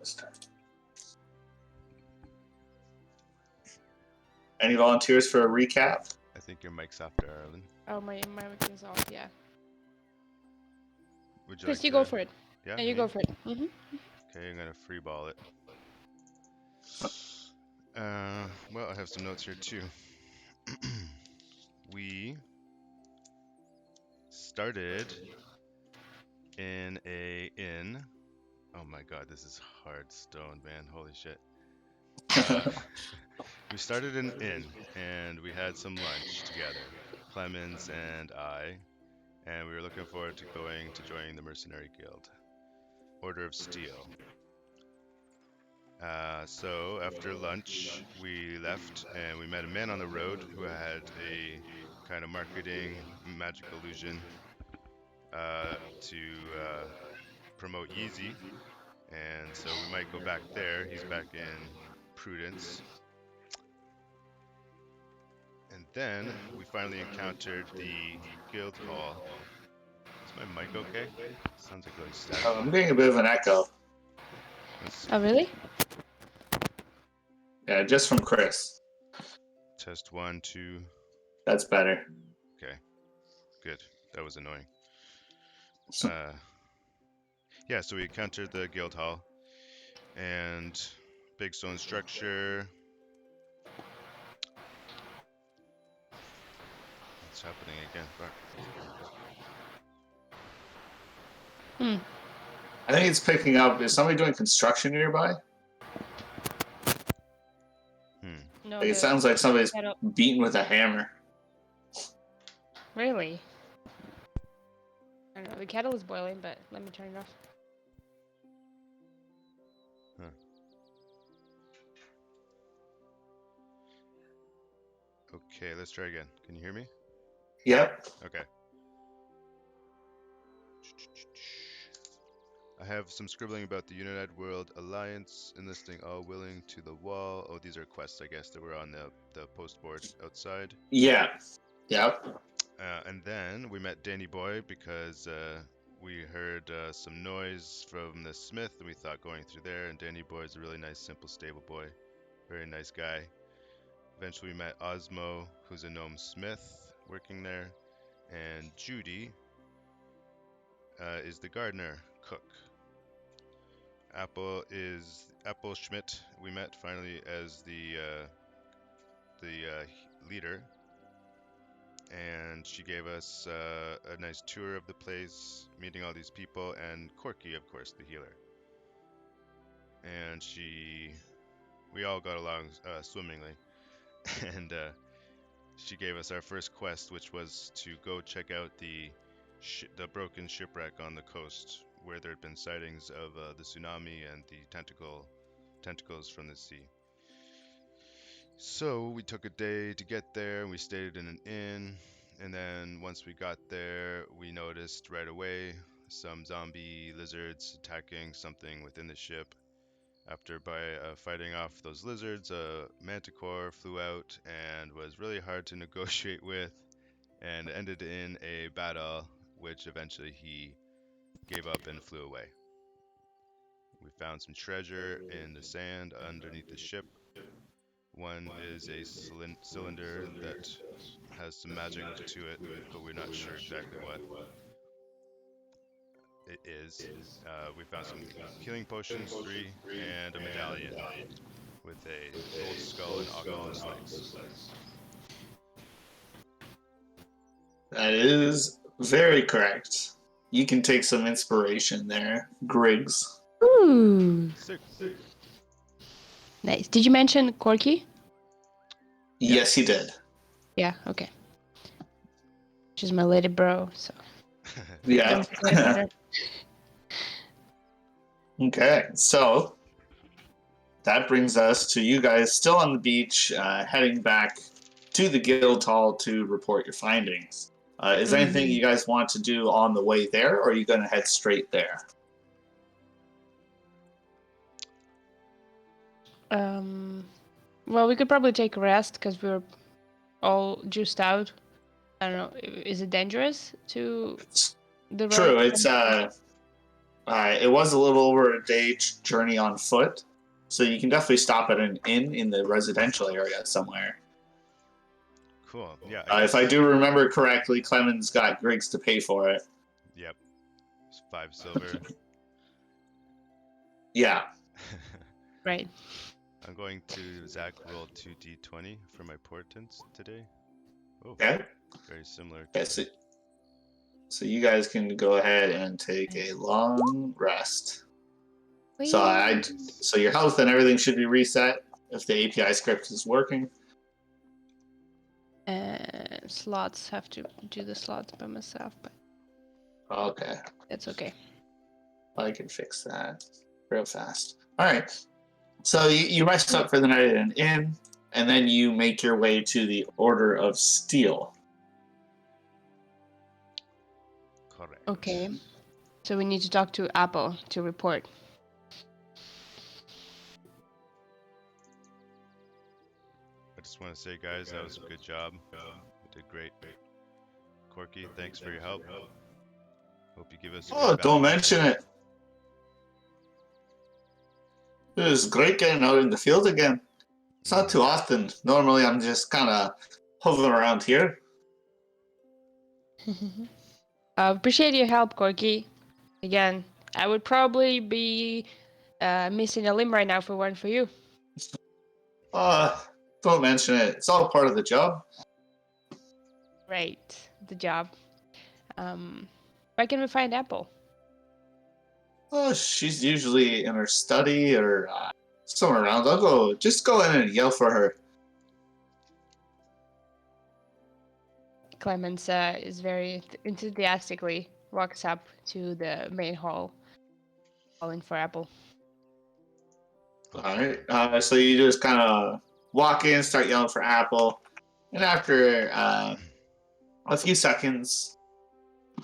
this time. Any volunteers for a recap? I think your mic's off there, Arlen. Oh, my mic is off. Yeah. Would you Chris, like you to... go for it. Yeah, Yeah, you me? go for it. Mm-hmm. Okay, I'm gonna free ball it. Well, I have some notes here too. We started in a inn. Oh my god, this is hard stone, man. Holy shit. We started in an inn and we had some lunch together, Clemens and I, and we were looking forward to going to joining the Mercenary Guild, Order of Steel. So after lunch, we left and we met a man on the road who had a kind of marketing magic illusion to promote Yeezy, and so we might go back there. He's back in Prudence. And then we finally encountered the guild hall. Is my mic okay? Sounds like really static. I'm getting a bit of an echo. Let's see. Oh, really? Yeah, just from Chris. Test 1, 2. That's better. Okay, good. That was annoying. So, Yeah, so we encountered the guild hall and big stone structure. What's happening again? Fuck. I think it's picking up. Is somebody doing construction nearby? No, Like, it sounds like somebody's kettle. beating with a hammer. Really? I don't know. The kettle is boiling, but let me turn it off. Okay, let's try again. Can you hear me? Yep. Okay. I have some scribbling about the United World Alliance, enlisting all willing to the wall. Oh, these are quests, I guess, that were on the post board outside. Yeah. Yep. And then we met Danny Boy because we heard some noise from the smith, and we thought going through there. And Danny Boy is a really nice, simple, stable boy. Very nice guy. Eventually we met Osmo, who's a gnome smith working there. And Judy is the gardener cook. Apple Schmidt. We met finally as the leader, and she gave us a nice tour of the place, meeting all these people, and Corky, of course, the healer. And we all got along swimmingly, and she gave us our first quest, which was to go check out the broken shipwreck on the coast, where there had been sightings of the tsunami and the tentacles from the sea. So we took a day to get there, and we stayed in an inn, and then once we got there, we noticed right away some zombie lizards attacking something within the ship. After fighting off those lizards, a manticore flew out and was really hard to negotiate with, and ended in a battle, which eventually he gave up and flew away. We found some treasure in the sand underneath the ship. One is a cylinder that has some magic to it, but we're not sure exactly what it is. We found some healing potions, 3, and a medallion with a gold skull and octopus legs. That is very correct. You can take some inspiration there, Griggs. Ooh. Sick. Nice. Did you mention Corky? Yes, he did. Yeah, okay. She's my lady bro, so. Yeah. Okay, so that brings us to you guys still on the beach, heading back to the guild hall to report your findings. Is there anything you guys want to do on the way there, or are you going to head straight there? Well, we could probably take a rest because we're all juiced out. I don't know. Is it dangerous to the road? True. It was a little over a day journey on foot, so you can definitely stop at an inn in the residential area somewhere. Cool. Yeah, I If I guess. do remember correctly, Clemens got Griggs to pay for it. Yep. It's 5 silver. Yeah. Right. I'm going to Zach roll 2d20 for my portents today. Oh, Okay. very similar Okay. to. So you guys can go ahead and take a long rest. So Nice. so your health and everything should be reset if the API script is working. Slots have to do the slots by myself, but Okay. that's okay. I can fix that real fast. All right. So you rest up for the night at an inn, and then you make your way to the Order of Steel. Correct. Okay. So we need to talk to Apple to report. I just want to say, guys, that was a good job. You did great. Corky, thanks for your help. Hope you give us a Oh, good don't bounty. mention it. It was great getting out in the field again. It's not too often. Normally, I'm just kind of hovering around here. Appreciate your help, Corky. Again, I would probably be missing a limb right now if it weren't for you. Uh, don't mention it. It's all part of the job. Right, the job. Where can we find Apple? Oh, she's usually in her study or somewhere around. Just go in and yell for her. Clemens is very enthusiastically walks up to the main hall, calling for Apple. All right. So you just kind of walk in, start yelling for Apple, and after a few seconds,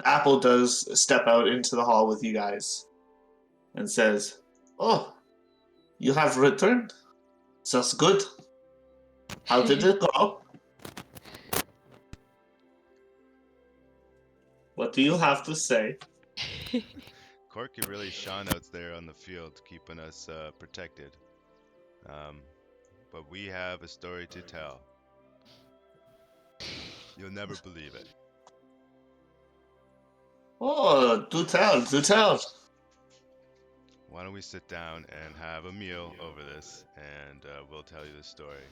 Apple does step out into the hall with you guys and says, "Oh, you have returned. That's good. How did it go? What do you have to say?" Corky really shone out there on the field, keeping us protected. But we have a story to tell. You'll never believe it. Oh, do tell, do tell. Why don't we sit down and have a meal over this, and we'll tell you the story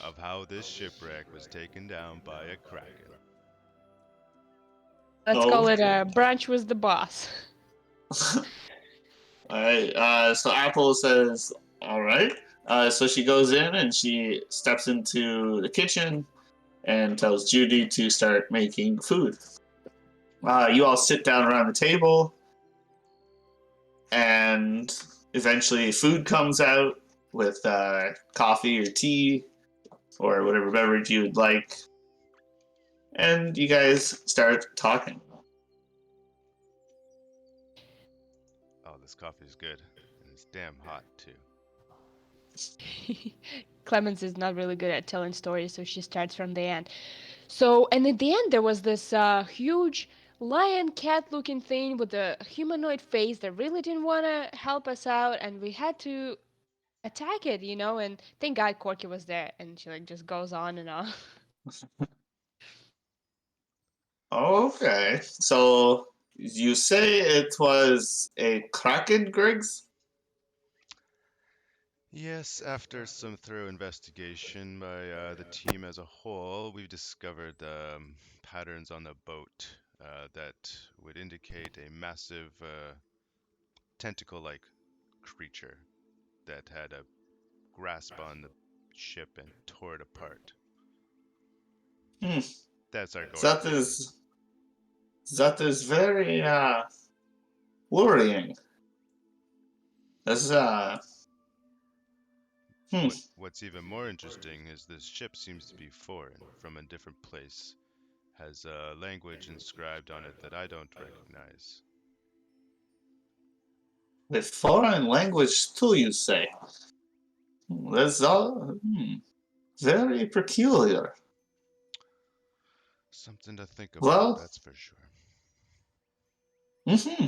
of how this shipwreck was taken down by a kraken. Let's call it a brunch with the boss. All right. So Apple says, "All right." So she goes in and she steps into the kitchen and tells Judy to start making food. You all sit down around the table, and eventually food comes out with coffee or tea or whatever beverage you would like, and you guys start talking. Oh, this coffee is good, and it's damn hot too. Clemens is not really good at telling stories, so she starts from the end. So, and at the end, there was this huge lion cat looking thing with a humanoid face that really didn't want to help us out, and we had to attack it, you know, and thank God Corky was there, and she like just goes on and on. Okay, so you say it was a kraken, Griggs? Yes, after some thorough investigation by the team as a whole, we've discovered patterns on the boat that would indicate a massive tentacle-like creature that had a grasp on the ship and tore it apart. Hmm. That's our going That theory. is very worrying. That's hmm. What's even more interesting is this ship seems to be foreign, from a different place. Has a language inscribed on it that I don't recognize. A foreign language too, you say? That's all very peculiar. Something to think about, Well, that's for sure. hmm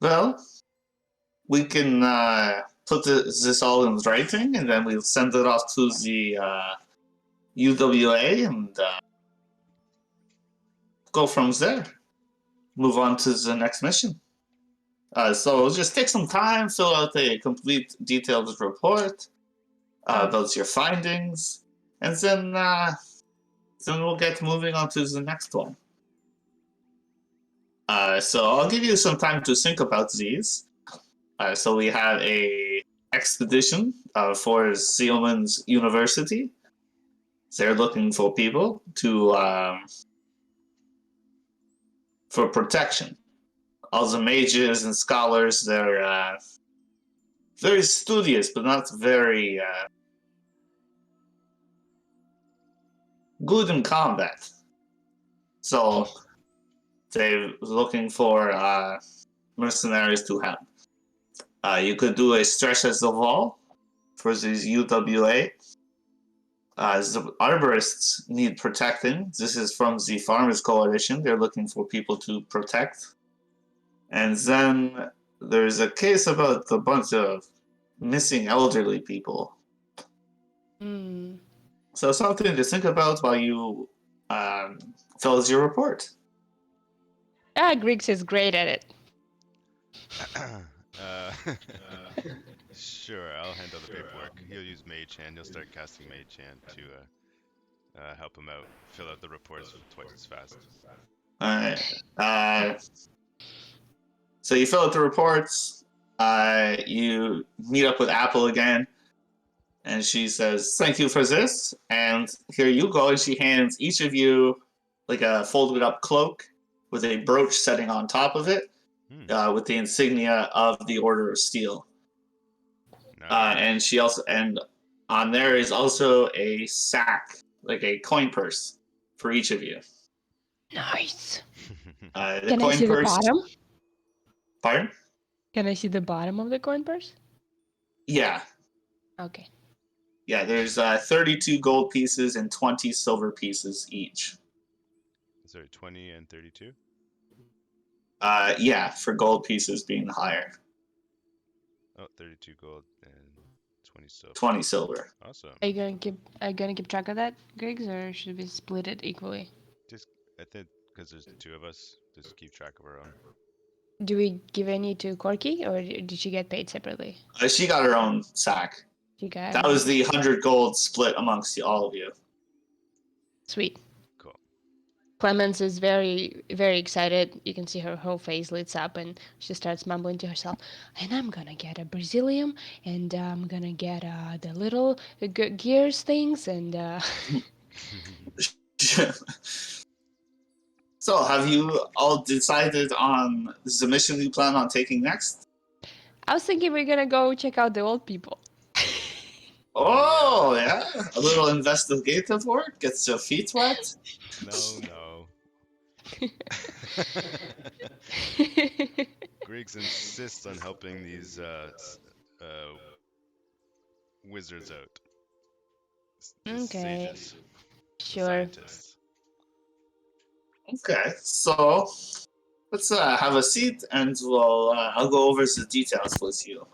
Well, we can put this all in writing, and then we'll send it off to the UWA and go from there. Move on to the next mission. So just take some time, fill out a complete detailed report about your findings, and then we'll get moving on to the next one. So I'll give you some time to think about these. So we have a expedition for Sealman's University. They're looking for people to for protection. All the mages and scholars, they're very studious, but not very good in combat. So they're looking for mercenaries to help. You could do a stretch as the wall for these UWA. The arborists need protecting. This is from the Farmers Coalition. They're looking for people to protect. And then there's a case about a bunch of missing elderly people. Hmm. So something to think about while you fill out your report. Griggs is great at it. uh, sure, I'll handle the paperwork. He'll use Mage Hand. He'll start casting Mage Hand to help him out, fill out the reports twice as fast. Alright. So you fill out the reports. You meet up with Apple again. And she says, "Thank you for this. And here you go." And she hands each of you like a folded up cloak with a brooch setting on top of it, with the insignia of the Order of Steel. Nice. And she also, and on there is also a sack, like a coin purse, for each of you. Nice. The Can I coin see the purse. bottom? Pardon? Can I see the bottom of the coin purse? Yeah. Okay. Yeah, there's 32 gold pieces and 20 silver pieces each. Sorry, 20 and 32? Yeah, for gold pieces being higher. Oh, 32 gold and 20 silver. 20 silver. Awesome. Are you gonna keep track of that, Griggs, or should we split it equally? Just, I think, because there's two of us, just keep track of our own. Do we give any to Corky, or did she get paid separately? She got her own sack. She got That was the 100 gold split amongst all of you. Sweet. Cool. Clemens is very, very excited. You can see her whole face lights up, and she starts mumbling to herself. And I'm gonna get a Brazilium, and I'm gonna get the little gears things, and. So, have you all decided on the mission you plan on taking next? I was thinking we're gonna go check out the old people. Oh, yeah. A little investigative work gets your feet wet. No. Griggs insists on helping these wizards out. These Okay. sages. Sure. Scientists. Okay, so let's have a seat and I'll go over the details with you.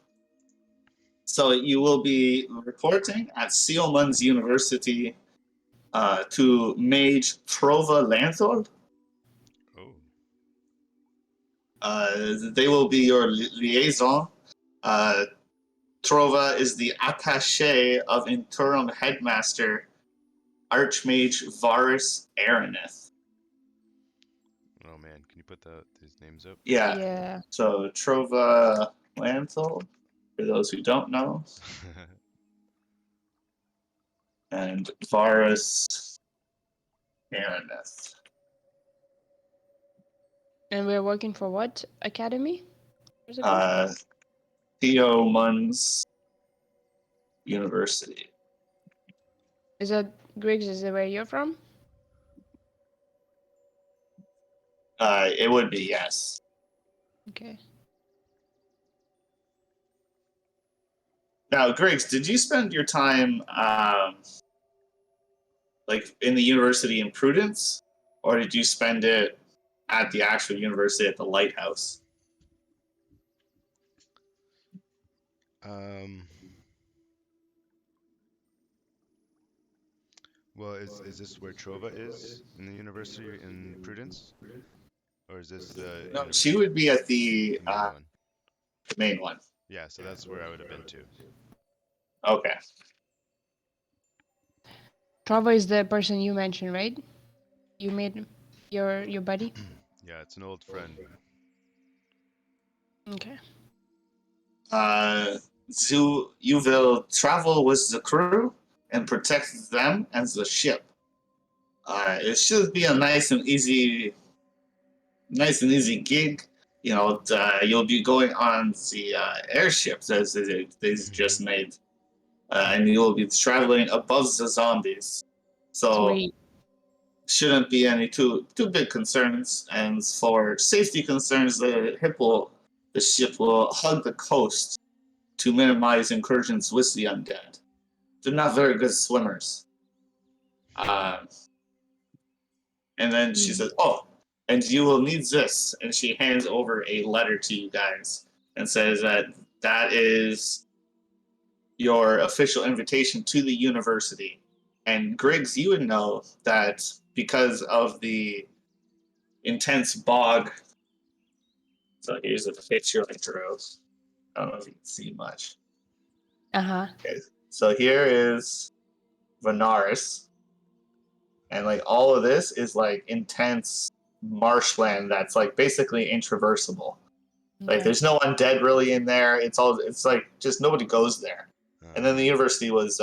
So you will be reporting at Sealman's University to Mage Trova Lanthor. Oh. They will be your liaison. Trova is the attaché of interim headmaster Archmage Varus Araneth. Oh man, can you put these names up? Yeah. So Trova Lanthor, for those who don't know, and Varus Araneth. And we're working for what academy? Where's it called? Theo Mun's University. Is that Griggs? Is that where you're from? It would be, yes. Okay. Now, Griggs, did you spend your time like in the university in Prudence, or did you spend it at the actual university at the lighthouse? Um. Well, is this where Trova is in the university in Prudence, or is this the No, she would be at the main one? the main one. Yeah, so that's where I would have been too. Okay. Trava is the person you mentioned, right? You made your buddy. Yeah, it's an old friend. Okay. You will travel with the crew and protect them and the ship. It should be a nice and easy gig. You know, you'll be going on the airship that they just made, and you will be traveling above the zombies. So Sweet. shouldn't be any too big concerns. And for safety concerns, the ship will hug the coast to minimize incursions with the undead. They're not very good swimmers. Uh, and then she says, "Oh, and you will need this." And she hands over a letter to you guys and says that is your official invitation to the university. And Griggs, you would know that because of the intense bog. So here's a picture I drew. I don't know if you can see much. Uh-huh. Okay, so here is Venaris, and like all of this is like intense marshland that's like basically intraversable. Like Okay. there's no undead really in there. It's like just nobody goes there. And then the university was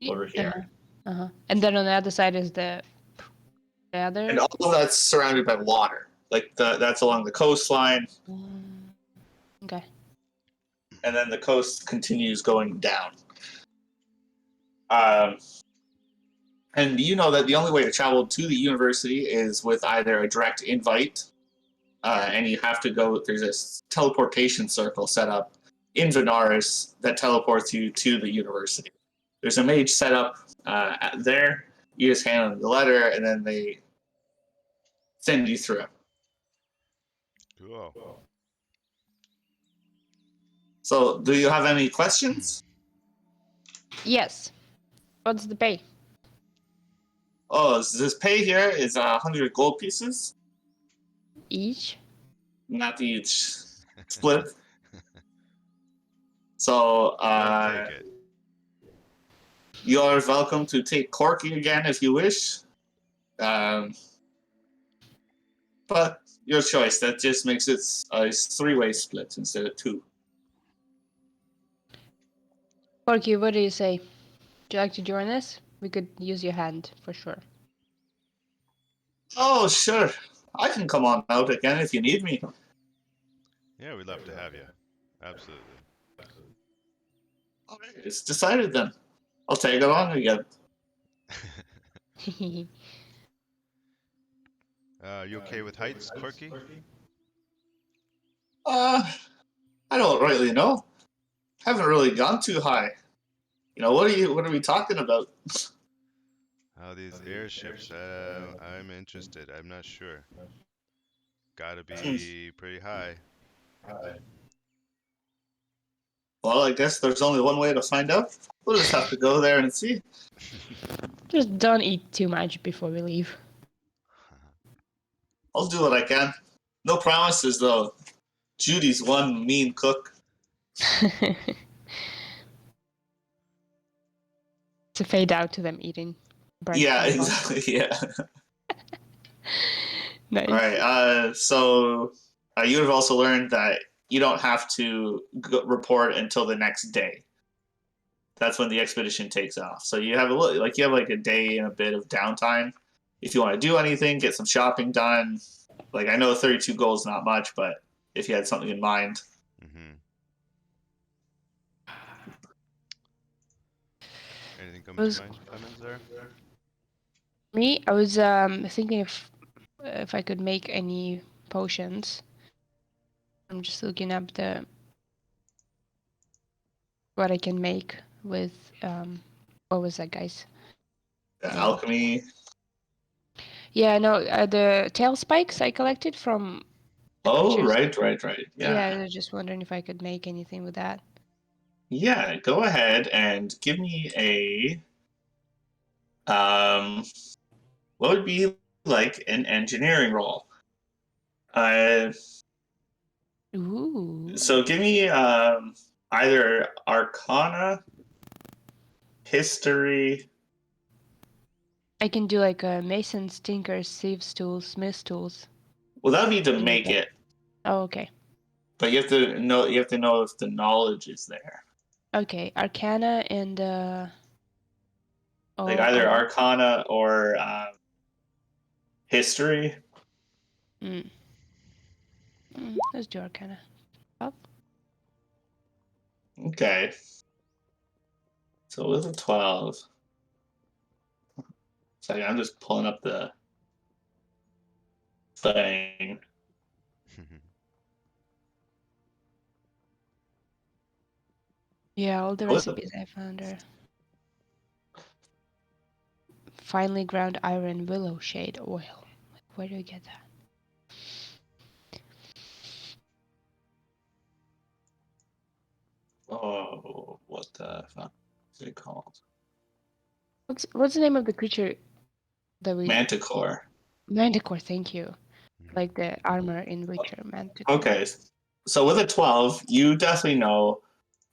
over here. Uh-huh. And then on the other side is the And other. all of that's surrounded by water. Like that's along the coastline, Okay. and then the coast continues going down. Um, and you know that the only way to travel to the university is with either a direct invite, and you have to go. There's this teleportation circle set up in Venaris that teleports you to the university. There's a mage set up there. You just hand them the letter, and then they send you through. Cool. So, do you have any questions? Yes. What's the pay? Oh, this pay here is 100 gold pieces, Each? not each split. So, They'll take it. you are welcome to take Corky again if you wish. Um, but your choice. That just makes it a three-way split instead of two. Porky, what do you say? Would you like to join us? We could use your hand for sure. Oh, sure. I can come on out again if you need me. Yeah, we'd love to have you. Absolutely. Okay, it's decided then. I'll tag along again. You okay with heights, Corky? Uh, I don't really know. Haven't really gone too high. You know, what are we talking about? Oh, these airships. I'm interested. I'm not sure. Gotta be pretty high. Well, I guess there's only one way to find out. We'll just have to go there and see. Just don't eat too much before we leave. I'll do what I can. No promises, though. Judy's one mean cook. To fade out to them eating. Yeah, exactly. Yeah. Nice. All right. So you have also learned that you don't have to report until the next day. That's when the expedition takes off. So you have a day and a bit of downtime. If you want to do anything, get some shopping done. Like I know 32 gold is not much, but if you had something in mind. Mm-hmm. Anything come to mind, Clemens, there? Me, I was thinking if I could make any potions. I'm just looking up what I can make with what was that, guys? Alchemy. Yeah, no, the tail spikes I collected from Oh, creatures. right. Yeah, Yeah. I was just wondering if I could make anything with that. Yeah, go ahead and give me um what would be like an engineering roll? Uh Ooh. so give me either Arcana, History. I can do like masons, tinkers, thieves tools, smiths tools. Well, that would be to Any of make that. it, Oh, okay. but you have to know if the knowledge is there. Okay, Arcana and Like oh, either Arcana or History. mm, let's do Arcana. Up. Okay. So with a 12. So I'm just pulling up the thing. Yeah, all the With recipes I found are finely ground iron willow shade oil. Like, where do you get that? Oh, what the fuck is it called? What's the name of the creature that we Manticore. Manticore, thank you. Like the armor in Witcher, Manticore. Okay. So with a 12, you definitely know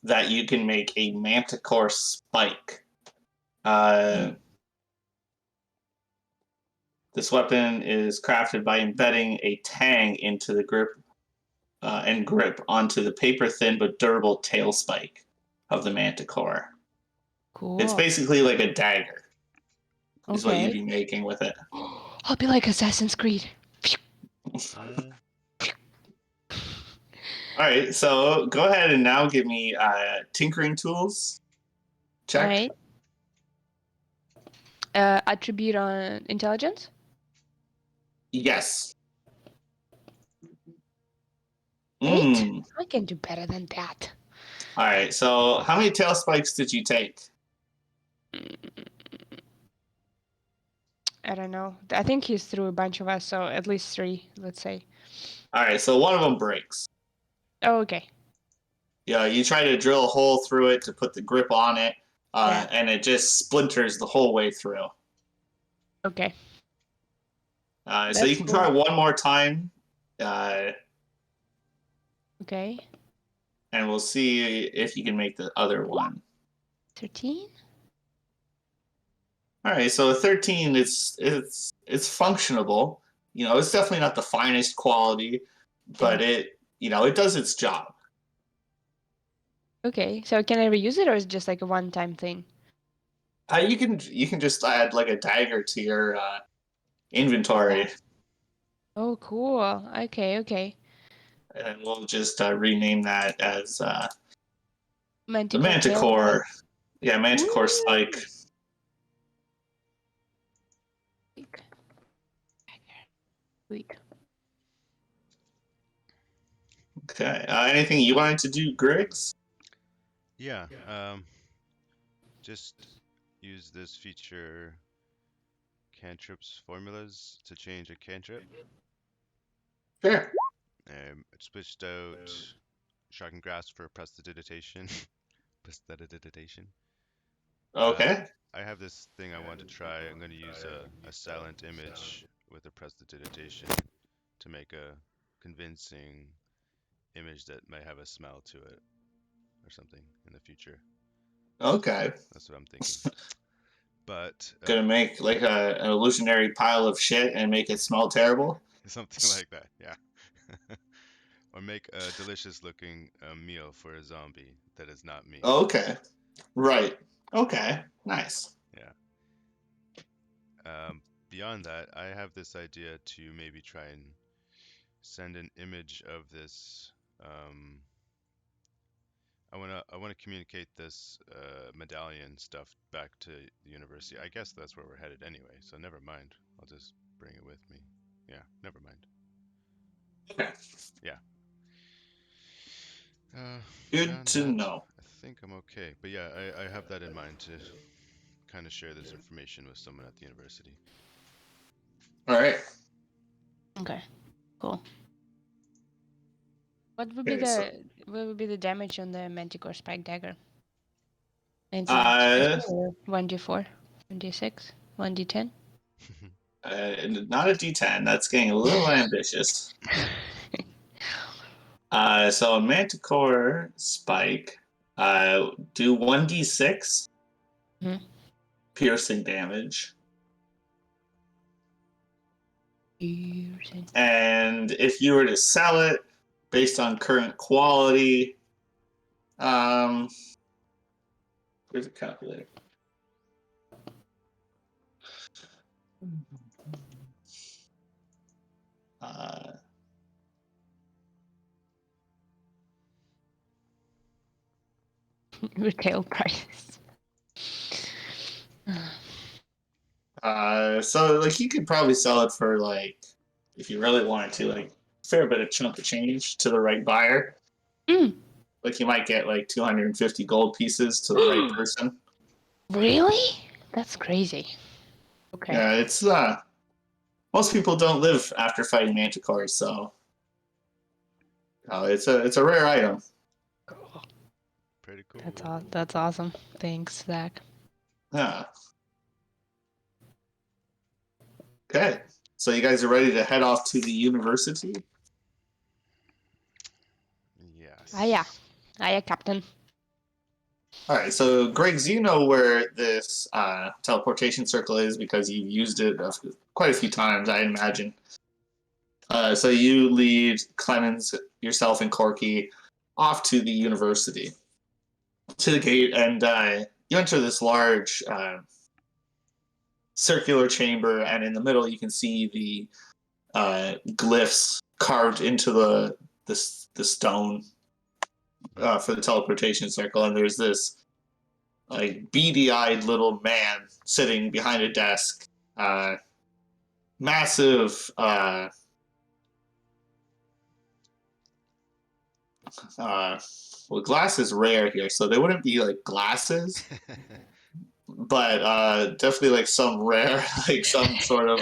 that you can make a Manticore spike. Uh, this weapon is crafted by embedding a tang into the grip and grip onto the paper thin but durable tail spike of the Manticore. It's Cool. basically like a dagger, is what you'd Okay. be making with it. I'll be like Assassin's Creed. All right, so go ahead and now give me tinkering tools. All Check. right. Attribute on intelligence. Yes. 8? Mm. I can do better than that. All right, so how many tail spikes did you take? I don't know. I think he's through a bunch of us, so at least 3, let's say. All right, so one of them breaks. Oh, okay. Yeah, you try to drill a hole through it to put the grip on it, Yeah. and it just splinters the whole way through. Okay. So you That's can cool. try one more time, uh, Okay. and we'll see if you can make the other one. 13? All right, so a 13 it's functionable. You know, it's definitely not the finest quality, but Yeah. it does its job. Okay. So can I reuse it, or is it just like a one-time thing? You can just add like a dagger to your inventory, Oh, cool. Okay. and we'll just rename that as the Manticore tail spike. Manticore. Yeah, Manticore Spike. Ooh. Sweet. Okay. Anything you wanted to do, Griggs? Yeah, just use this feature cantrips formulas to change a cantrip. Sure. I switched out shocking grasp for prestidigitation. Prestidigitation. Okay. I have this thing I want to try. I'm going to use a silent image with a prestidigitation to make a convincing image that might have a smell to it or something in the future. Okay. That's what I'm thinking. But Gonna make like an illusionary pile of shit and make it smell terrible. something like that, yeah. Or make a delicious looking meal for a zombie that is not me. Okay. Right. Okay. Nice. Yeah. Beyond that, I have this idea to maybe try and send an image of this. I wanna communicate this medallion stuff back to the university. I guess that's where we're headed anyway, so never mind. I'll just bring it with me. Yeah, never mind. Okay. Yeah. Good Beyond to that, know. I think I'm okay. But yeah, I have that in mind to kind of share this information with someone at the university. All right. Okay. Cool. What would be Okay, so the damage on the Manticore Spike Dagger? 19 uh, or 1d4, 1d6, 1d10? not a D10. That's getting a little ambitious. So a Manticore Spike, do 1d6 Mhm. piercing damage. Piercing. And if you were to sell it based on current quality, where's the calculator? Uh, Retail prices. so like you could probably sell it for like, if you really wanted to, like a fair bit of chunk of change to the right buyer. Mm. Like you might get like 250 gold pieces to the right person. Really? That's crazy. Okay. Yeah, it's most people don't live after fighting manticores, so it's a rare item. Cool. Pretty cool. That's awesome. Thanks, Zach. Yeah. Okay, so you guys are ready to head off to the university? Yes. Yeah. Hiya, Captain. All right, so Griggs, you know where this teleportation circle is because you've used it quite a few times, I imagine. So you lead Clemens, yourself, and Corky off to the university, to the gate, and you enter this large circular chamber, and in the middle you can see the glyphs carved into the stone for the teleportation circle, and there's this like beady-eyed little man sitting behind a desk, massive well, glass is rare here, so they wouldn't be like glasses, but definitely like some rare, like some sort of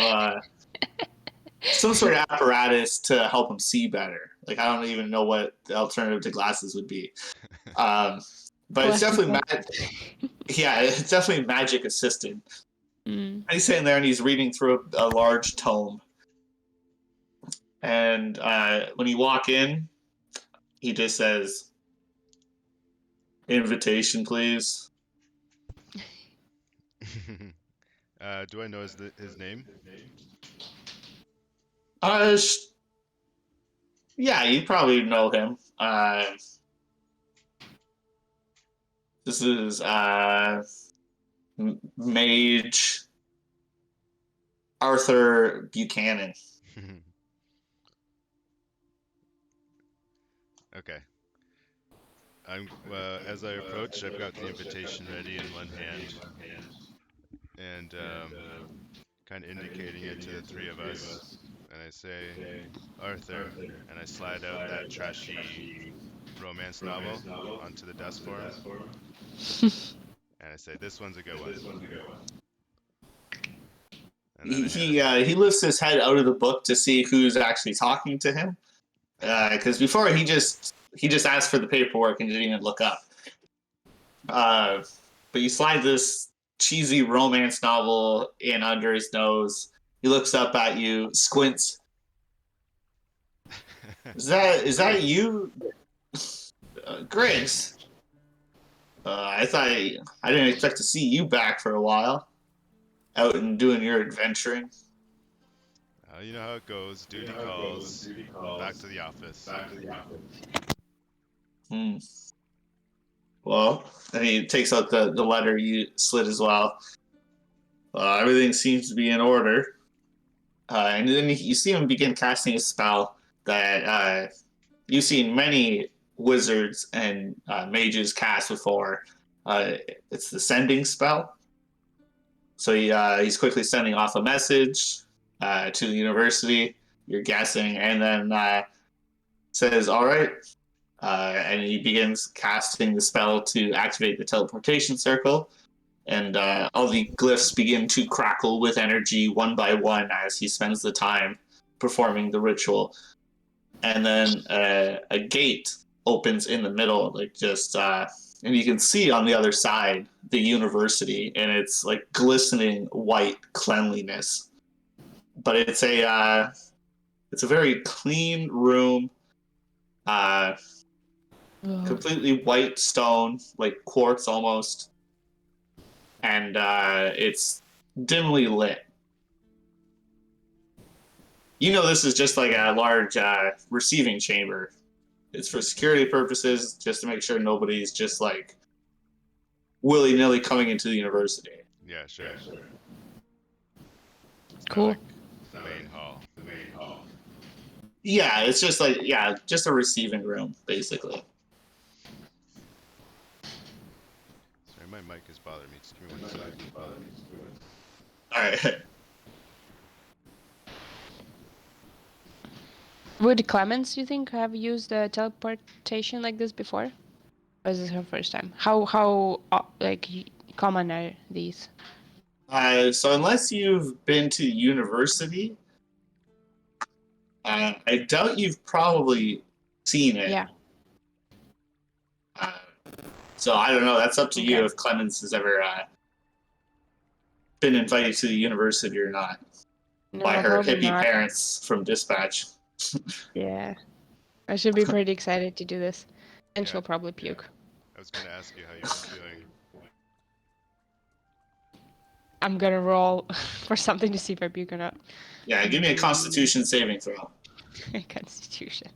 apparatus to help him see better. Like I don't even know what the alternative to glasses would be. But it's definitely yeah, it's definitely magic assistant. Mm. He's sitting there and he's reading through a large tome. And when you walk in, he just says, "Invitation, please." Do I know his name? Uh, yeah, you probably know him. This is Mage Arthur Buchanan. Okay. As I approach, I've got the invitation ready in one hand, and kind of indicating it to the three of us. And I say, Arthur, and I slide out that trashy romance novel onto the desk for him. And I say, this one's a good one. And then He lifts his head out of the book to see who's actually talking to him, because before he just asked for the paperwork and didn't even look up. But you slide this cheesy romance novel in under his nose. He looks up at you, squints. Is that you, Griggs? I didn't expect to see you back for a while, out and doing your adventuring. you know how it goes. Duty calls. Back to the office. Hmm. Well, and he takes out the letter you slid as well. Everything seems to be in order. And then you see him begin casting a spell that you've seen many wizards and mages cast before. It's the sending spell. So he's quickly sending off a message to the university. You're guessing, and then says, "All right," and he begins casting the spell to activate the teleportation circle. And all the glyphs begin to crackle with energy one by one as he spends the time performing the ritual. and then a gate opens in the middle, like just and you can see on the other side the university, and it's like glistening white cleanliness. But it's a very clean room, uh, Ugh. completely white stone, like quartz almost, and it's dimly lit. You know, this is just like a large receiving chamber. It's for security purposes, just to make sure nobody's just like willy nilly coming into the university. Yeah, sure. It's kind of Cool. like the main hall. Yeah, it's just like just a receiving room basically. Sorry, my mic is bothering me. Just give me 1 sec. All right. Would Clemens, you think, have used teleportation like this before? Or is this her first time? How like common are these? So unless you've been to university, I doubt you've probably seen it. Yeah. Uh, so I don't know. That's up to you Okay. if Clemens has ever been invited to the university or not by No, her probably hippie not. parents from Dispatch. Yeah. I should be pretty excited to do this. And Yeah, she'll probably puke. I was gonna ask you how you were feeling. I'm gonna roll for something to see if I puke or not. Yeah, give me a Constitution saving throw. Constitution.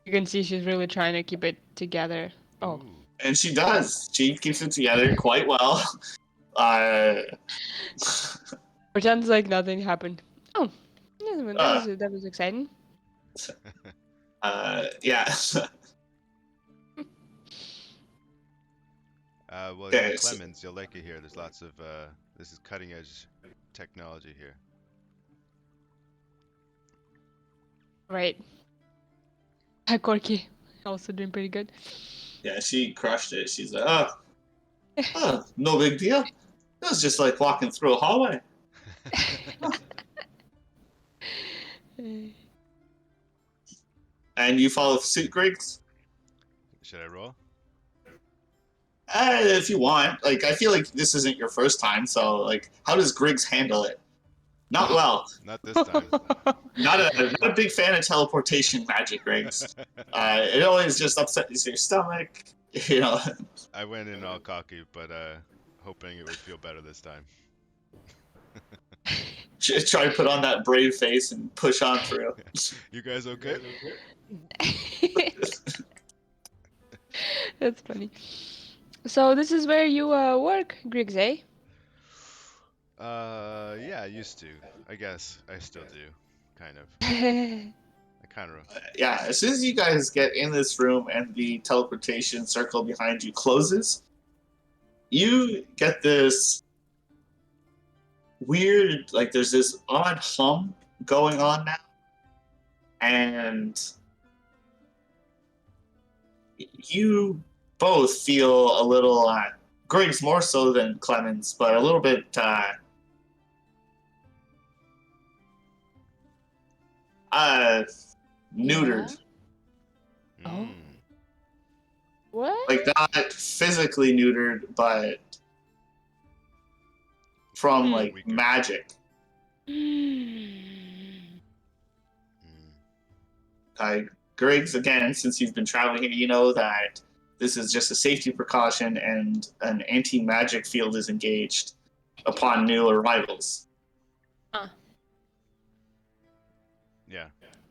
You can see she's really trying to keep it together. Oh. Ooh. And she does. She keeps it together quite well. Uh, Pretends like nothing happened. Oh. Yeah, that was exciting. yeah. Well, you're in Okay, so- Clemens. You'll like it here. There's lots of this is cutting edge technology here. Right. Hi, Corky. Also doing pretty good. yeah, she crushed it. She's like, oh, no big deal. It was just like walking through a hallway. And you follow suit, Griggs? Should I roll? If you want. Like, I feel like this isn't your first time, so like, how does Griggs handle it? Not well. Not this time. Not a big fan of teleportation magic, Griggs. It always just upsets your stomach. You know. I went in all cocky, but hoping it would feel better this time. Try to put on that brave face and push on through. You guys okay? That's funny. So this is where you work, Griggs, eh? Yeah, I used to. I guess I still do, kind of. I kind of. Yeah, as soon as you guys get in this room and the teleportation circle behind you closes, you get this weird, like there's this odd hum going on now, and you both feel a little, Griggs more so than Clemens, but a little bit neutered. Oh. Mm. What? Like not physically neutered, but from like Weaker. magic. Mm. Griggs, again, since you've been traveling here, you know that this is just a safety precaution and an anti-magic field is engaged upon new arrivals. Yeah,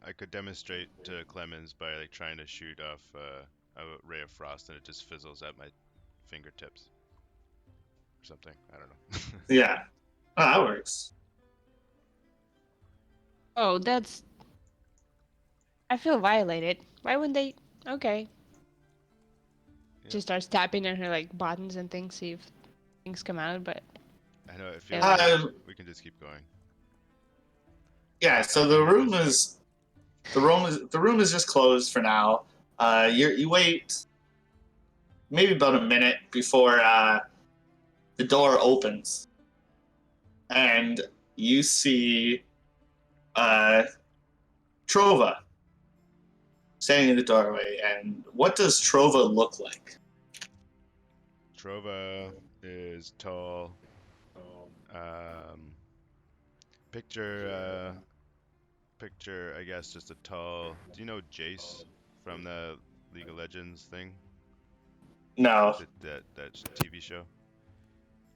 I could demonstrate to Clemens by like trying to shoot off a ray of frost, and it just fizzles at my fingertips or something. I don't know. Yeah. Oh, that works. Oh, that's. I feel violated. Why wouldn't they? Okay. Yeah. She starts tapping on her like buttons and things, see if things come out. But I know it feels Yeah. like we can just keep going. Yeah, so the room is just closed for now. You wait maybe about a minute before the door opens, and you see Trova standing in the doorway. And what does Trova look like? Trova is tall. Picture, I guess, just a tall. Do you know Jace from the League of Legends thing? No. That TV show?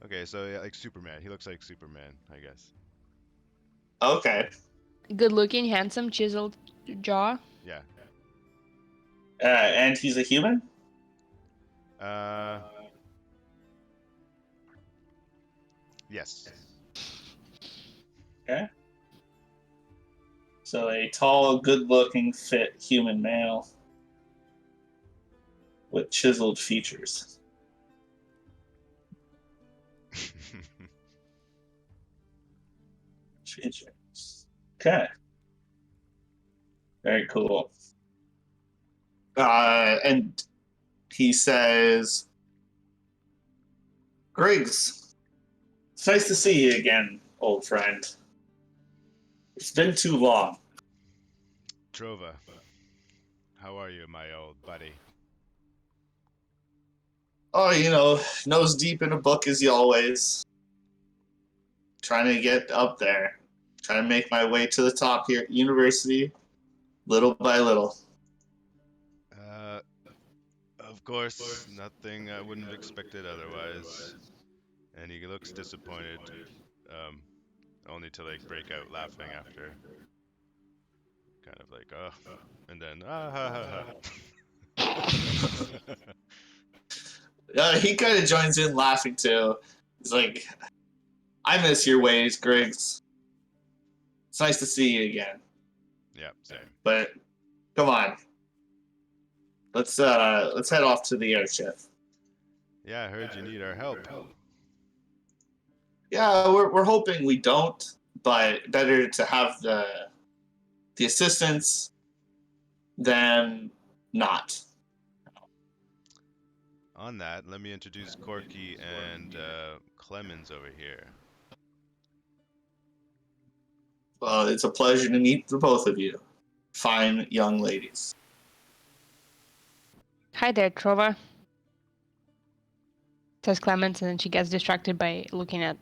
Okay, so yeah, like Superman. He looks like Superman, I guess. Okay. Good looking, handsome, chiseled jaw. Yeah. And he's a human? Uh, yes. Okay. So a tall, good-looking, fit human male with chiseled features. Features. Okay. Very cool. And he says, Griggs, it's nice to see you again, old friend. It's been too long. Trova, how are you, my old buddy? Oh, nose deep in a book as you always. Trying to get up there. Trying to make my way to the top here at university, little by little. Uh, of course, nothing I wouldn't have expected otherwise. And he looks disappointed, um, only to like break out laughing after, kind of like, oh, and then ah ha ha ha. He kind of joins in laughing too. He's like, I miss your ways, Griggs. It's nice to see you again. Yeah, same. But come on. Let's head off to the airship. Yeah, I heard you need our help. Yeah, we're hoping we don't, but better to have the assistance than not. On that, let me introduce Corky and Clemens over here. Well, it's a pleasure to meet the both of you. Fine young ladies. Hi there, Trova. Says Clemens, and then she gets distracted by looking at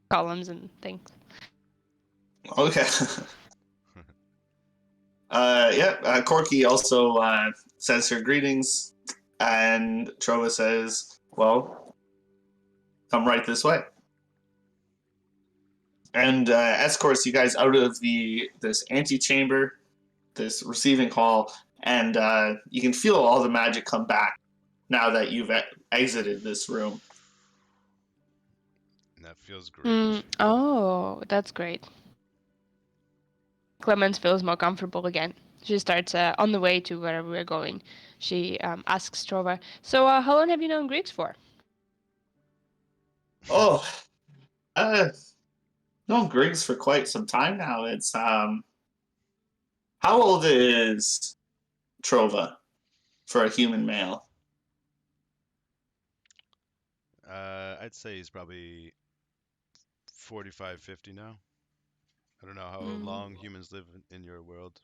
columns and things. Okay. Corky also says her greetings, and Trova says, well, come right this way. And escorts you guys out of this antechamber, this receiving hall, and you can feel all the magic come back now that you've exited this room. That feels great. Oh, that's great. Clemens feels more comfortable again. She starts on the way to wherever we're going. She asks Trova, so how long have you known Griggs for? Oh, known Griggs for quite some time now. It's how old is Trova for a human male? I'd say he's probably 45, 50 now. I don't know how long humans live in your world.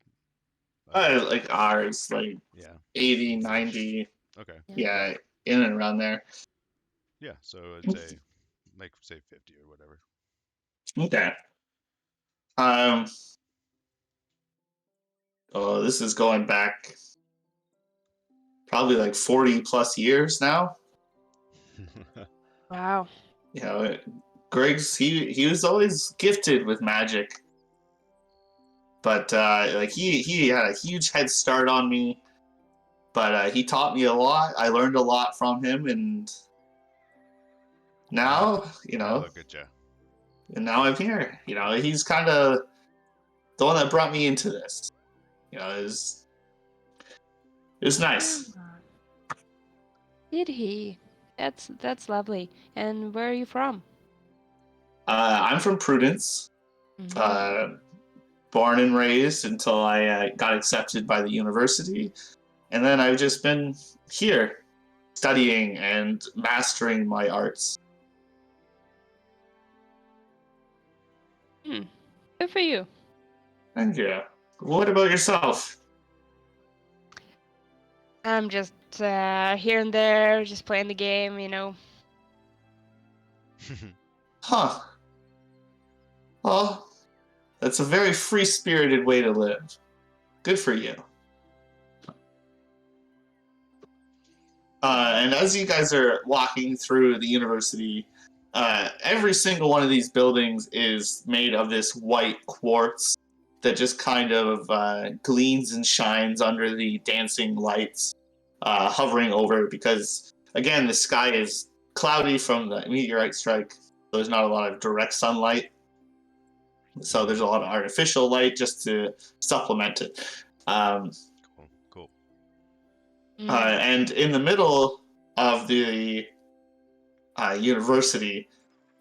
Like ours, like Yeah. 80, 90. Okay. Yeah, in and around there. Yeah, so I'd say, like, say 50 or whatever. Okay. Um. Oh, this is going back probably like 40 plus years now. Wow. Griggs, he was always gifted with magic, but like he had a huge head start on me. But he taught me a lot. I learned a lot from him, and now Now look at you. and now I'm here. He's kind of the one that brought me into this. It was nice. Did he? That's lovely. And where are you from? I'm from Prudence, born and raised until I got accepted by the university, and then I've just been here studying and mastering my arts. Good for you. Thank you. What about yourself? I'm just here and there, just playing the game, Huh. Well, that's a very free-spirited way to live. Good for you. And as you guys are walking through the university, every single one of these buildings is made of this white quartz that just kind of gleams and shines under the dancing lights hovering over it because, again, the sky is cloudy from the meteorite strike. So there's not a lot of direct sunlight. So there's a lot of artificial light just to supplement it. Cool. And in the middle of the university,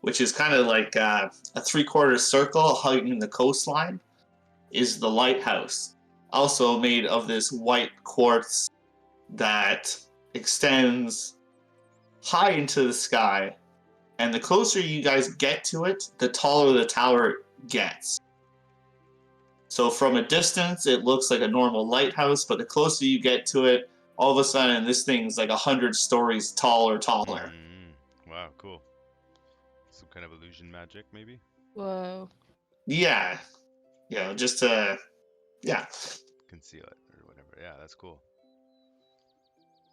which is kind of like a three-quarter circle hugging the coastline, is the lighthouse, also made of this white quartz that extends high into the sky. And the closer you guys get to it, the taller the tower gets. So from a distance, it looks like a normal lighthouse, but the closer you get to it, all of a sudden, this thing's like 100 stories tall or taller. Wow, cool. Some kind of illusion magic, maybe? Whoa. Yeah. Just to, yeah. Conceal it or whatever. Yeah, that's cool.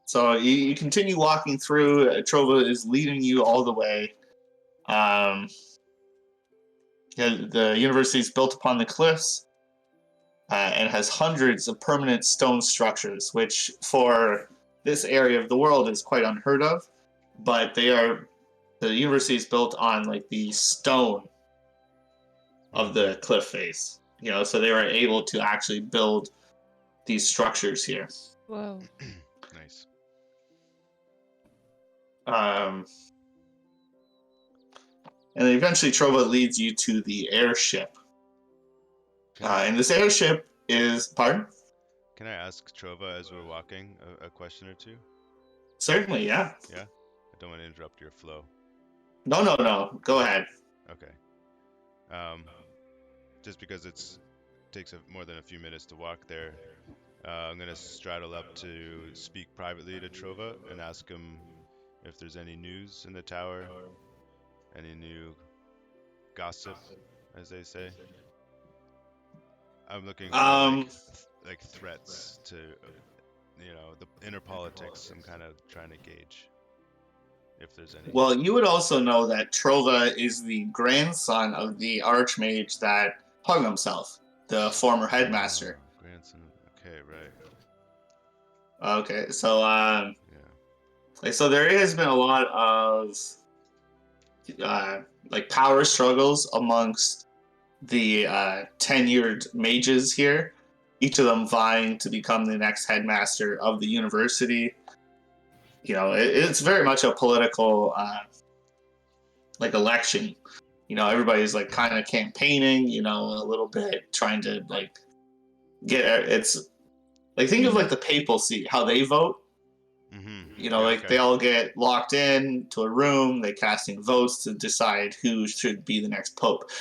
So you continue walking through. Trova is leading you all the way. The university is built upon the cliffs and has hundreds of permanent stone structures, which for this area of the world is quite unheard of. But the university is built on like the stone of the cliff face. So they were able to actually build these structures here. Whoa. Nice. And then eventually Trova leads you to the airship. And this airship is... Pardon? Can I ask Trova as we're walking a question or two? Certainly, yeah. Yeah? I don't want to interrupt your flow. No. Go ahead. Okay. Just because it takes more than a few minutes to walk there, I'm going to straddle up to speak privately to Trova and ask him if there's any news in the tower, any new gossip, as they say. I'm looking for like threats to, the inner politics. I'm kind of trying to gauge if there's any. Well, you would also know that Trova is the grandson of the archmage that hung himself, the former headmaster. Grandson. Okay, right. Okay, so Yeah. so there has been a lot of like power struggles amongst the tenured mages here, each of them vying to become the next headmaster of the university. It's very much a political like election. Everybody's like kind of campaigning, a little bit trying to like it's like think of like the papacy, how they vote. They all get locked in to a room, they casting votes to decide who should be the next pope.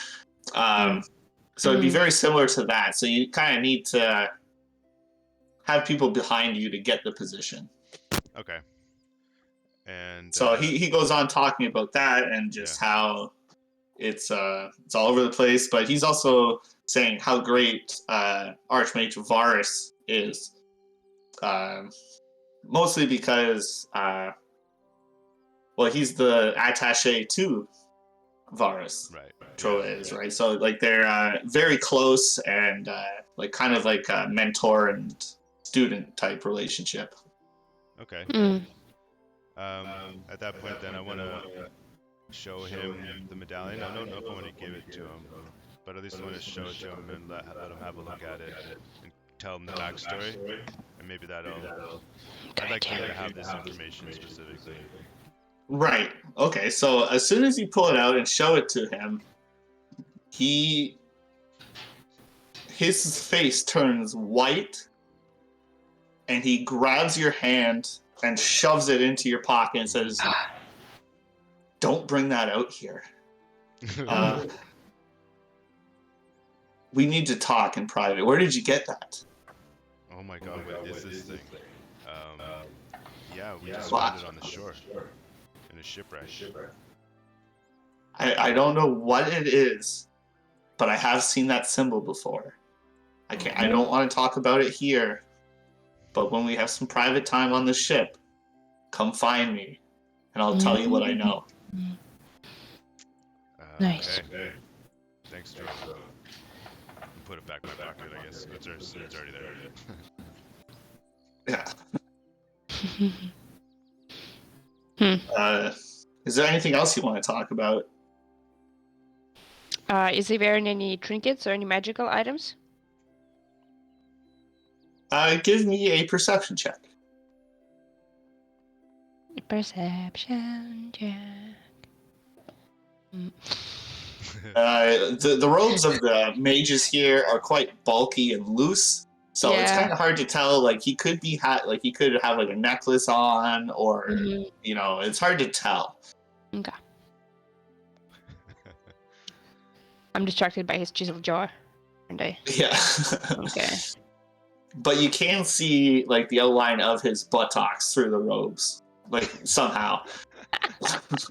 So it'd be very similar to that. So you kind of need to have people behind you to get the position. Okay. And so he goes on talking about that and just how it's all over the place, but he's also saying how great Archmage Varus is. Mostly because he's the attaché to Varus. Right. Trova is, right? So like they're very close and like kind of like a mentor and student type relationship. Okay. At that point, then I want to show him the medallion. I don't know if I want to give it to him, but at least I want to show it to him and let him have a look at it and tell him the backstory, and maybe that'll. I'd like him to have this information specifically. Right. Okay. So as soon as you pull it out and show it to him, his face turns white, and he grabs your hand and shoves it into your pocket and says, "Don't bring that out here. We need to talk in private. Where did you get that?" Oh my God! What is this thing? Yeah, we just Wow. found it on the shore in a shipwreck. I don't know what it is, but I have seen that symbol before. I don't want to talk about it here, but when we have some private time on the ship, come find me, and I'll tell you what I know. Nice. Okay. Thanks, Joe. And put it back in my pocket, I guess. It's already there. Yeah. Hmm. Is there anything else you want to talk about? Is he wearing any trinkets or any magical items? Give me a perception check. Perception check. The robes of the mages here are quite bulky and loose, so it's Yeah. kind of hard to tell. Like he could he could have like a necklace on, or it's hard to tell. Okay. I'm distracted by his chiseled jaw, aren't I? Yeah. Okay. But you can see like the outline of his buttocks through the robes, like somehow.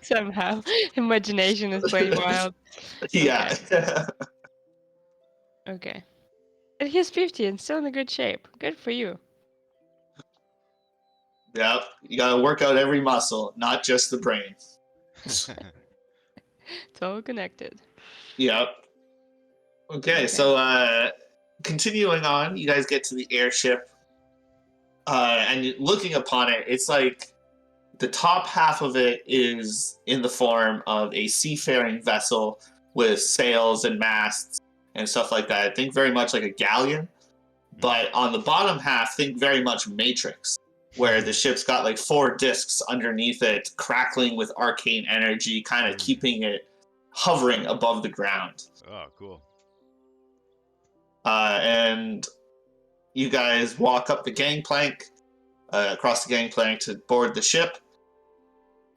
Somehow, imagination is playing wild. Yeah. Okay. And he's 50 and still in a good shape. Good for you. Yep. You gotta work out every muscle, not just the brain. It's all connected. Yep. Okay, so continuing on, you guys get to the airship, and looking upon it, it's like the top half of it is in the form of a seafaring vessel with sails and masts and stuff like that. Think very much like a galleon, but on the bottom half, think very much Matrix, where the ship's got like 4 discs underneath it, crackling with arcane energy, kind of keeping it hovering above the ground. Oh, cool. And you guys walk up the gangplank, across the gangplank to board the ship.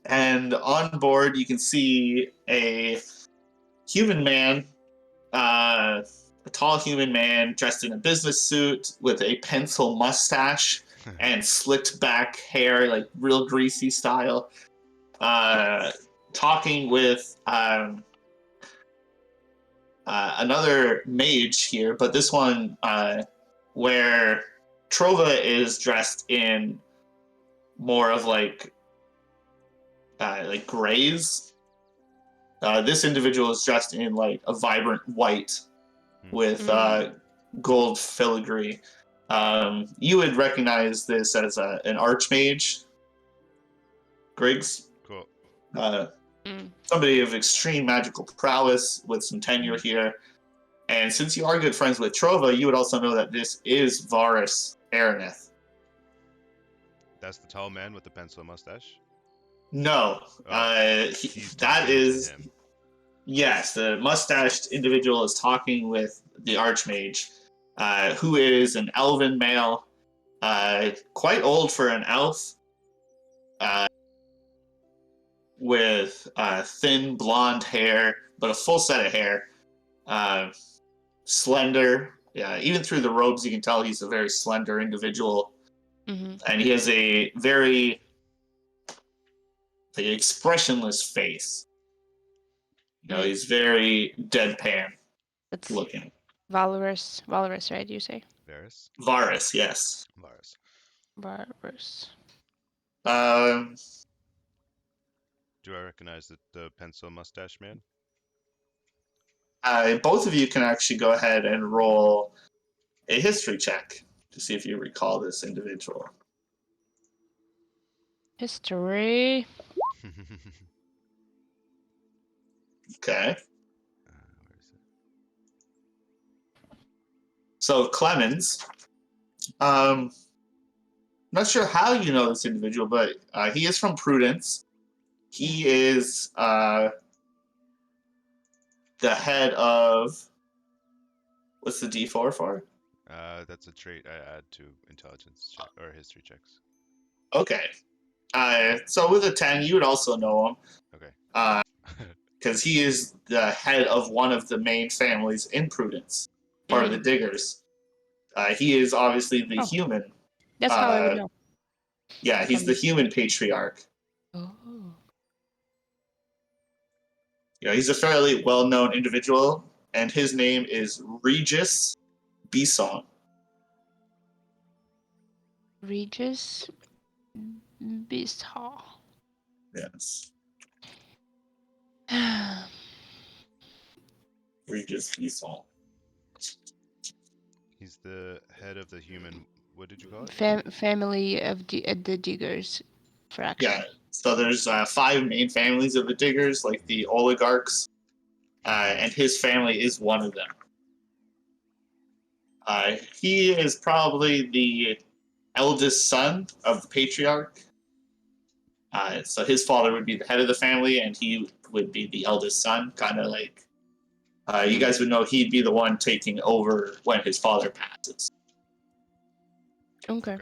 And on board, you can see a human man, a tall human man dressed in a business suit with a pencil mustache and slicked back hair, like real greasy style, talking with another mage here, but this one where Trova is dressed in more of like grays. This individual is dressed in like a vibrant white with gold filigree. You would recognize this as an archmage, Griggs. Cool. Somebody of extreme magical prowess with some tenure here. And since you are good friends with Trova, you would also know that this is Varus Araneth. That's the tall man with the pencil mustache? No. That is... Him. Yes, the mustached individual is talking with the Archmage, who is an elven male, quite old for an elf, with thin blonde hair, but a full set of hair. Slender. Yeah, even through the robes, you can tell he's a very slender individual. And he has a very expressionless face. He's very deadpan looking. Valorous, right? You say? Varus, yes. Varus. Do I recognize the pencil mustache man? Both of you can actually go ahead and roll a history check to see if you recall this individual. History. Okay. Where is it? So Clemens, not sure how you know this individual, but he is from Prudence. He is the head of... What's the D4 for? That's a trait I add to intelligence check or history checks. Okay. So with a 10, you would also know him. Okay. Because he is the head of one of the main families in Prudence, part of the Diggers. He is obviously the human. That's how I would know. Yeah, he's the human patriarch. Oh. You know, he's a fairly well-known individual, and his name is Regis Bisson. Regis Bisson. Yes, Regis Bisson. He's the head of the human. What did you call it? Family of the Diggers fraction. Yeah, so there's 5 main families of the Diggers, like the oligarchs, and his family is one of them. He is probably the eldest son of the patriarch. So his father would be the head of the family, and he would be the eldest son. Kind of like you guys would know he'd be the one taking over when his father passes. Okay.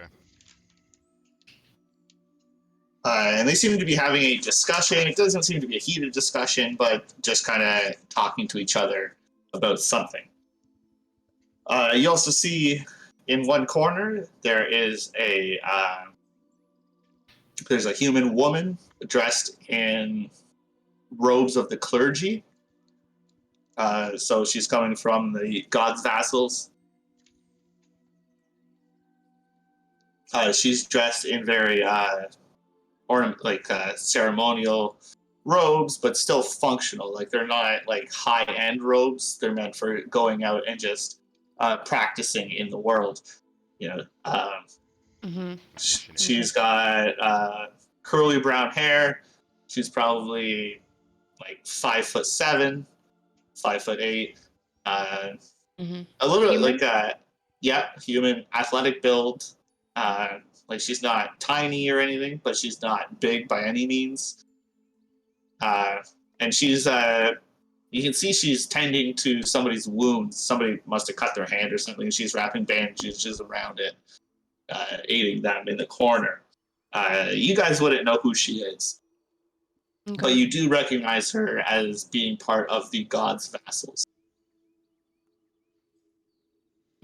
And they seem to be having a discussion. It doesn't seem to be a heated discussion, but just kind of talking to each other about something. You also see in one corner there is there's a human woman dressed in robes of the clergy. So she's coming from the God's vassals. She's dressed in very ceremonial robes, but still functional. Like they're not like high-end robes. They're meant for going out and just practicing in the world. You know, she's got curly brown hair. She's probably like 5'7", 5'8". A little bit like human athletic build. Like she's not tiny or anything, but she's not big by any means. And she's you can see she's tending to somebody's wounds. Somebody must have cut their hand or something. And she's wrapping bandages around it, aiding them in the corner. You guys wouldn't know who she is, but you do recognize her as being part of the God's vassals.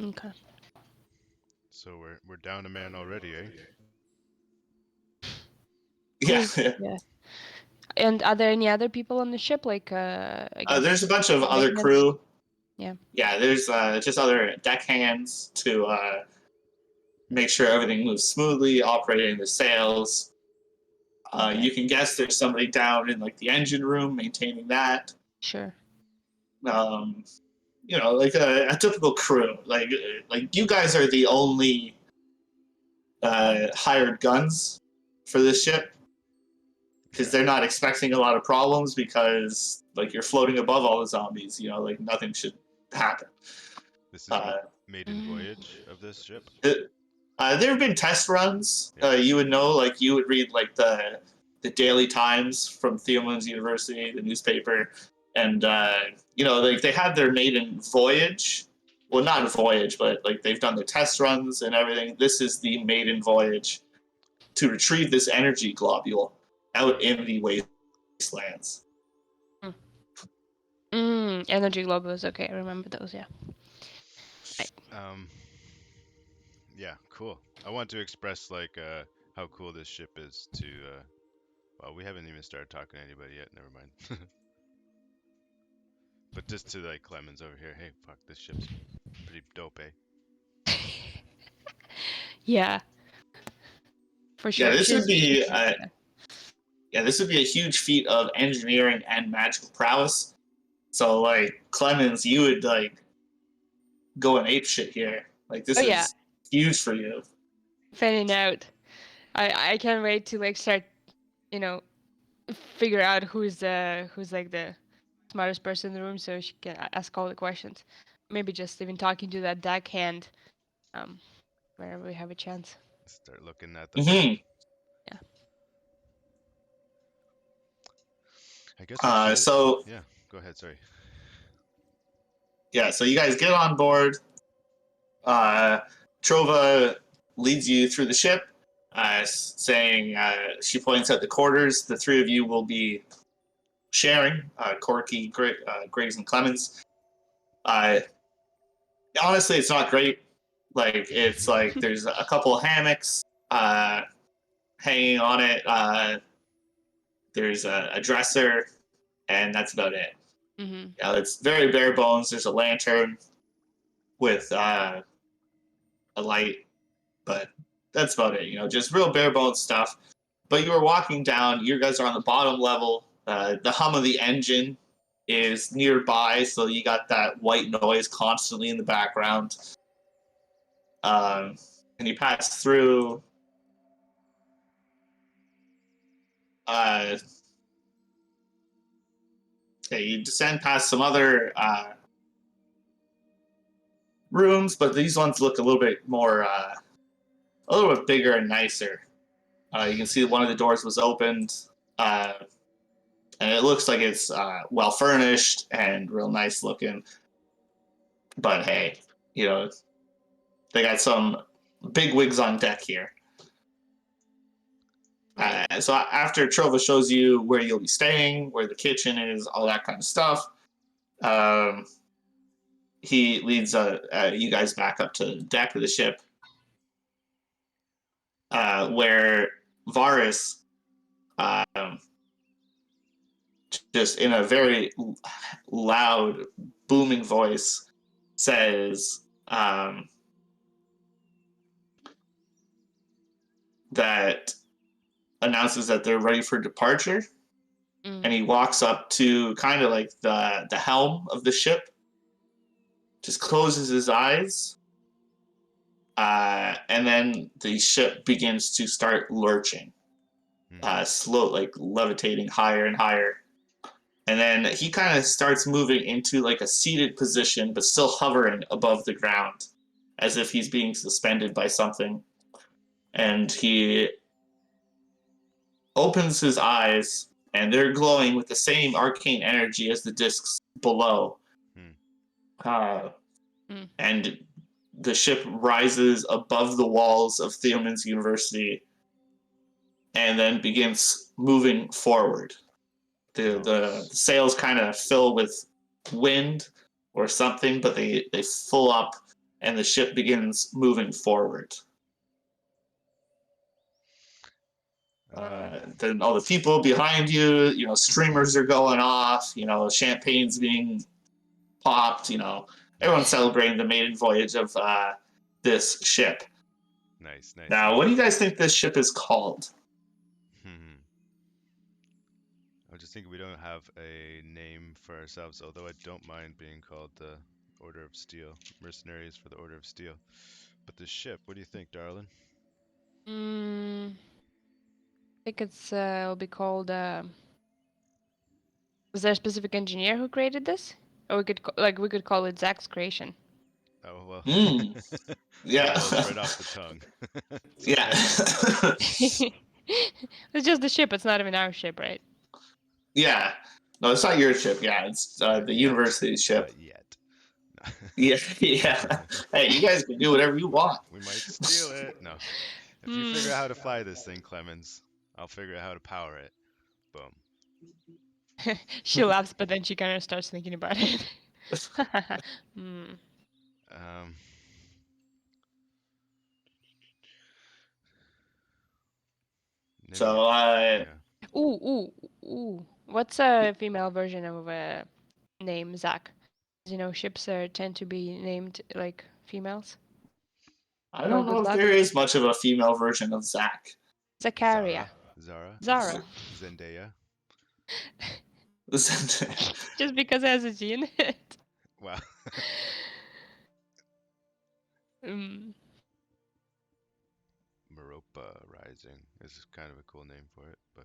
Okay. So we're down a man already, eh? Yeah. Yeah. And are there any other people on the ship? Like, I guess. There's a bunch of other crew. Yeah. Yeah, there's just other deckhands to make sure everything moves smoothly, operating the sails. You can guess there's somebody down in like the engine room maintaining that. Sure. You know, like a typical crew. Like you guys are the only hired guns for this ship because they're not expecting a lot of problems because like you're floating above all the zombies. You know, like nothing should happen. This is maiden voyage of this ship. There have been test runs. You would know, like you would read like the Daily Times from Theoman's University, the newspaper, and you know, like they had their maiden voyage. Well, not a voyage, but like they've done the test runs and everything. This is the maiden voyage to retrieve this energy globule out in the wastelands. Energy globules. Okay, I remember those. Yeah. Yeah, cool. I want to express like how cool this ship is to. Well, we haven't even started talking to anybody yet. Never mind. But just to like Clemens over here. Hey, fuck, this ship's pretty dope, eh? Yeah. For sure. Yeah, this would be. This would be a huge feat of engineering and magical prowess. So, like Clemens, you would like go and ape shit here. Like this is huge for you. Fanning out. I can't wait to like start, you know, figure out who's like the smartest person in the room so she can ask all the questions. Maybe just even talking to that deckhand, whenever we have a chance. Start looking at them. Mm-hmm. Yeah. I guess we should. So yeah, go ahead. Sorry. Yeah, so you guys get on board. Trova leads you through the ship, saying she points out the quarters. The 3 of you will be sharing, Corky, Griggs, and Clemens. Honestly, it's not great. Like, it's like there's a couple of hammocks. hanging on it. There's a dresser, and that's about it. Mm-hmm. It's very bare bones. There's a lantern with a light, but that's about it. Just real bare bones stuff. But you were walking down. You guys are on the bottom level. The hum of the engine is nearby, so you got that white noise constantly in the background. And you pass through. Okay, you descend past some other rooms, but these ones look a little bit more, a little bit bigger and nicer. You can see one of the doors was opened, uh, and it looks like it's well furnished and real nice looking. But hey, you know they got some big wigs on deck here. Right. So after Trova shows you where you'll be staying, where the kitchen is, all that kind of stuff, um, he leads you guys back up to the deck of the ship, where Varus, um, just in a very loud, booming voice, says that announces that they're ready for departure. Mm. And he walks up to kind of like the helm of the ship, just closes his eyes, and then the ship begins to start lurching, slow, like levitating higher and higher. And then he kind of starts moving into like a seated position, but still hovering above the ground, as if he's being suspended by something. And he opens his eyes, and they're glowing with the same arcane energy as the discs below. Uh, Mm. and the ship rises above the walls of Theoman's University and then begins moving forward. The sails kind of fill with wind or something, but they fill up and the ship begins moving forward. Then all the people behind you, streamers are going off, champagne's being popped, everyone's celebrating the maiden voyage of this ship. Nice. Now, what do you guys think this ship is called? I just think we don't have a name for ourselves, although I don't mind being called the Order of Steel, mercenaries for the Order of Steel. But the ship, what do you think, darling? I think it'll be called. Was there a specific engineer who created this? Or we could call it Zach's creation. Oh well. Yeah. That rolls right off the tongue. Yeah. It's just the ship. It's not even our ship, right? Yeah. No, it's not your ship. Yeah, it's the Yet. university ship. Not yet. Yeah. Hey, you guys can do whatever you want. We might steal it. No. If you figure out how to fly this thing, Clemens, I'll figure out how to power it. Boom. She laughs, but then she kind of starts thinking about it. Mm. So, yeah. Ooh. What's a female version of a name, Zach? Ships tend to be named like females. I don't Good know if luck. there is much of a female version of Zach. Zacharia. Zara. Zendaya. Just because it has a G in it. Wow. Muropa Rising is kind of a cool name for it, but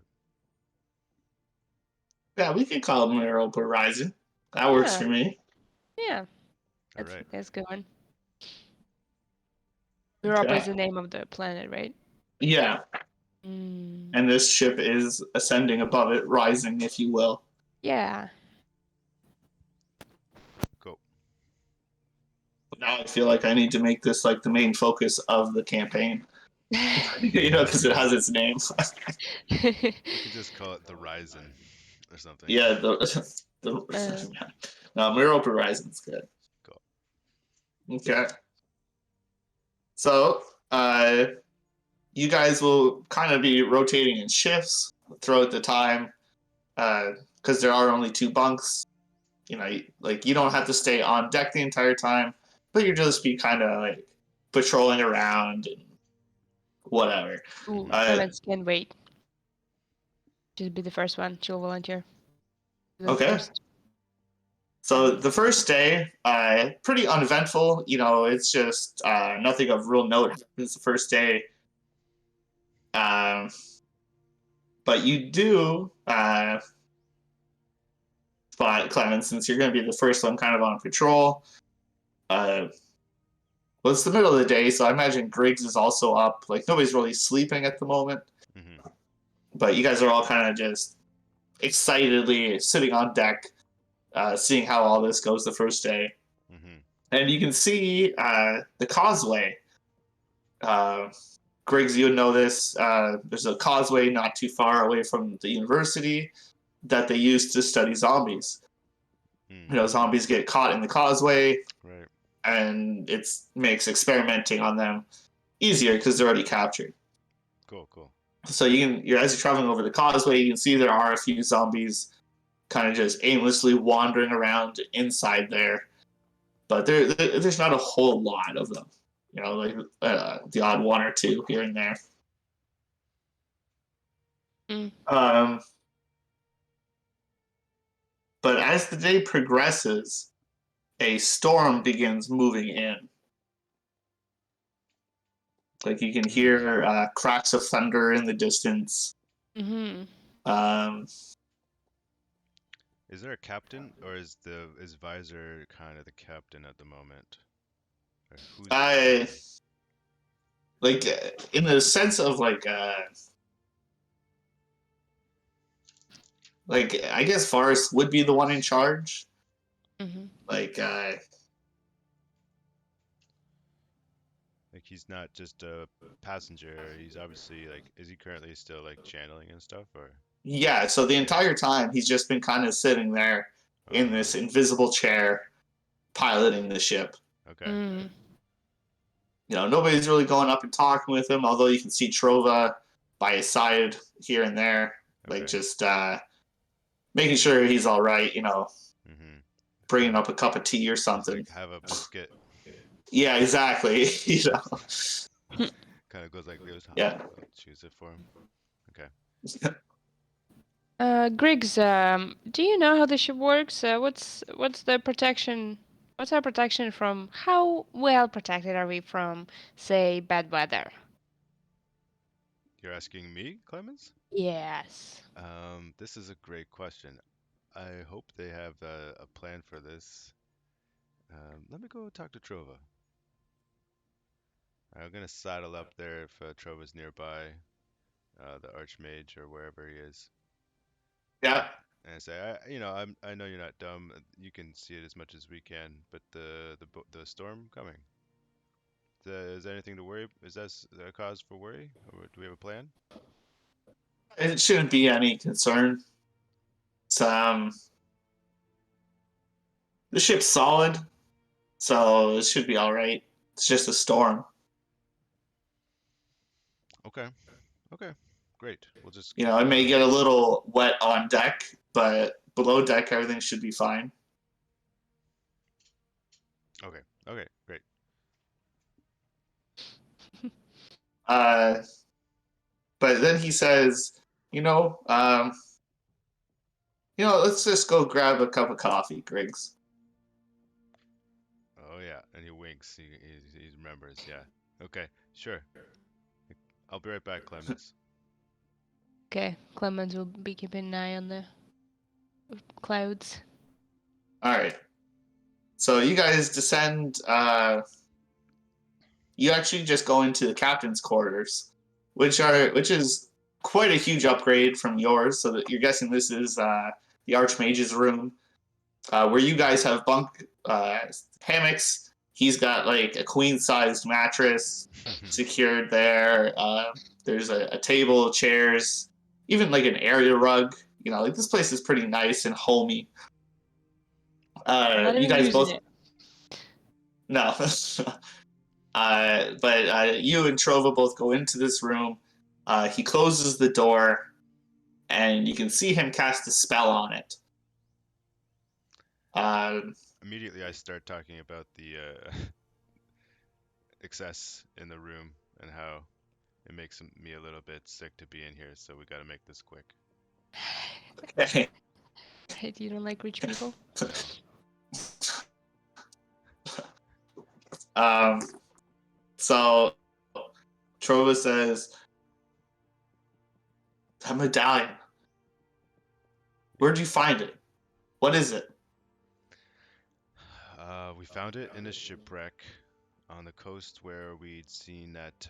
yeah, we can call it Muropa Rising. That works for me. Yeah. all right. That's a good one. Muropa Okay. is the name of the planet, right? Yeah. And this ship is ascending above it, rising, if you will. Yeah. Cool. Now I feel like I need to make this like the main focus of the campaign. Because it has its name. You could just call it the Ryzen or something. Yeah, no, Muropa Rising's good. Cool. Okay. So, you guys will kind of be rotating in shifts throughout the time, because there are only 2 bunks. Like you don't have to stay on deck the entire time, but you'll just be kind of like patrolling around and whatever. Ooh, Uh, Clemens can wait. She'll be the first one. She'll volunteer. The okay. first. So the first day, pretty uneventful. It's just nothing of real note happens the first day. Um, but you do spot Clemens, since you're going to be the first one kind of on patrol. Well, it's the middle of the day, so I imagine Griggs is also up. Like, nobody's really sleeping at the moment. Mm-hmm. But you guys are all kind of just excitedly sitting on deck, seeing how all this goes the first day. Mm-hmm. And you can see the causeway. Griggs, you would know this. There's a causeway not too far away from the university that they use to study zombies. Mm. Zombies get caught in the causeway, Right. and it makes experimenting on them easier because they're already captured. Cool. Cool. So as you're traveling over the causeway, you can see there are a few zombies kind of just aimlessly wandering around inside there, but there's not a whole lot of them. Like the odd 1 or 2 here and there. Mm. But as the day progresses, a storm begins moving in. Like you can hear cracks of thunder in the distance. Mm-hmm. Um, Is there a captain, or is Visor kind of the captain at the moment? Or who's I like in the sense of like I guess Forrest would be the one in charge. Mm-hmm. Like like he's not just a passenger? He's obviously like, is he currently still like channeling and stuff, or? yeah. So the Yeah. entire time he's just been kind of sitting there in this invisible chair, piloting the ship. Okay. Mm. Nobody's really going up and talking with him, although you can see Trova by his side here and there, like Okay. just making sure he's all right. Mm-hmm. Bringing up a cup of tea or He's something. like, have a biscuit. Yeah, exactly. Kind of goes like this. Yeah. I'll choose it for him. Okay. Griggs, do you know how the ship works? What's the protection? What's our protection from? How well protected are we from, say, bad weather? You're asking me, Clemens? Yes. This is a great question. I hope they have a plan for this. Let me go talk to Trova. I'm gonna saddle up there if Trova's nearby, the Archmage or wherever he is, Yeah. and say, I know you're not dumb. You can see it as much as we can, but the storm coming. Is there anything to worry? Is that a cause for worry, or do we have a plan? It shouldn't be any concern. It's, the ship's solid, so it should be all right. It's just a storm. Okay. Okay. Great. We'll just It keep. may get a little wet on deck, but below deck everything should be fine. Okay. Okay. Great. Uh, but then he says, let's just go grab a cup of coffee, Griggs. Oh yeah, and he winks. He remembers. Yeah. Okay. Sure. I'll be right back, Clemens. Okay, Clemens will be keeping an eye on the clouds. All right. So you guys descend. You actually just go into the captain's quarters, which is quite a huge upgrade from yours. So that you're guessing this is the Archmage's room, where you guys have bunk hammocks. He's got like a queen-sized mattress secured there. There's a table, chairs, even like an area rug. Like this place is pretty nice and homey. Not You even guys using both it. no. But you and Trova both go into this room. He closes the door, and you can see him cast a spell on it. Immediately, I start talking about the excess in the room and how it makes me a little bit sick to be in here. So we got to make this quick. Okay. Right, you don't like rich people? So Trova says, "That medallion. Where'd you find it? What is it?" We found it in a shipwreck on the coast where we'd seen that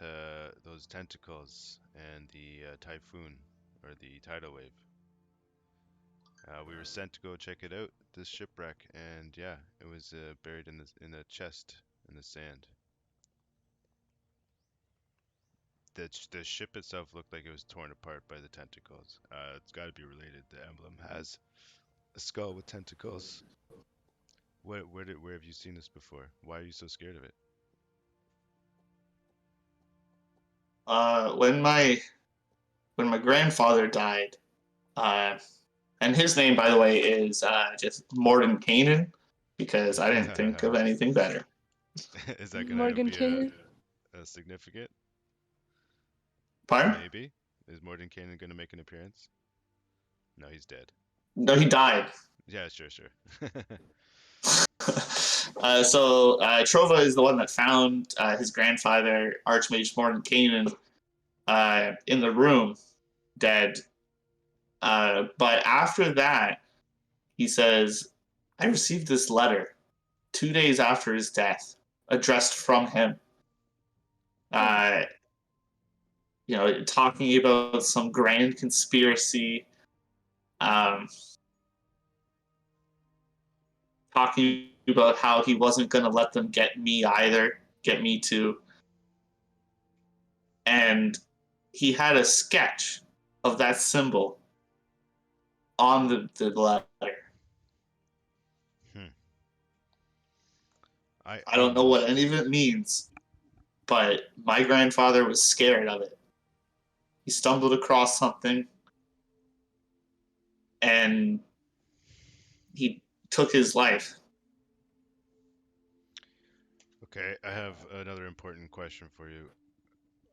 those tentacles and the typhoon or the tidal wave. We were sent to go check it out, this shipwreck, and yeah, it was buried in a chest in the sand. The ship itself looked like it was torn apart by the tentacles. It's got to be related. The emblem has a skull with tentacles. Where have you seen this before? Why are you so scared of it? When my grandfather died, and his name, by the way, is just Morden Kanan, because I didn't think of anything better. Is that gonna Morgan be Kanan? a significant? Pardon? Maybe. Is Morden Kanan gonna make an appearance? No, he's dead. No, he died. Yeah, sure. Trova is the one that found his grandfather, Archmage Morden Kanan, in the room, dead. But after that, he says, "I received this letter 2 days after his death, addressed from him. Uh, talking about some grand conspiracy, um, talking about how he wasn't going to let them get me either, get me too. And he had a sketch of that symbol on the letter. Hmm. I I don't know know. what any of it means, but my grandfather was scared of it. He stumbled across something and he took his life." Okay, I have another important question for you.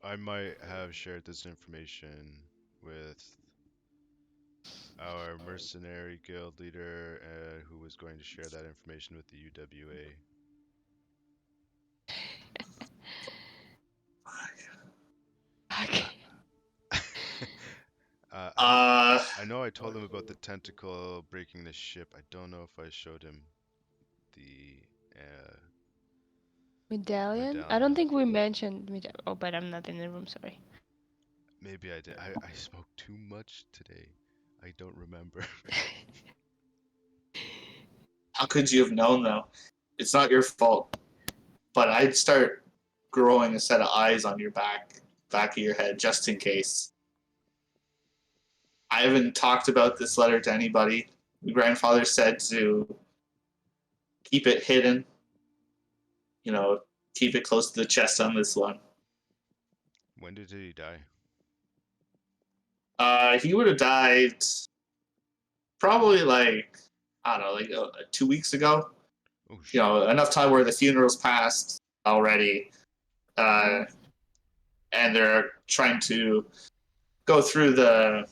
I might have shared this information with our mercenary guild leader, who was going to share that information with the UWA. Okay. I know I told him about the tentacle breaking the ship. I don't know if I showed him the Medallion? I don't medallion. think we mentioned medallion. Oh, but I'm not in the room, sorry. Maybe I did. I smoked too much today. I don't remember. How could you have known, though? It's not your fault. But I'd start growing a set of eyes on your back of your head, just in case. I haven't talked about this letter to anybody. My grandfather said to keep it hidden, keep it close to the chest on this one. When did he die? He would have died probably I don't know, 2 weeks ago. Oh shit. Enough time where the funeral's passed already, and they're trying to go through the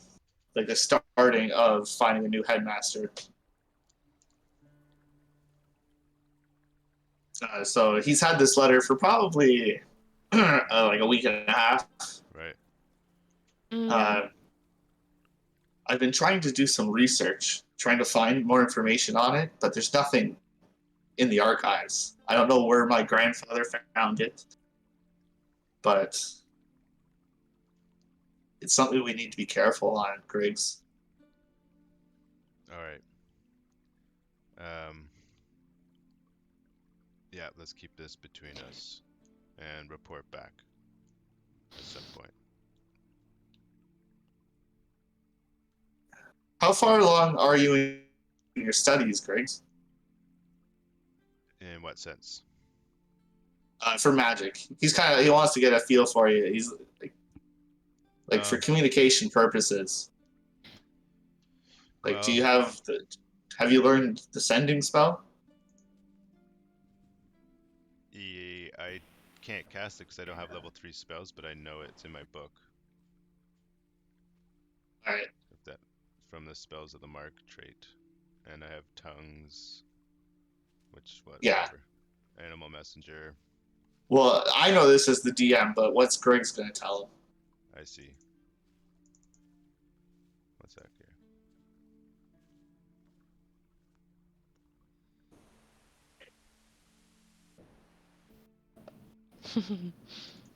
starting of finding a new headmaster. So he's had this letter for probably like a week and a half. Right. Uh, I've been trying to do some research, trying to find more information on it, but there's nothing in the archives. I don't know where my grandfather found it, but it's something we need to be careful on, Griggs. All right. Um. Yeah, let's keep this between us and report back at some point. How far along are you in your studies, Griggs? In what sense? For magic. He wants to get a feel for you. He's like for Um, communication purposes. Like, do well, you have you learned the sending spell? I can't cast it because I don't have level 3 spells, but I know it's in my book. All right. If that from the spells of the mark trait, and I have tongues, Yeah. whatever, animal messenger. Well, I know this as the DM, but what's Greg's gonna tell him? I see. What's that here?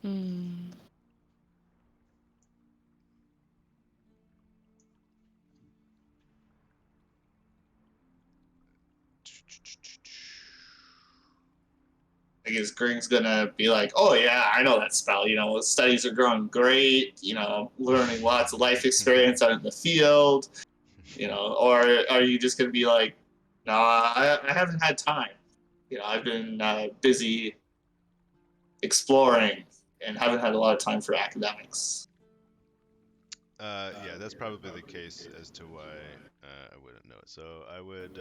Hmm. I guess Greg's gonna be like, "Oh yeah, I know that spell. You know, studies are going great. You know, learning lots of life experience out in the field. You know, or are you just gonna be like, no, I haven't had time. You know, I've been busy exploring and haven't had a lot of time for academics." Yeah, that's probably the case as to why I wouldn't know it. So I would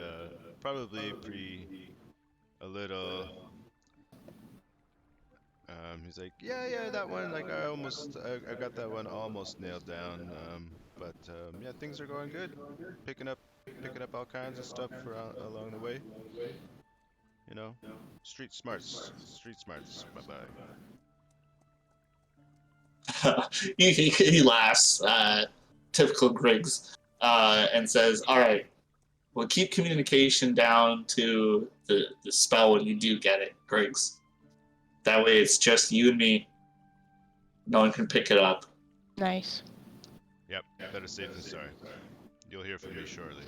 probably be a little. He's like, yeah, that one. Like I got that one almost nailed down. But yeah, things are going good. Picking up, picking up all kinds of stuff for along the way. You know, street smarts. Bye bye. He laughs, typical Griggs, and says, "All right, we'll keep communication down to the spell when you do get it, Griggs. That way it's just you and me. No one can pick it up." Nice. Yep, better safe than sorry. You'll hear from me shortly.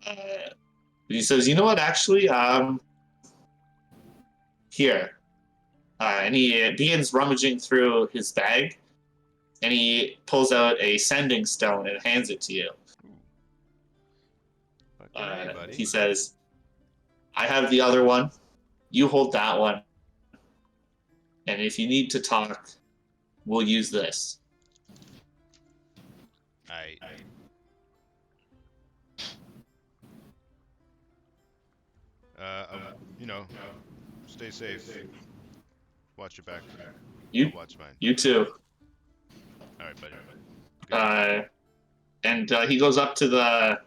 Uh, he says, "You know what? Actually, here." And he begins rummaging through his bag, and he pulls out a sending stone and hands it to you. Ooh, fucking A, He buddy. says, "I have the other one. You hold that one. And if you need to talk, we'll use this." I. You know, stay safe. Watch your back. You, I'll watch mine. you too. All right, buddy. Good to meet you. Uh, and he goes up to the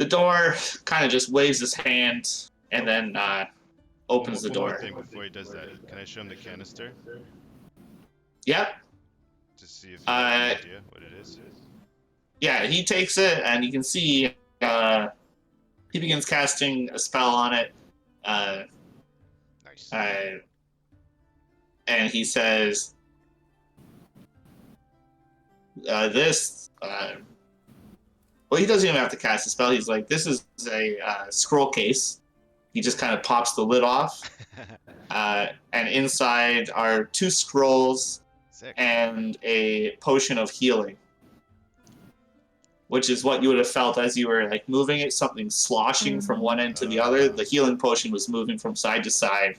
door, kind of just waves his hand, and then opens the One more door. thing before he does that. Can I show him the canister Yep. to see if he has any Uh, idea what it is? yeah, he takes it, and you can see he begins casting a spell on it. Uh, Nice. uh, and he says, "This." Well, he doesn't even have to cast a spell. He's like, "This is a scroll case." He just kind of pops the lid off, and inside are 2 scrolls Sick. and a potion of healing, which is what you would have felt as you were like moving it. Something sloshing from one end to the other. The healing potion was moving from side to side,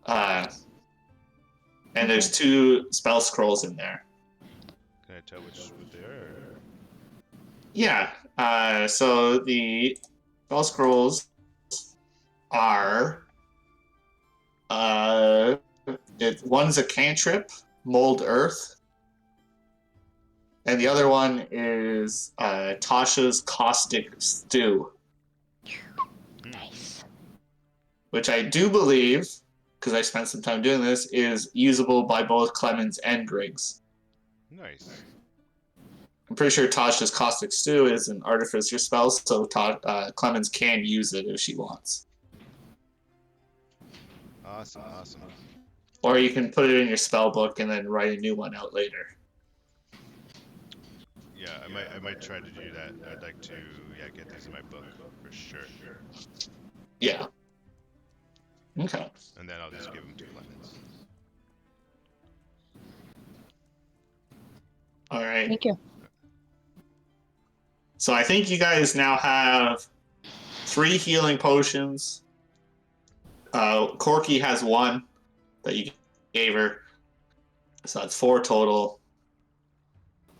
and there's 2 spell scrolls in there. Can I tell what they are? Yeah. So the spell scrolls are one's a cantrip, mold earth, and the other one is Tasha's caustic stew, Nice. which I do believe, because I spent some time doing this, is usable by both Clemens and Griggs. Nice. I'm pretty sure Tasha's caustic stew is an artificer spell, so Clemens can use it if she wants. Awesome. Or you can put it in your spell book and then write a new one out later. Yeah, I might try to do that. I'd like to get these in my book for sure. Yeah. Okay. And then I'll just give them to Clemens. All right. Thank you. So I think you guys now have 3 healing potions, Corky has 1 that you gave her, so that's 4 total.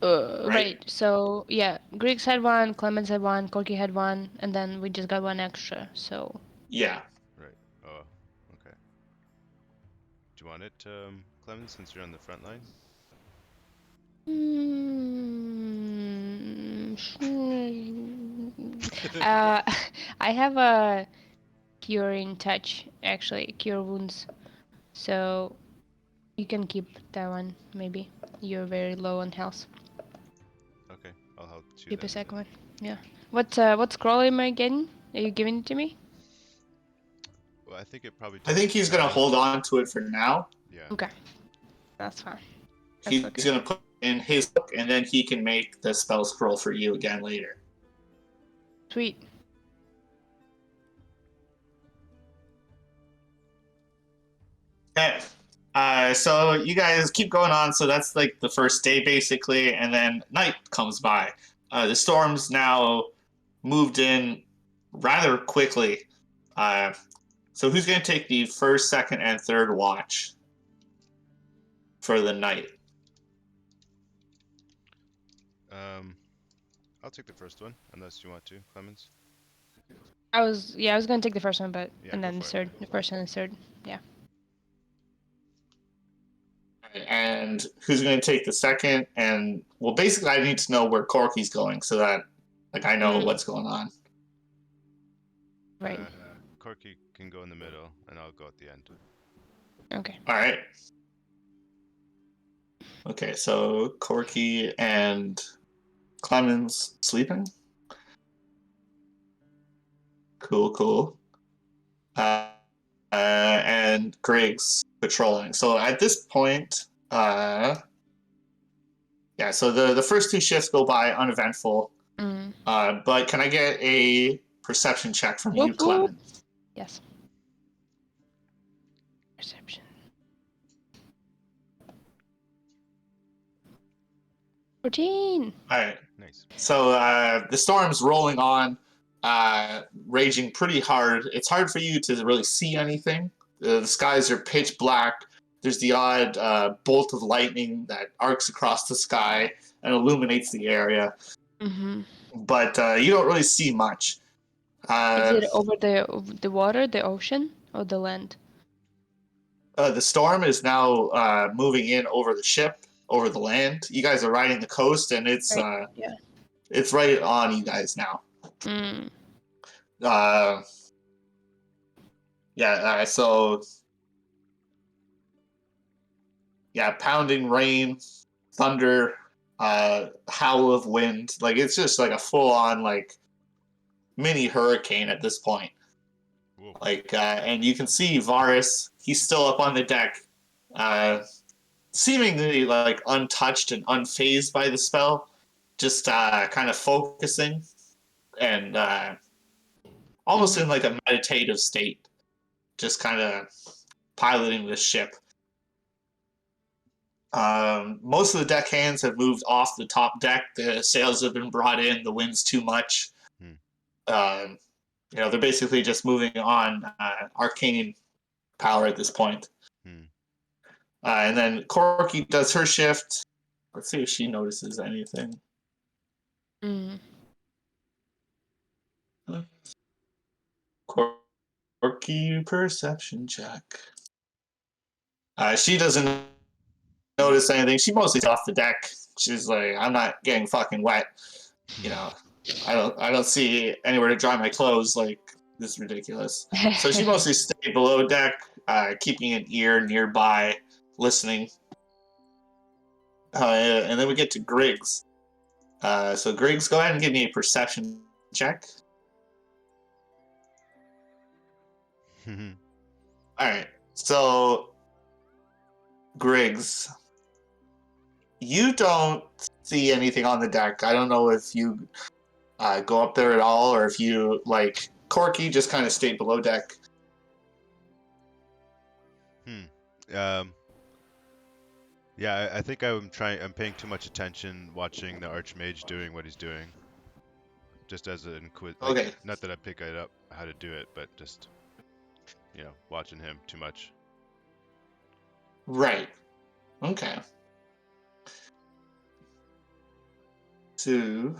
Right. Right. So yeah, Griggs had 1, Clemens had 1, Corky had 1, and then we just got 1 extra. So Yeah. Right. Oh, okay. Do you want it, Clemens, since you're on the front line? uh, I have a curing touch, actually, cure wounds. So you can keep that one, maybe. You're very low on health. Okay, I'll help you Keep a then. second one. Yeah. What scroll am I getting? Are you giving it to me? Well, I think it probably I takes think he's going to time. hold on to it for now. Yeah. Okay. That's fine. That's He's okay. going to put in his book, and then he can make the spell scroll for you again later. Sweet. Okay. So you guys keep going on. So that's like the first day, basically, and then night comes by. The storm's now moved in rather quickly. So who's going to take the first, second, and third watch for the night? I'll take the first one, unless you want to, Clemens. I was gonna take the first one, but Yeah, and go then for it. the first and the third. Yeah. And who's going to take the second? And well, basically, I need to know where Corky's going so that like I know what's going on. Right. Corky can go in the middle, and I'll go at the end. Okay. All right. Okay, so Corky and Clemens sleeping. Cool. And Griggs patrolling. So at this point, yeah. So the first 2 shifts go by uneventful. Mm. But can I get a perception check from you, Whoop, whoop. Clemens? Yes. Perception. 14. All right. Nice. So the storm's rolling on, raging pretty hard. It's hard for you to really see anything. The skies are pitch black. There's the odd bolt of lightning that arcs across the sky and illuminates the area, Mm-hmm. but you don't really see much. Is Uh, it over the water, the ocean, or the land? the storm is now moving in over the ship, over the land. You guys are riding the coast, and Right. Yeah. it's right on you guys now. Mm. Uh, yeah. So yeah, pounding rain, thunder, howl of wind. Like it's just like a full on like mini hurricane at this point. Whoa. Like and you can see Varus. He's still up on the deck, seemingly like untouched and unfazed by the spell, just kind of focusing and almost in like a meditative state, just kind of piloting the ship. Most of the deckhands have moved off the top deck. The sails have been brought in. The wind's too much. Um, they're basically just moving on arcane power at this point. And then Corky does her shift. Let's see if she notices anything. Mm. Corky perception check. She doesn't notice anything. She mostly off the deck. She's like, I'm not getting fucking wet. I don't see anywhere to dry my clothes. Like, this is ridiculous. So she mostly stayed below deck, keeping an ear nearby, listening. And then we get to Griggs. So Griggs, go ahead and give me a perception check. All right. So Griggs, you don't see anything on the deck. I don't know if you go up there at all, or if you like Corky just kind of stayed below deck. Yeah, I think I'm paying too much attention watching the Archmage doing what he's doing. Just as an Okay. not that I pick it up how to do it, but just watching him too much. Right. Okay. So,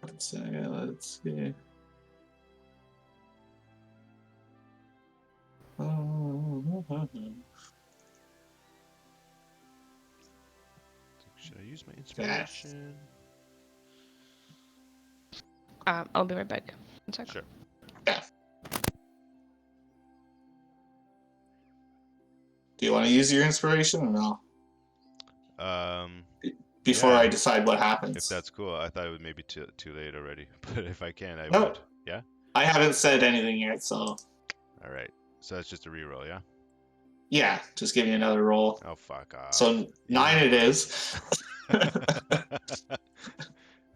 let's see. Should I use my inspiration? I'll be right back. 1 second. Sure. Yeah. Do you want to use your inspiration or no? Before Yeah. I decide what happens. If that's cool. I thought it was maybe too late already, but if I can, I No. would. Yeah. I haven't said anything yet, so. All right. So that's just a reroll, yeah. Yeah, just give me another roll. Oh, fuck off. So 9 it is.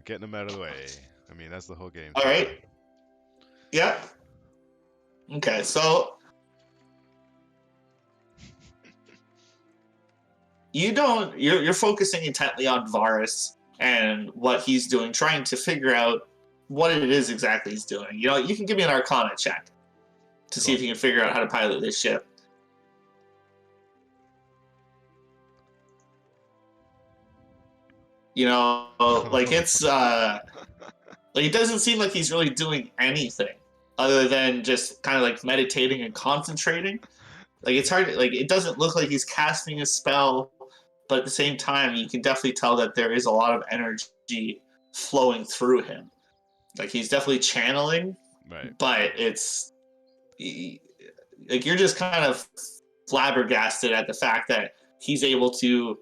Getting them out of the way. I mean, that's the whole game. All right. Yep. Okay, so you're focusing intently on Varus and what he's doing, trying to figure out what it is exactly he's doing. You can give me an Arcana check to see if you can figure out how to pilot this ship. It's it doesn't seem like he's really doing anything other than just kind of like meditating and concentrating. Like it's hard, it doesn't look like he's casting a spell, but at the same time, you can definitely tell that there is a lot of energy flowing through him. Like he's definitely channeling, right. But you're just kind of flabbergasted at the fact that he's able to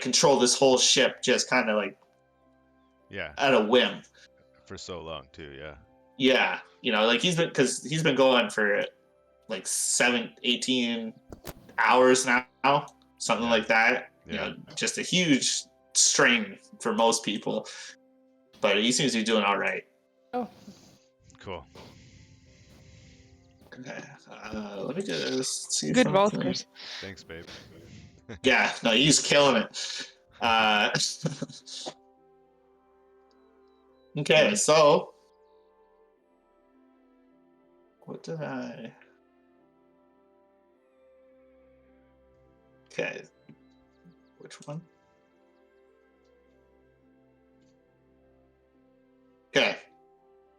control this whole ship just kind of at a whim for so long too. Yeah, he's been going for 18 hours now, something like that. Just a huge strain for most people, but he seems to be doing all right. Oh, cool. Okay, let me just see. Good roll, Chris. Thanks, babe. Yeah, no, he's killing it. Okay, so what did I? Okay, which one? Okay,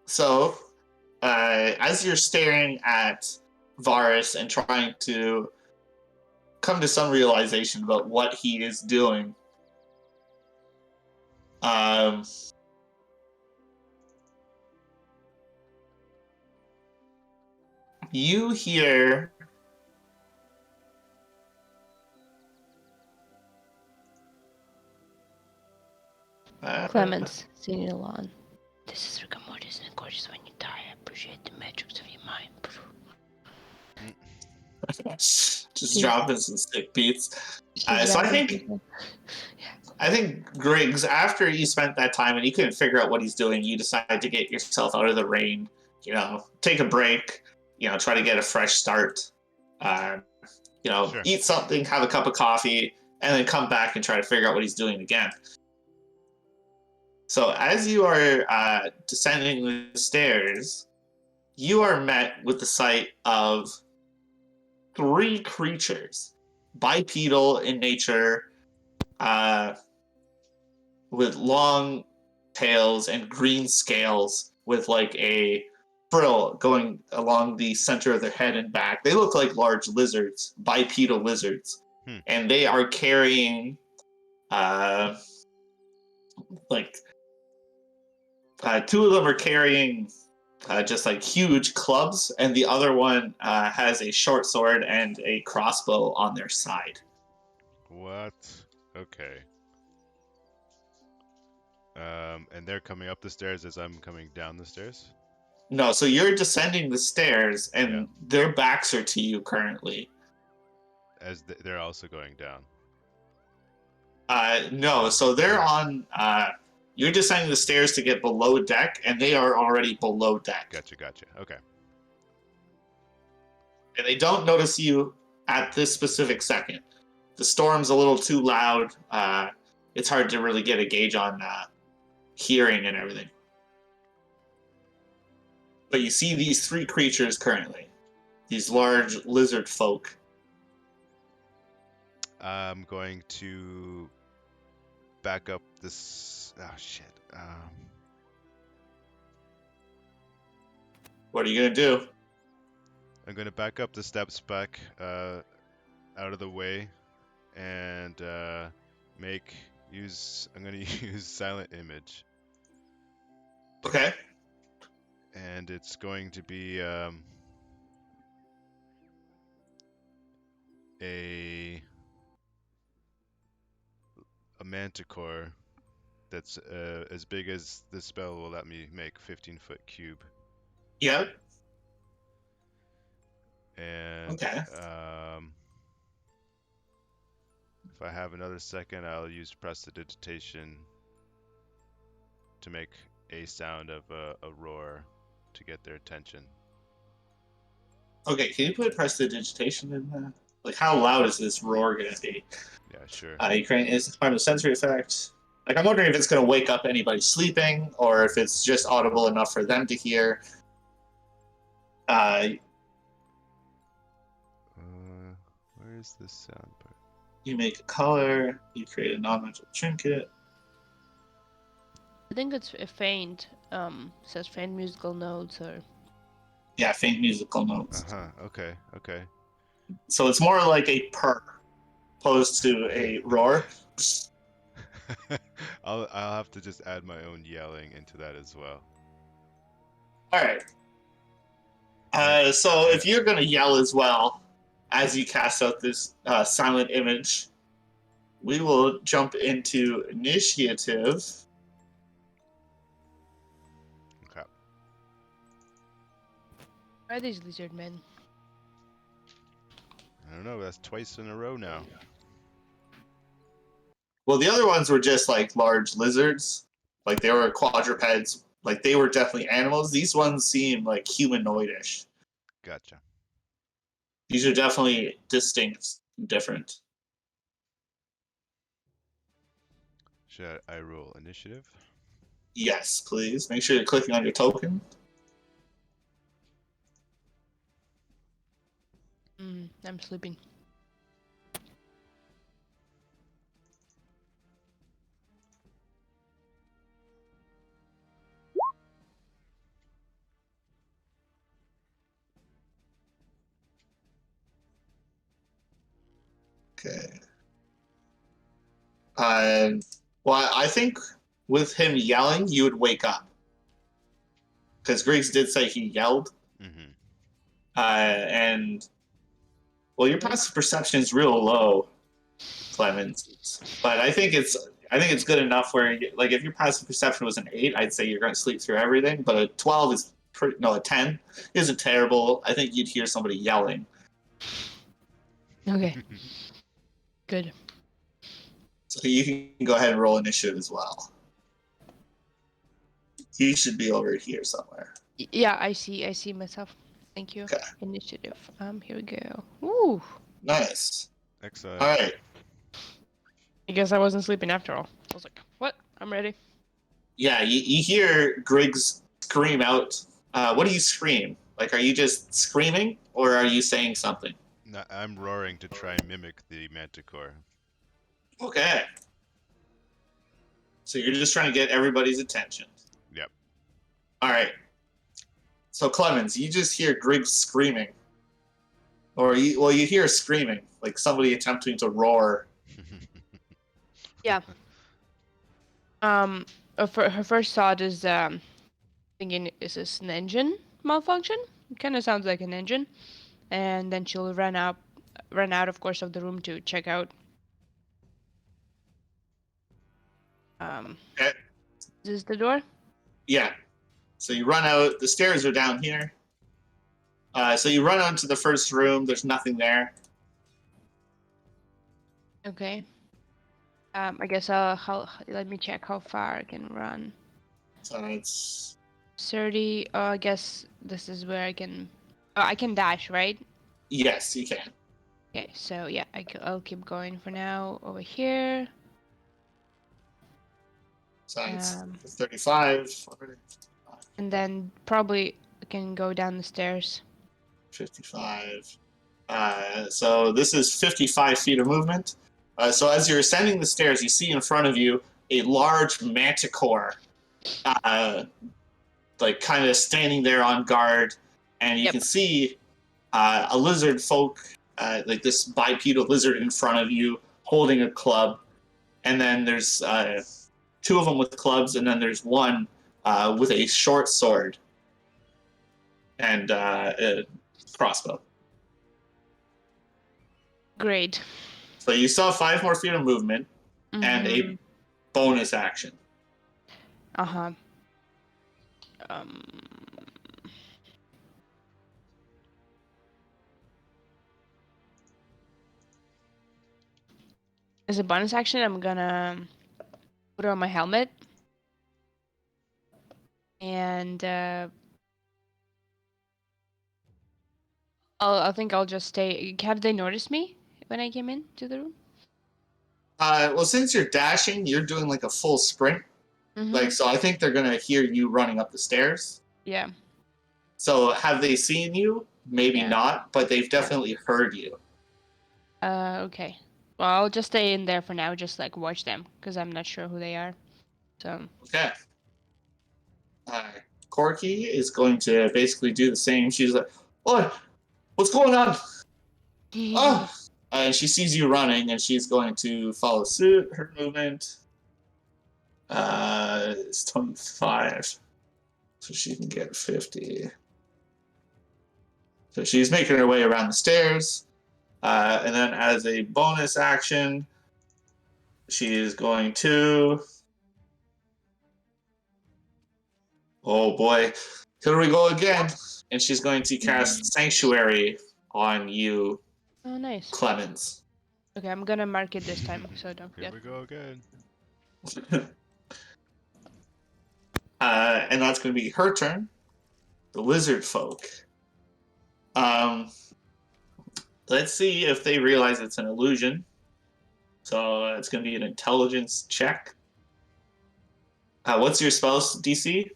so as you're staring at Varus and trying to come to some realization about what he is doing, you hear Clemens, singing along. This is rigor mortis and gorgeous when you die. I appreciate the metrics of your mind. just dropping some sick beats. So I think Griggs, after you spent that time and you couldn't figure out what he's doing, you decided to get yourself out of the rain, take a break, try to get a fresh start, Sure. Eat something, have a cup of coffee, and then come back and try to figure out what he's doing again. So as you are descending the stairs, you are met with the sight of 3 creatures, bipedal in nature, with long tails and green scales with a frill going along the center of their head and back. They look like large lizards, bipedal lizards. And they are carrying 2 of them are carrying just huge clubs, and the other one has a short sword and a crossbow on their side. What? Okay. And they're coming up the stairs as I'm coming down the stairs? No, so you're descending the stairs, and their backs are to you currently. As they're also going down? No, so they're on... you're descending the stairs to get below deck, and they are already below deck. Gotcha. Okay. And they don't notice you at this specific second. The storm's a little too loud. It's hard to really get a gauge on hearing and everything. But you see these three creatures currently. These large lizard folk. I'm going to back up this. Oh shit. What are you gonna do? I'm gonna back up the steps back out of the way, and I'm gonna use silent image, Okay. and it's going to be a manticore that's as big as the spell will let me make, 15-foot cube. Yep. And Okay. if I have another second, I'll use prestidigitation to make a sound of a roar to get their attention. Okay, can you put prestidigitation in there? Like, how loud is this roar gonna be? Yeah, sure. Ukraine is part of the sensory effect. Like, I'm wondering if it's gonna wake up anybody sleeping, or if it's just audible enough for them to hear. Where is this sound part? You make a color. You create a non-magical trinket. I think it's a faint. Says faint musical notes or. Yeah, faint musical notes. Okay. So it's more like a purr, opposed to a roar. I'll have to just add my own yelling into that as well. All right. So if you're gonna yell as well as you cast out this silent image, we will jump into initiative. Okay. Where are these lizard men? I don't know. That's twice in a row now. Well, the other ones were just like large lizards, like they were quadrupeds, like they were definitely animals. These ones seem like humanoidish. Gotcha. These are definitely distinct, different. Should I roll initiative? Yes, please. Make sure you're clicking on your token. I'm sleeping. Okay. Well, I think with him yelling, you would wake up. Because Griggs did say he yelled. Mm-hmm. And, well, your passive perception is real low, Clemens. But I think it's good enough where, like, if your passive perception was an 8, I'd say you're going to sleep through everything. But a 12 is a 10 isn't terrible. I think you'd hear somebody yelling. Okay. Good. So you can go ahead and roll initiative as well. He should be over here somewhere. Yeah, I see myself. Thank you. Okay. Initiative. Here we go. Ooh. Nice. Excellent. All right. I guess I wasn't sleeping after all. I was like, what? I'm ready. Yeah, you hear Griggs scream out. What do you scream? Like, are you just screaming, or are you saying something? No, I'm roaring to try and mimic the manticore. Okay. So you're just trying to get everybody's attention. Yep. All right. So Clemens, you just hear Griggs screaming, or you hear screaming, like somebody attempting to roar. Yeah. Her first thought is thinking, is this an engine malfunction? It kind of sounds like an engine, and then she'll run out, of course, of the room to check out. Okay. Is this the door? Yeah. So you run out. The stairs are down here. So you run out into the first room. There's nothing there. Okay. I guess let me check how far I can run. So it's 30. Oh, I guess this is where I can. Oh, I can dash, right? yes, you can. Okay, so yeah, I'll keep going for now. Over here. So it's 35. And then probably we can go down the stairs. 55. So this is 55 feet of movement. So as you're ascending the stairs, you see in front of you a large manticore, like kind of standing there on guard, and you Yep. can see a lizard folk, like this bipedal lizard in front of you, holding a club, and then there's two of them with clubs, and then there's one with a short sword and a crossbow. Great. So you saw 5 more feet of movement and a bonus action. Uh-huh. As a bonus action, I'm gonna put on my helmet. And I think I'll just stay. Have they noticed me when I came into the room? Well, since you're dashing, you're doing like a full sprint. Like, so I think they're gonna hear you running up the stairs. Yeah. So have they seen you? Maybe Yeah. not, but they've definitely heard you. Okay. Well, I'll just stay in there for now, just like watch them, because I'm not sure who they are. So. Okay. Corky is going to basically do the same. She's like, "What? What's going on?" Oh! And she sees you running, and she's going to follow suit. Her movement is 25, so she can get 50. So she's making her way around the stairs, and then as a bonus action, she is going to. Oh boy, here we go again! And she's going to cast Sanctuary on you, Oh, nice. Clemens. Okay, I'm gonna mark it this time, so don't Here forget. we go again. And that's going to be her turn. The lizard folk. Let's see if they realize it's an illusion. So it's going to be an intelligence check. What's your spell's DC?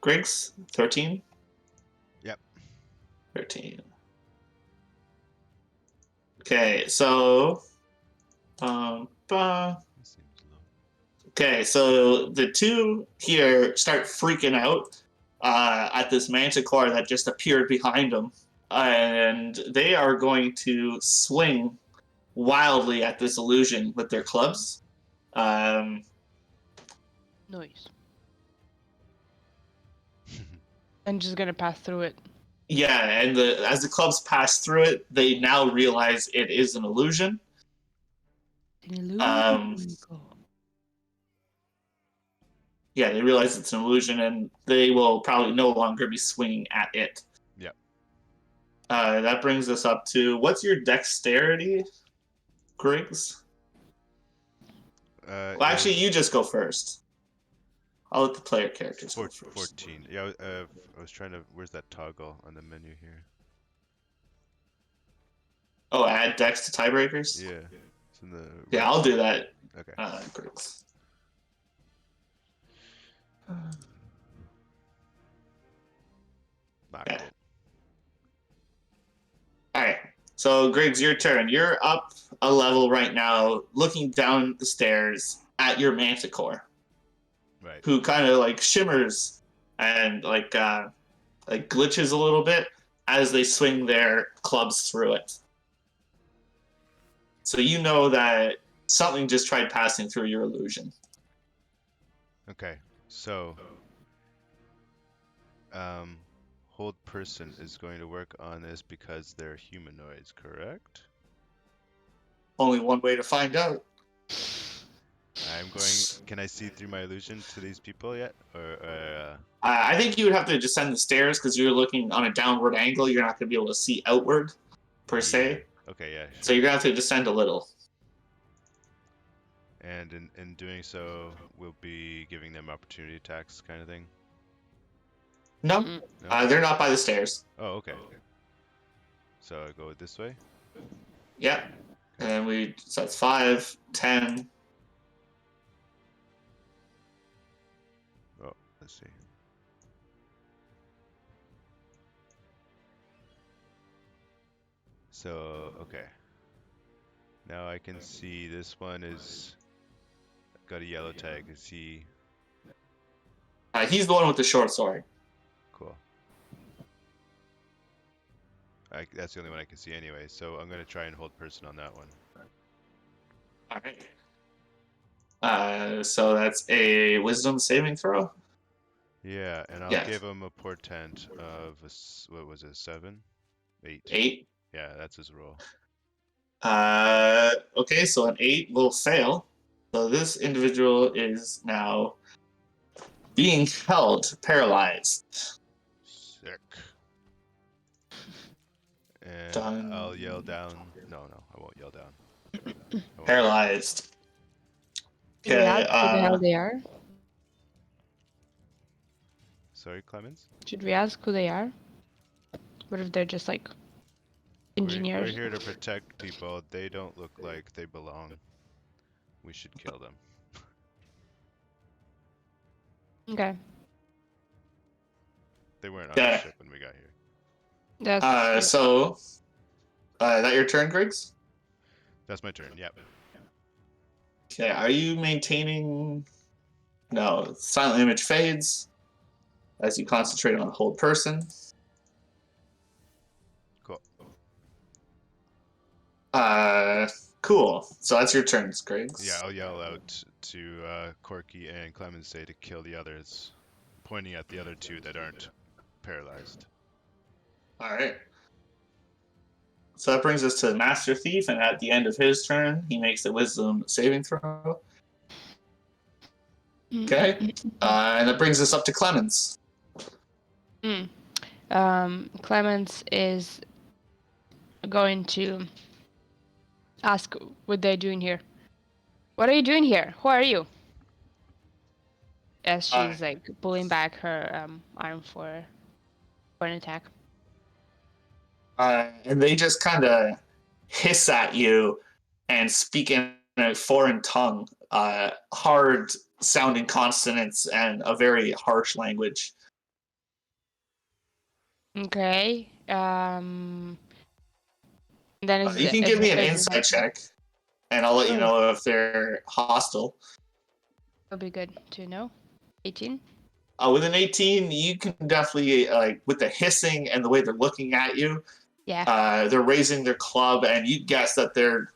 Griggs? 13? Yep. 13. Okay, so. That seems low. Okay, so the two here start freaking out at this manticore that just appeared behind them. And they are going to swing wildly at this illusion with their clubs. Noise. I'm just gonna pass through it. Yeah, and as the clubs pass through it, they now realize it is an illusion. An illusion. Yeah, they realize it's an illusion, and they will probably no longer be swinging at it. Yep. That brings us up to, what's your dexterity, Griggs? Well, actually, you just go first. I'll let the player characters go first. 14. Yeah, I was trying to. Where's that toggle on the menu here? Oh, add dex to tiebreakers? Yeah. It's in the Yeah, I'll do that. Okay. Griggs. Mackerel. Okay. Alright, so Griggs, your turn. You're up a level right now, looking down the stairs at your manticore. Right. Who kind of like shimmers and like glitches a little bit as they swing their clubs through it. So you know that something just tried passing through your illusion. Okay. So, hold person is going to work on this because they're humanoids, correct? Only one way to find out. I'm going. Can I see through my illusion to these people yet, or? I think you would have to descend the stairs because you're looking on a downward angle. You're not going to be able to see outward, per se. Okay, yeah. Sure. So you're going to have to descend a little. And in doing so, we'll be giving them opportunity attacks, kind of thing. No, No? they're not by the stairs. Oh, okay. So I go this way. Yeah, and so that's 5, 10. Oh, let's see. So, okay. Now I can see this one is got a yellow tag. Is he He's the one with the short sword. cool? That's the only one I can see anyway. So I'm gonna try and hold person on that one. All right. So that's a wisdom saving throw. Yeah, and I'll Yeah, give him a portent of what was it, 7? 8. 8. Yeah, that's his roll. Okay, so an 8 will fail. So this individual is now being held, paralyzed. Sick. And Done. I'll yell down. No, I won't yell down. I won't. Paralyzed. Should we Okay, ask who the hell they are? Sorry, Clemens? Should we ask who they are? What if they're just like We're engineers? here to protect people. They don't look like they belong. We should kill them. Okay. They weren't on the Okay. ship when we got here. That's so, is that your turn, Griggs? That's my turn. Yep. Okay, are you maintaining... No, silent image fades as you concentrate on the whole person. Cool. Cool. So that's your turns, Griggs. Yeah, I'll yell out to Corky and Clemens say to kill the others, pointing at the other two that aren't paralyzed. All right. So that brings us to the Master Thief, and at the end of his turn, he makes a Wisdom saving throw. Okay. And that brings us up to Clemens. Clemens is going to ask what they're doing here. What are you doing here? Who are you? As she's like pulling back her arm for an attack. And they just kind of hiss at you and speak in a foreign tongue, hard sounding consonants and a very harsh language. Okay. Then You can give me an insight check, and I'll let you know if they're hostile. That'll be good to know. 18. With an 18, you can definitely, like, with the hissing and the way they're looking at you, Yeah. they're raising their club, and you guess that they're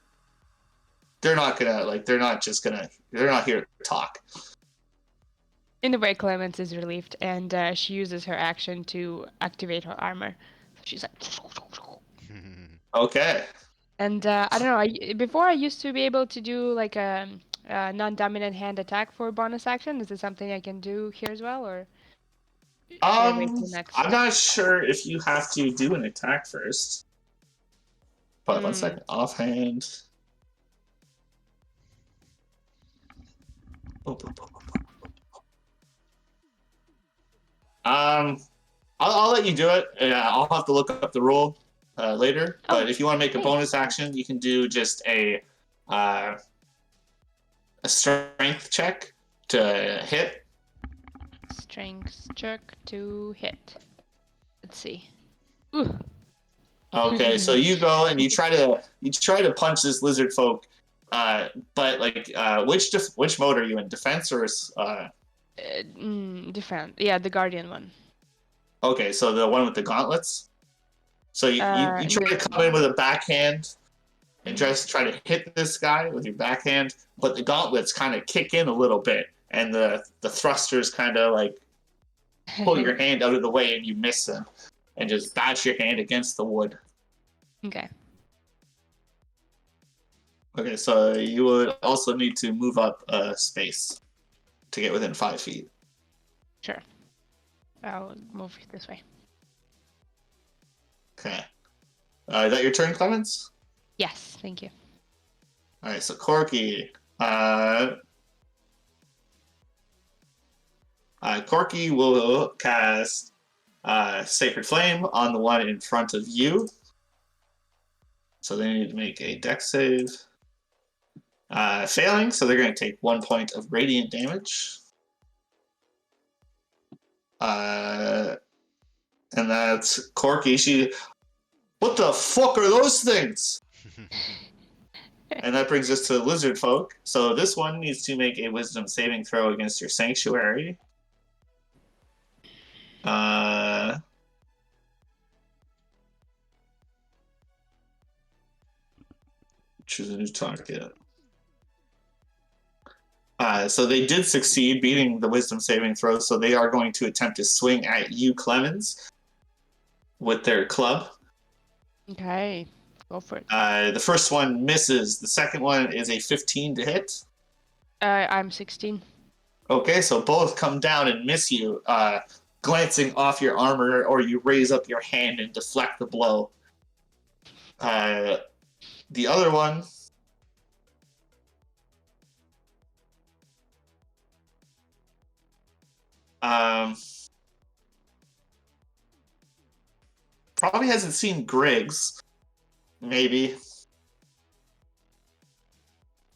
not gonna, like, they're not here to talk. In a way, Clemens is relieved, and she uses her action to activate her armor. So she's like. Okay. And I don't know. Before I used to be able to do like a non-dominant hand attack for bonus action. Is this something I can do here as well, or should I wait till next? I'm not sure if you have to do an attack first. But 1 second, offhand. I'll let you do it. I'll have to look up the rule later. But if you want to make a bonus action, you can do just a strength check to hit. Strength check to hit. Let's see. Ooh. Okay, so you go and you try to punch this lizard folk, but like which mode are you in? Defense or Defense? Yeah, the guardian one. Okay, so the one with the gauntlets. So you try to come in with a backhand and just try to hit this guy with your backhand, but the gauntlets kind of kick in a little bit, and the thrusters kind of like pull your hand out of the way, and you miss him, and just bash your hand against the wood. Okay. Okay, so you would also need to move up a space to get within 5 feet. Sure. I'll move this way. Okay. Is that your turn, Clemens? Yes, thank you. All right, so Corky. Corky will cast Sacred Flame on the one in front of you. So they need to make a dex save. Failing, so they're going to take 1 point of radiant damage. And that's Corky. What the fuck are those things? And that brings us to lizard folk. So this one needs to make a wisdom saving throw against your sanctuary. Choose a new target. So they did succeed beating the wisdom saving throw, so they are going to attempt to swing at you, Clemens, with their club. Okay, go for it. The first one misses. The second one is a 15 to hit. I'm 16. Okay, so both come down and miss you, glancing off your armor, or you raise up your hand and deflect the blow. The other one probably hasn't seen Griggs. Maybe.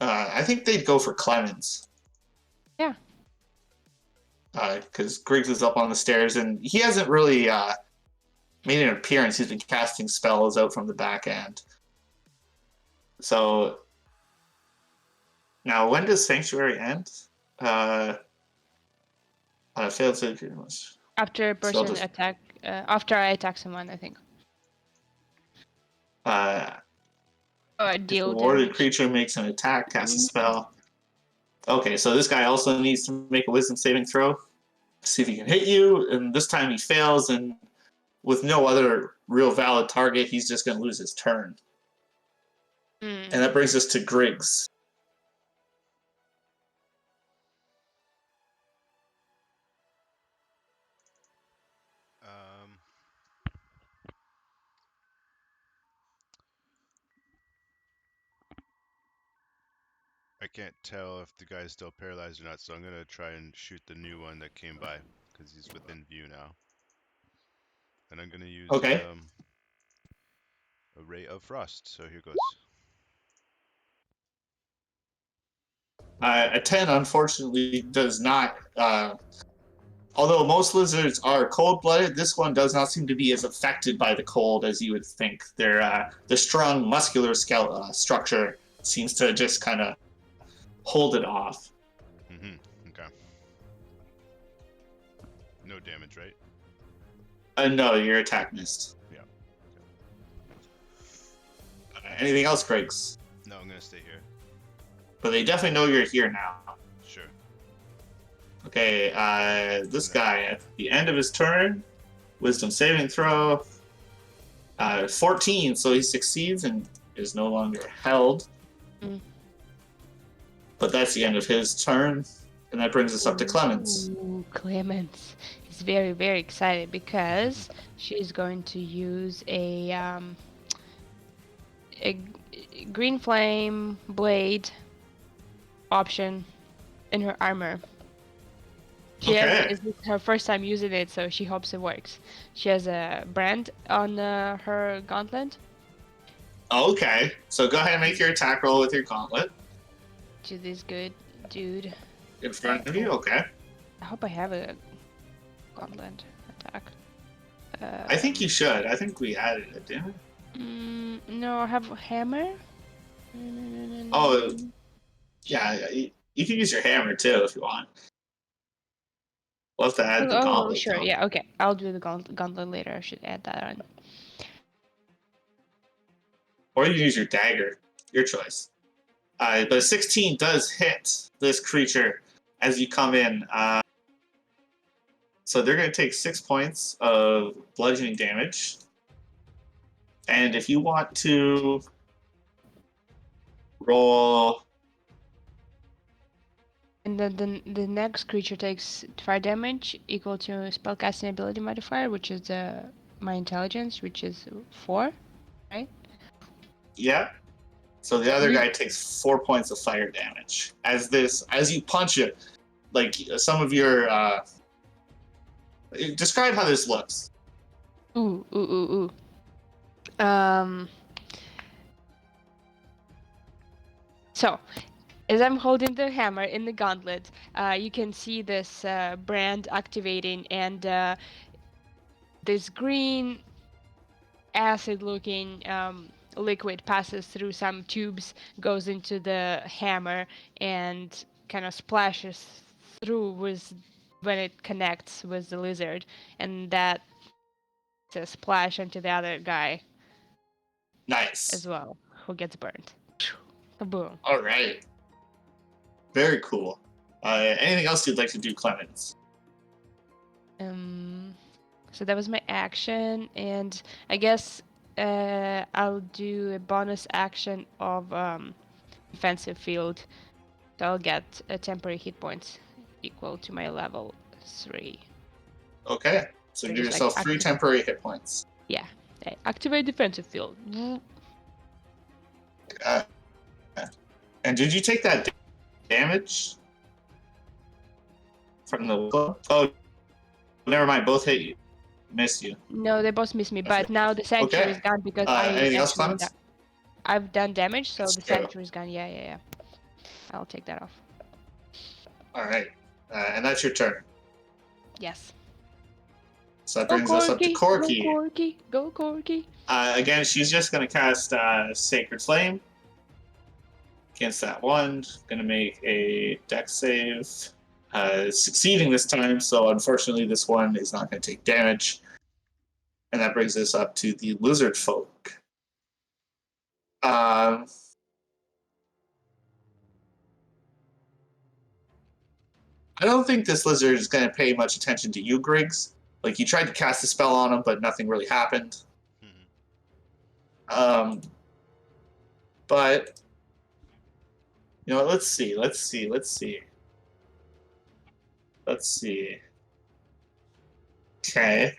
I think they'd go for Clemens. Yeah. Because Griggs is up on the stairs, and he hasn't really made an appearance. He's been casting spells out from the back end. So now, when does Sanctuary end? Failed to. After a person just- attack, after I attack someone, I think. Or If deal the warded damage. creature makes an attack, cast a spell. Okay, so this guy also needs to make a wisdom saving throw. See if he can hit you, and this time he fails, and with no other real valid target, he's just going to lose his turn. And that brings us to Griggs. I can't tell if the guy's still paralyzed or not, so I'm gonna try and shoot the new one that came by because he's within view now. And I'm gonna use a ray of frost. So here goes. A 10, unfortunately, does not. Although most lizards are cold-blooded, this one does not seem to be as affected by the cold as you would think. Their strong muscular structure seems to just kind of hold it off. Okay. No damage, right? No, your attack missed. Yeah. Anything else, Griggs? No, I'm gonna stay here. But they definitely know you're here now. Sure. Okay, this guy, at the end of his turn, wisdom saving throw, 14, so he succeeds and is no longer held. But that's the end of his turn, and that brings us up to Clemens. Ooh, Clemens is very, very excited because she's going to use a green flame blade option in her armor. This is her first time using it, so she hopes it works. She has a brand on her gauntlet. Okay, so go ahead and make your attack roll with your gauntlet. To this good dude. In front of you, okay. I hope I have a gauntlet attack. I think you should. I think we added it, didn't we? No, I have a hammer. Oh, yeah, you can use your hammer too if you want. We'll have to add the gauntlet. Oh, sure, though. yeah, okay. I'll do the gauntlet later. I should add that on. Or you can use your dagger. Your choice. But 16 does hit this creature as you come in. So they're going to take 6 points of bludgeoning damage. And if you want to roll... And then the next creature takes fire damage equal to spellcasting ability modifier, which is my intelligence, which is 4, right? Yeah. So the other guy takes 4 points of fire damage. As you punch it, like some of your... describe how this looks. Ooh. So, as I'm holding the hammer in the gauntlet, you can see this brand activating, and this green acid-looking liquid passes through some tubes, goes into the hammer, and kind of splashes through with when it connects with the lizard, and that makes a splash onto the other guy Nice. as well, who gets burned. Boom. All right. Very cool. Anything else you'd like to do, Clemens? So that was my action, and I guess I'll do a bonus action of defensive field. So I'll get a temporary hit points equal to my level 3. Okay. So So give just like yourself 3 temporary hit points. yeah, activate defensive field. Uh, and did you take that damage from the club? Oh, never mind. Both hit you. Missed you. No, they both miss me, but now the sanctuary is Okay. gone because I Anything else, actually Clemens? I've done damage, so Let's the go. sanctuary is gone. Yeah. I'll take that off. All right. And that's your turn. Yes. So that brings us up to Corky. Go Corky! Go Corky! Again, she's just going to cast Sacred Flame against that one. Going to make a dex save. Succeeding this time, so unfortunately this one is not going to take damage. And that brings us up to the lizard folk. I don't think this lizard is going to pay much attention to you, Griggs. Like, you tried to cast a spell on him, but nothing really happened. But, you know, let's see. Okay.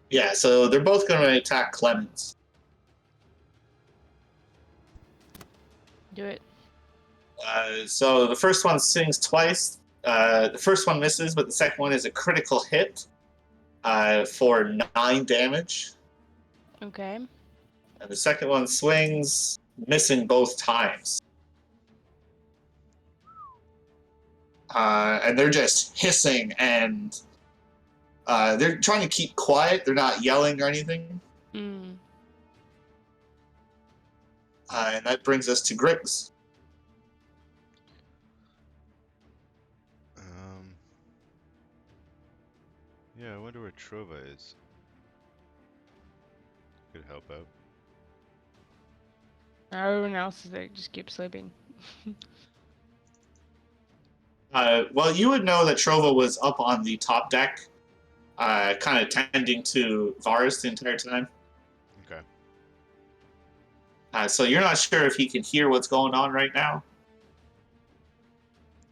Yeah, so they're both going to attack Clemens. Do it. So the first one swings twice. The first one misses, but the second one is a critical hit for 9 damage. Okay. And the second one swings, missing both times. And they're just hissing, and they're trying to keep quiet. They're not yelling or anything. And that brings us to Griggs. Yeah, I wonder where Trova is. Could help out. Everyone else is like, just keep sleeping. Well, you would know that Trova was up on the top deck, kind of tending to Varus the entire time. Okay. So you're not sure if he can hear what's going on right now.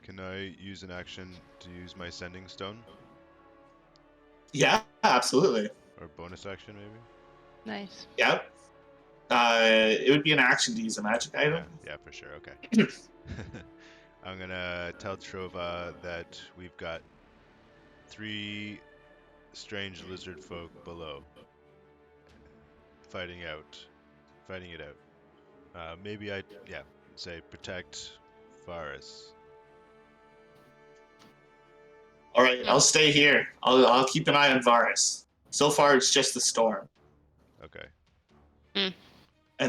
Can I use an action to use my Sending Stone? Yeah, absolutely. Or bonus action, maybe? Nice. Yep. It would be an action to use a magic item. Yeah, for sure. Okay. I'm gonna tell Trova that we've got 3 strange lizard folk below, fighting it out. Maybe say protect Varus. All right, I'll stay here. I'll keep an eye on Varus. So far, it's just the storm. Okay. And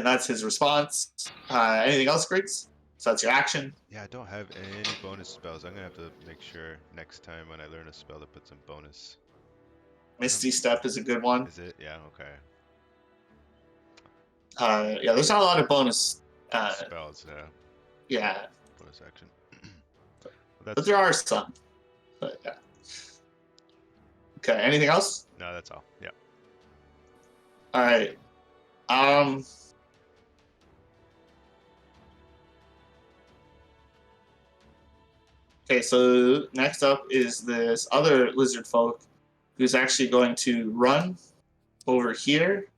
that's his response. Anything else, Griggs? So that's your action. Yeah, I don't have any bonus spells. I'm gonna have to make sure next time when I learn a spell to put some bonus. Misty Step is a good one. Is it? Yeah. Okay. Yeah, there's not a lot of bonus. Spells. Yeah. Yeah. Bonus action. But there are some. But yeah. Okay. Anything else? No, that's all. Yeah. All right. Okay, so next up is this other lizard folk who's actually going to run over here.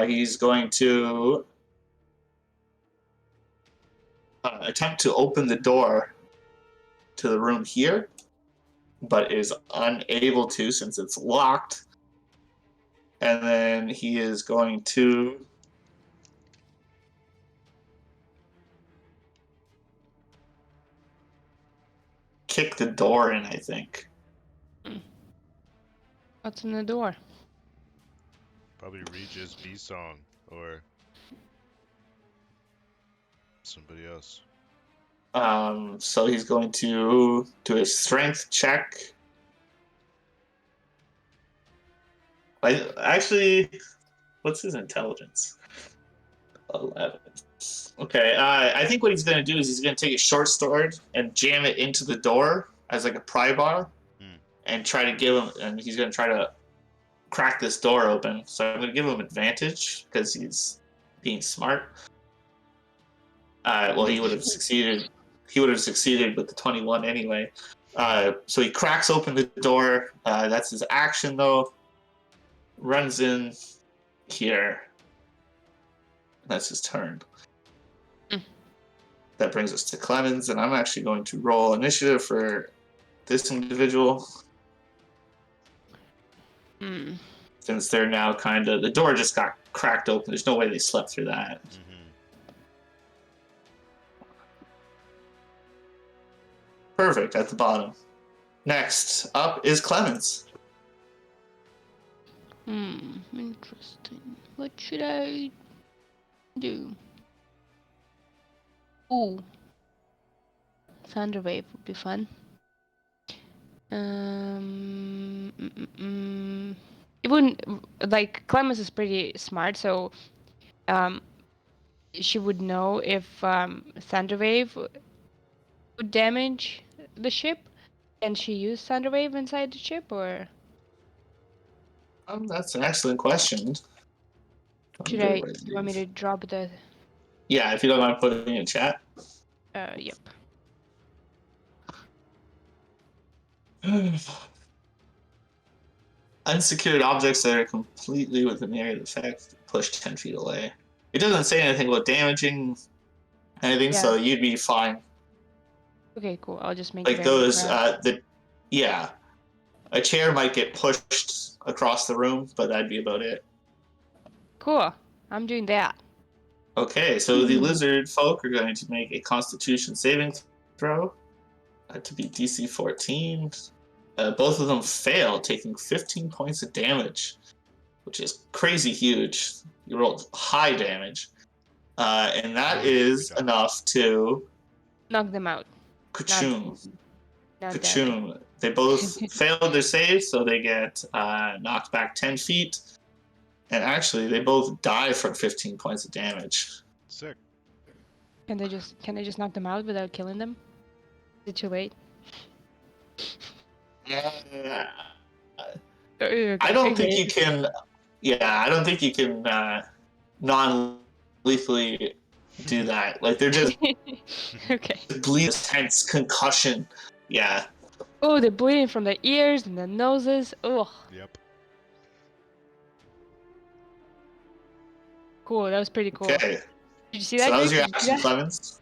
He's going to attempt to open the door to the room here, but is unable to since it's locked. And then he is going to kick the door in, I think. What's in the door? Probably Regis B song or somebody else. So he's going to do a strength check. Actually, what's his intelligence? 11. Okay, I think what he's going to do is he's going to take a short sword and jam it into the door as like a pry bar, and try to give him. And he's going to try to crack this door open. So I'm going to give him advantage because he's being smart. Well, he would have succeeded. He would have succeeded with the 21 anyway. So he cracks open the door. That's his action, though. Runs in here. That's his turn. That brings us to Clemens, and I'm actually going to roll initiative for this individual. Since they're now kind of... The door just got cracked open. There's no way they slept through that. Perfect, at the bottom. Next up is Clemens. Interesting. What should I do? Ooh. Thunderwave would be fun. It wouldn't... Like, Clemens is pretty smart, so... she would know if Thunderwave would damage the ship. Can she use Thunderwave inside the ship, or...? That's an excellent question. Do you want me to drop the... Yeah, if you don't mind putting it in chat. Yep. Unsecured objects that are completely within the area of effect push 10 feet away. It doesn't say anything about damaging anything, so you'd be fine. Okay, cool. I'll just make like those. Yeah, a chair might get pushed across the room, but that'd be about it. Cool. I'm doing that. Okay, so the lizard folk are going to make a Constitution saving throw to be DC 14. Both of them fail, taking 15 points of damage, which is crazy huge. You rolled high damage, and that is enough to knock them out. Ka-choom. Ka-choom. They both failed their save, so they get knocked back 10 feet. And actually, they both die from 15 points of damage. Sick. Can they just knock them out without killing them? Is it too late? I don't think you can. Yeah, I don't think you can non-lethally do that. Like they're just okay. Bleed, tense concussion. Yeah. Oh, they're bleeding from their ears and their noses. Ugh. Yep. Cool. That was pretty cool. Okay. Did you see that? So that was your action, Clemens.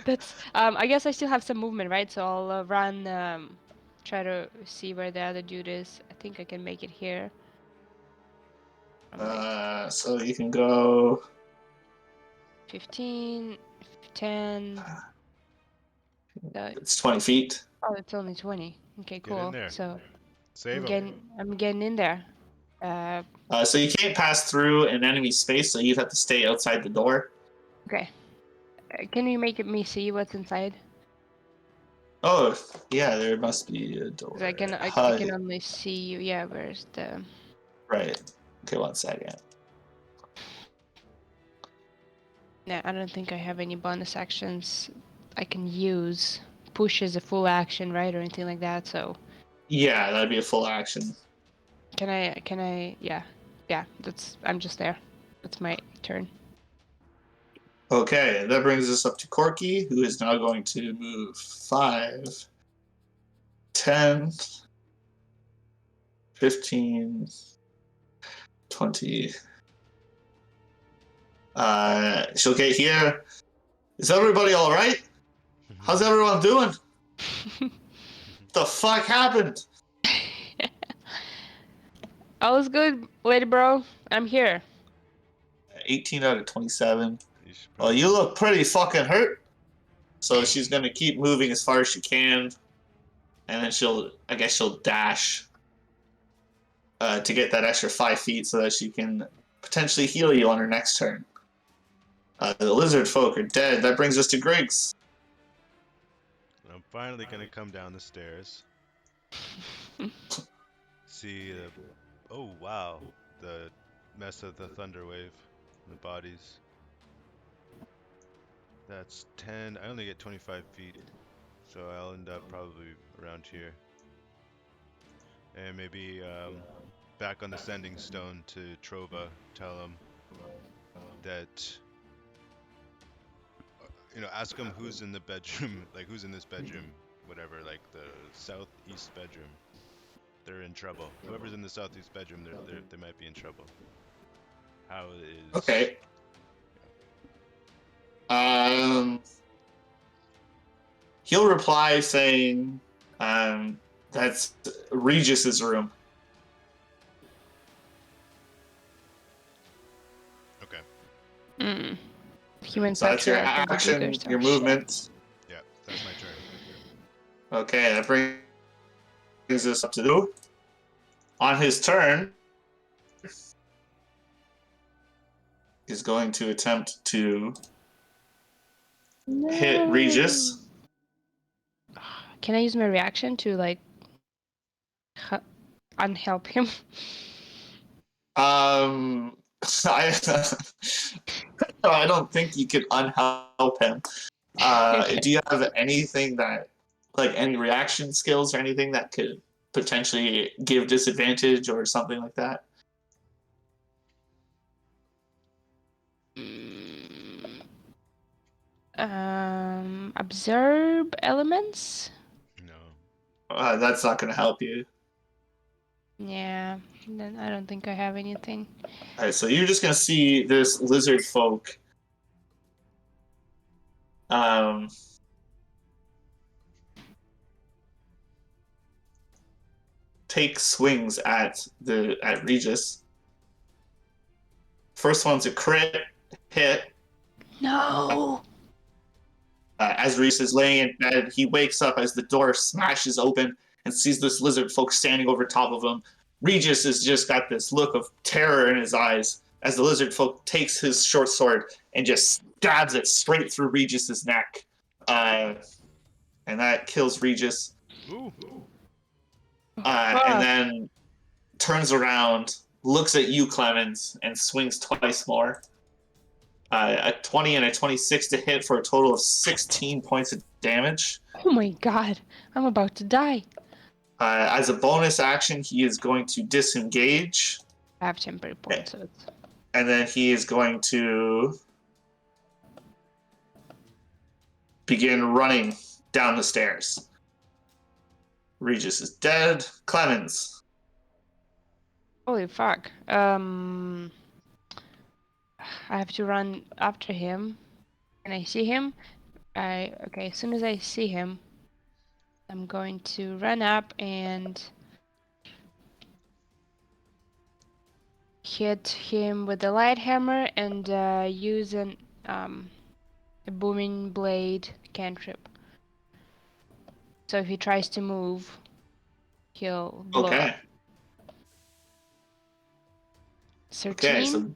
That's. I guess I still have some movement, right? So I'll run. Try to see where the other dude is. I think I can make it here. So you can go 15, 10. It's 20 feet. Oh, it's only 20. Okay, cool. Get in there. So Save I'm getting in there. So you can't pass through an enemy space, so you'd have to stay outside the door. Okay. Can you make me see what's inside? Oh, yeah, there must be a door. I can only see you. Yeah, where's the... Right. Okay, 1 second. No, I don't think I have any bonus actions I can use. Push is a full action, right, or anything like that, so... Yeah, that'd be a full action. Can I... Yeah, I'm just there. That's my turn. Okay, that brings us up to Corky, who is now going to move 5, 10, 15, 20. She'll get here. Is everybody all right? How's everyone doing? The fuck happened? All is good, lady bro. I'm here. 18 out of 27. Well, you look pretty fucking hurt. So she's going to keep moving as far as she can, and then she'll dash to get that extra 5 feet so that she can potentially heal you on her next turn. The lizard folk are dead. That brings us to Griggs. I'm finally gonna come down the stairs. See the. Oh wow, the mess of the thunder wave, the bodies. That's 10. I only get 25 feet, so I'll end up probably around here. And maybe back on the sending stone to Trova, tell him that ask him who's in the bedroom, like who's in this bedroom, whatever, like the southeast bedroom. They're in trouble. Whoever's in the southeast bedroom, they might be in trouble. How is? Okay. He'll reply saying, "That's Regis's room." Okay. Human So that's your patriarch and the action, diggers your are movement. Yeah, that's my turn. Okay, that brings us up to Lou. On his turn, he's going to attempt to hit Regis. Can I use my reaction to like unhelp him? I, I don't think you could unhelp him. Do you have anything that, like any reaction skills or anything that could potentially give disadvantage or something like that? Observe elements? No. That's not going to help you. Yeah, then I don't think I have anything. All right, so you're just going to see this lizard folk take swings at Regis. First one's a crit hit. No! As Regis is laying in bed, he wakes up as the door smashes open and sees this lizard folk standing over top of him. Regis has just got this look of terror in his eyes as the lizard folk takes his short sword and just stabs it straight through Regis's neck. And that kills Regis. Ooh. And then turns around, looks at you, Clemens, and swings twice more. A 20 and a 26 to hit for a total of 16 points of damage. Oh my god, I'm about to die. As a bonus action, he is going to disengage. I have temporary points, so it's... And then he is going to begin running down the stairs. Regis is dead. Clemens. Holy fuck. I have to run after him. Can I see him? Okay, as soon as I see him, I'm going to run up and hit him with the light hammer and use a booming blade cantrip. So if he tries to move, he'll blow Okay. up. 13? Okay, so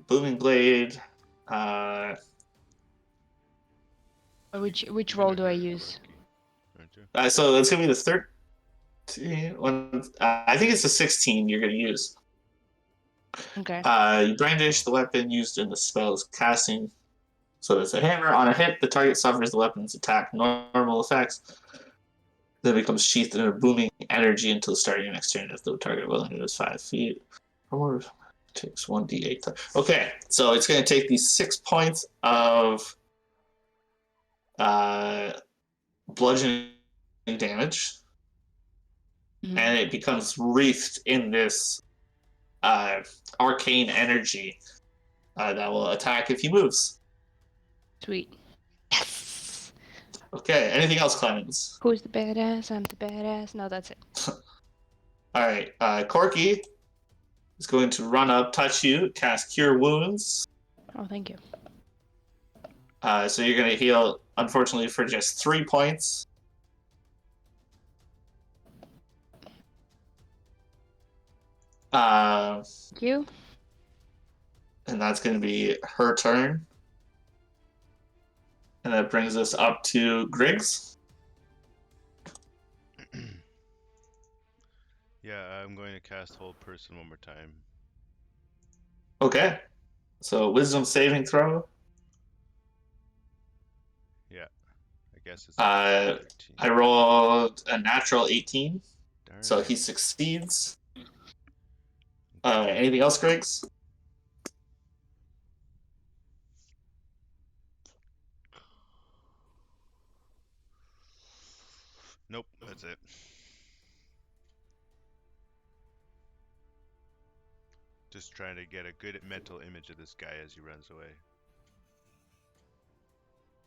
booming blade. Which roll do I use? So it's gonna be the 13 one. I think it's the 16 you're gonna use. Okay. You brandish the weapon used in the spell's casting. So it's a hammer. On a hit, the target suffers the weapon's attack normal effects. Then it becomes sheathed in a booming energy until starting your next turn if the target well is 5 feet. Or takes 1d8. Okay, so it's going to take these 6 points of bludgeoning damage, and it becomes wreathed in this arcane energy that will attack if he moves. Sweet. Yes! Okay, anything else, Clemens? Who's the badass? I'm the badass. No, that's it. Alright, Corky is going to run up, touch you, cast Cure Wounds. Oh, thank you. So you're going to heal, unfortunately, for just 3 points. Uh, You? and that's going to be her turn. And that brings us up to Griggs. Yeah, I'm going to cast Hold Person one more time. Okay. So wisdom saving throw. Yeah, I guess it's Uh, 13. I rolled a natural 18, Darn so it. he succeeds. Okay. Anything else, Griggs? Nope, that's it. Just trying to get a good mental image of this guy as he runs away.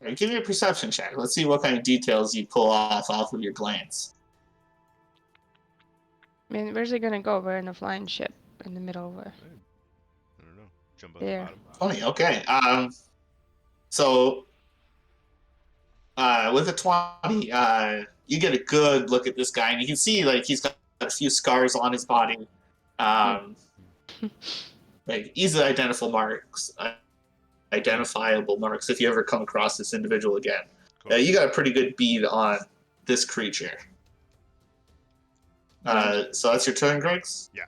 All right, give me a perception check. Let's see what kind of details you pull off of your glance. I mean, where's it gonna go? We're in a flying ship in the middle of a... I don't know. Jump out the There. bottom. 20. Okay. So with a 20, you get a good look at this guy, and you can see like he's got a few scars on his body. Um, like easily identifiable marks if you ever come across this individual again. Cool. You got a pretty good bead on this creature. So that's your turn, Griggs? Yeah.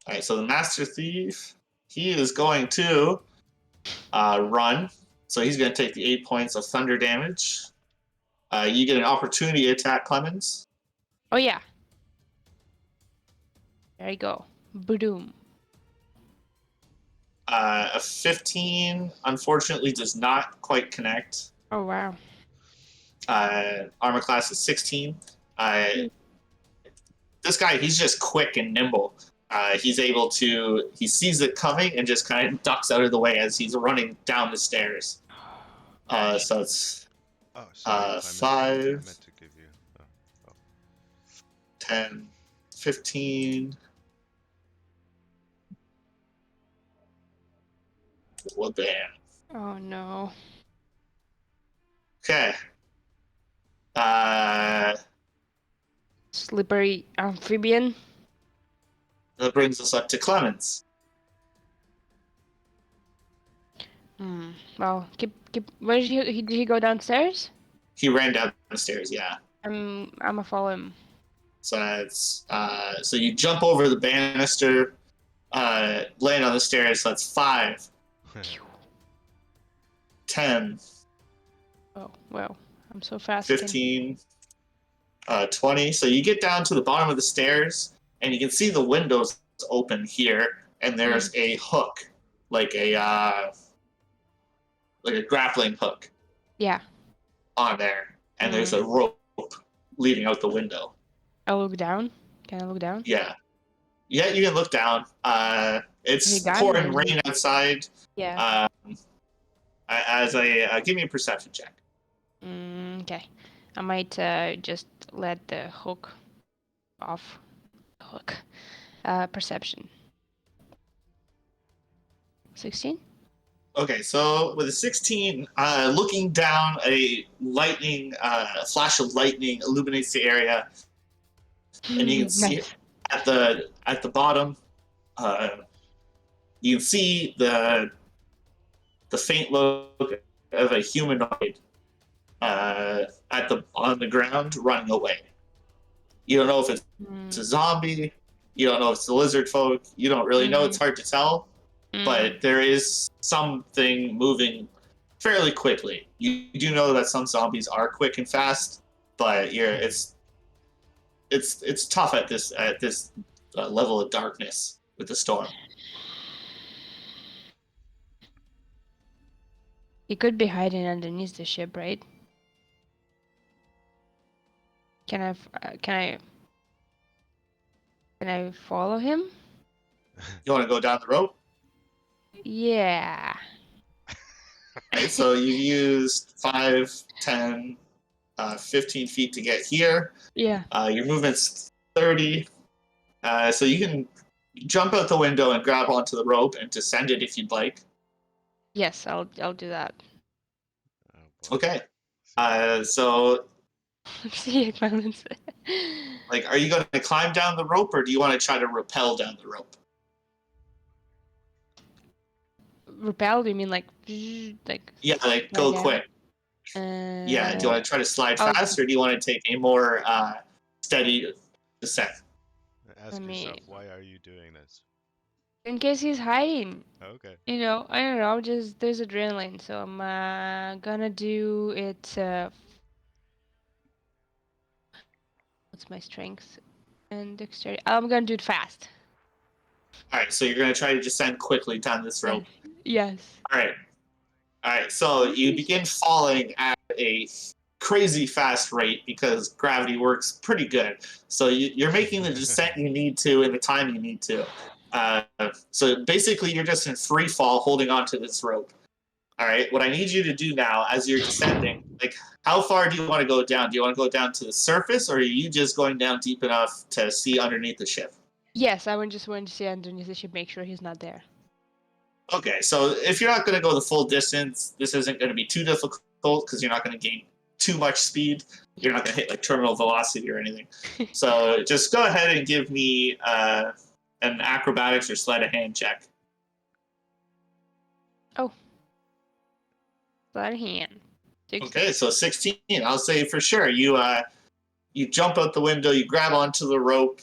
All right, so the Master Thief, he is going to run. So he's going to take the 8 points of thunder damage. You get an opportunity attack, Clemens. Oh, yeah. There you go. Boom. A 15, unfortunately, does not quite connect. Oh, wow. Armor class is 16. This guy, he's just quick and nimble. He's able to, he sees it coming and just kind of ducks out of the way as he's running down the stairs. So it's Oh, sorry, Clemens. 5, I meant to give you. 10, 15. Well, damn. Oh, no. Okay. Slippery amphibian. That brings us up to Clemens. Well, keep. Where did he go downstairs? He ran down the stairs, yeah. I'm gonna follow him. So it's so you jump over the banister, land on the stairs. So that's 5, 10, Oh, well, I'm so fast. 15, 20. So you get down to the bottom of the stairs, and you can see the windows open here, and there's a hook, like a grappling hook. Yeah. On there, and there's a rope leading out the window. I look down. Can I look down? Yeah, you can look down. It's pouring rain outside. Yeah. As I give me a perception check. Okay. I might just let the hook off. Hook. Perception. 16? Okay, so with a 16, looking down, a flash of lightning illuminates the area, and you can see at the bottom, you can see the faint look of a humanoid on the ground running away. You don't know if it's a zombie. You don't know if it's a lizard folk. You don't really know. It's hard to tell. But there is something moving fairly quickly. You do know that some zombies are quick and fast, but it's tough at this level of darkness with the storm. He could be hiding underneath the ship, right? Can I follow him? You want to go down the rope? Yeah. Right, so you've used 5, 10, 15 feet to get here. Yeah. Your movement's 30. So you can jump out the window and grab onto the rope and descend it if you'd like. Yes, I'll do that. Oh boy. Okay. See, So, See, violence. like, are you going to climb down the rope, or do you want to try to rappel down the rope? Repel? You mean like, like Yeah, like slide go down? quick. Yeah. Do you want to try to slide I'll fast, or do you want to take a more steady descent? let ask me. yourself, why are you doing this? In case he's hiding. Okay. You know, I don't know. Just there's adrenaline, so I'm gonna do it. What's my strength and dexterity? I'm gonna do it fast. All right. So you're going to try to descend quickly down this rope. Yes. All right. All right. So you begin falling at a crazy fast rate because gravity works pretty good. So you're making the descent you need to in the time you need to. So basically, you're just in free fall holding onto this rope. All right. What I need you to do now, as you're descending, like, how far do you want to go down? Do you want to go down to the surface, or are you just going down deep enough to see underneath the ship? Yes, I just want to see underneath the ship, make sure he's not there. Okay. So if you're not going to go the full distance, this isn't going to be too difficult because you're not going to gain too much speed. You're not going to hit like terminal velocity or anything. So just go ahead and give me an acrobatics or sleight of hand check. Sleight of hand. 16. Okay, so 16. I'll say for sure you jump out the window, you grab onto the rope,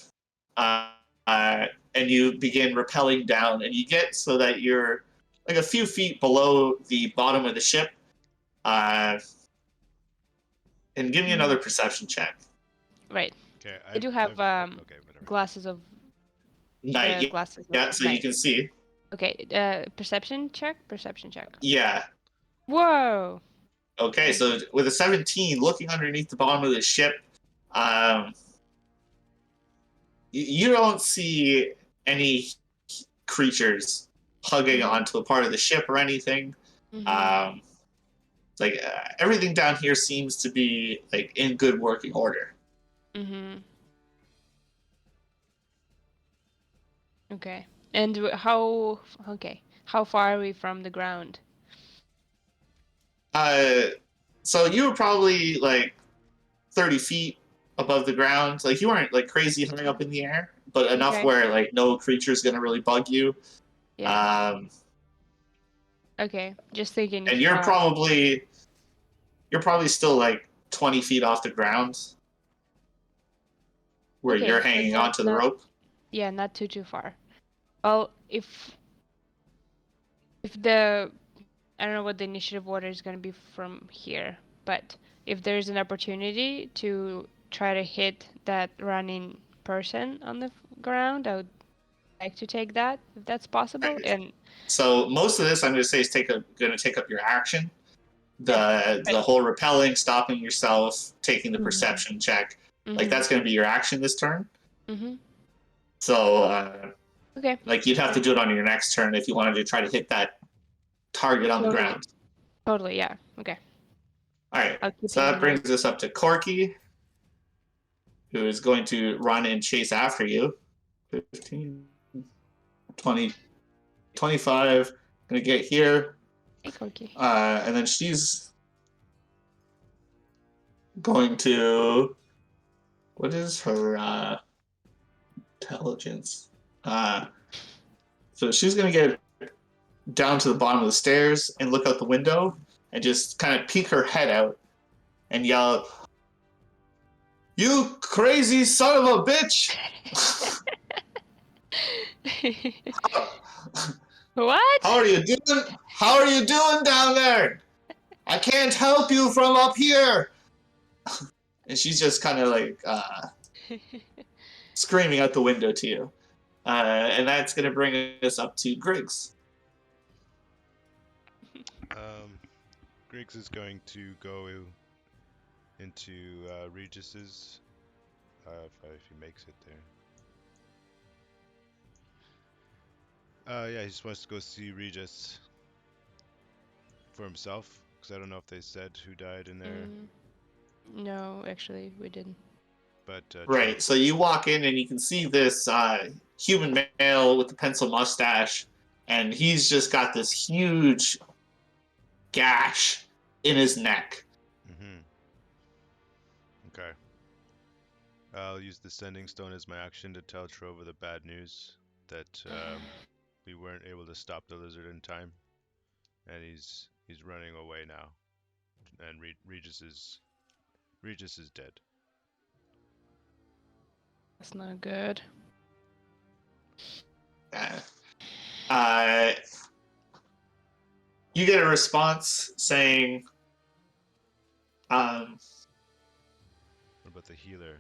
uh, and you begin rappelling down, and you get so that you're like a few feet below the bottom of the ship. And give me another perception check. Right. Okay. I do have Okay. Whatever. glasses of Night, glasses. yeah, so you Right. can see. Okay. Perception check. Perception check. Yeah. Whoa. Okay, so with a 17, looking underneath the bottom of the ship, um, you don't see any creatures hugging onto a part of the ship or anything. Mm-hmm. Um, like everything down here seems to be like in good working order. Mm-hmm. Okay. And how? Okay. How far are we from the ground? Uh, so you were probably like 30 feet above the ground. Like you weren't like crazy high up in the air, but enough Okay. where like no creature's gonna really bug you. Yeah. Um, Okay. Just thinking and if you're probably still like 20 feet off the ground where you're okay, so hanging not onto the rope. yeah, not too far. Well, if the I don't know what the initiative order is going to be from here, but if there's an opportunity to try to hit that running person on the ground, I would like to take that if that's possible. Right. And So most of this I'm going to say is going to take up your action. yes, The whole repelling, stopping yourself, taking the mm-hmm. perception check, like Mm-hmm. that's going to be your action this turn. Mm-hmm. So Okay. like you'd have to do it on your next turn if you wanted to try to hit that target on the Totally. ground. Totally. Yeah. Okay. All right. I'll keep So it that in mind. brings us up to Corky, who is going to run and chase after you. 15, 20, 25. Going to get here. Hey, Corky. And then she's going to. What is her intelligence? So she's going to get down to the bottom of the stairs and look out the window and just kind of peek her head out and yell, "You crazy son of a bitch!" What? How are you doing? How are you doing down there? I can't help you from up here. And she's just kind of like screaming out the window to you. And that's going to bring us up to Griggs. Griggs is going to go into Regis's if he makes it there. Yeah, he just wants to go see Regis for himself because I don't know if they said who died in there. No, actually, we didn't. But Right. So you walk in and you can see this human male with the pencil mustache, and he's just got this huge gash in his neck. Okay. I'll use the sending stone as my action to tell Trova the bad news that we weren't able to stop the lizard in time, and he's running away now, and Regis is dead. That's not good. You get a response saying, What about the healer?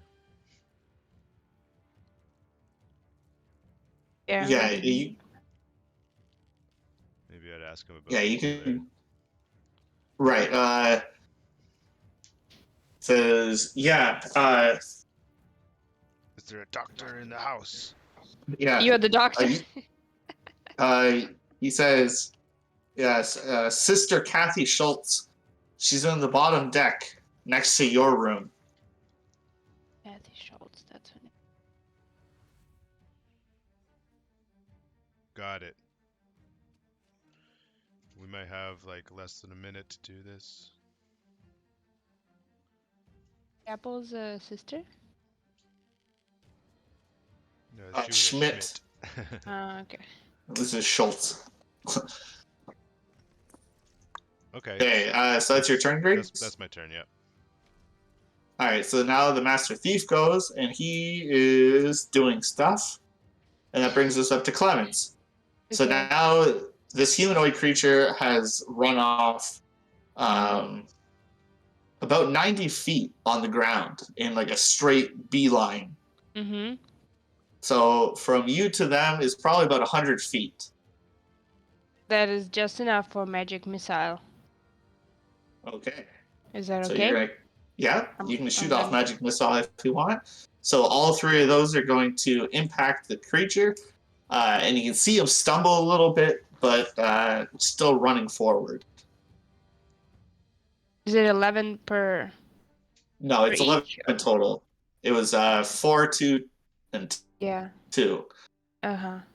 Yeah. yeah, Maybe I'd ask him about the you healer. can. Right. Says, Is there a doctor in the house? yeah. You're the doctor. He says, yes, Sister Kathy Schultz. She's on the bottom deck next to your room. Kathy Schultz, that's her name. Got it. We might have like less than a minute to do this. Apple's sister? No, she was a Schmidt. Okay. This is Schultz. Okay. Okay, so that's your turn, Greg? That's my turn, yeah. Alright, so now the Master Thief goes, and he is doing stuff. And that brings us up to Clemens. So Okay. now this humanoid creature has run off about 90 feet on the ground in like a straight beeline. Mm-hmm. So from you to them is probably about 100 feet. That is just enough for magic missile. Okay. Is that So okay? you're gonna, yeah, you can shoot off done. magic missile if you want. So all three of those are going to impact the creature, and you can see him stumble a little bit, but still running forward. Is it 11 per? No, it's For 11 each? total. It was 4, 2, and Yeah. 2.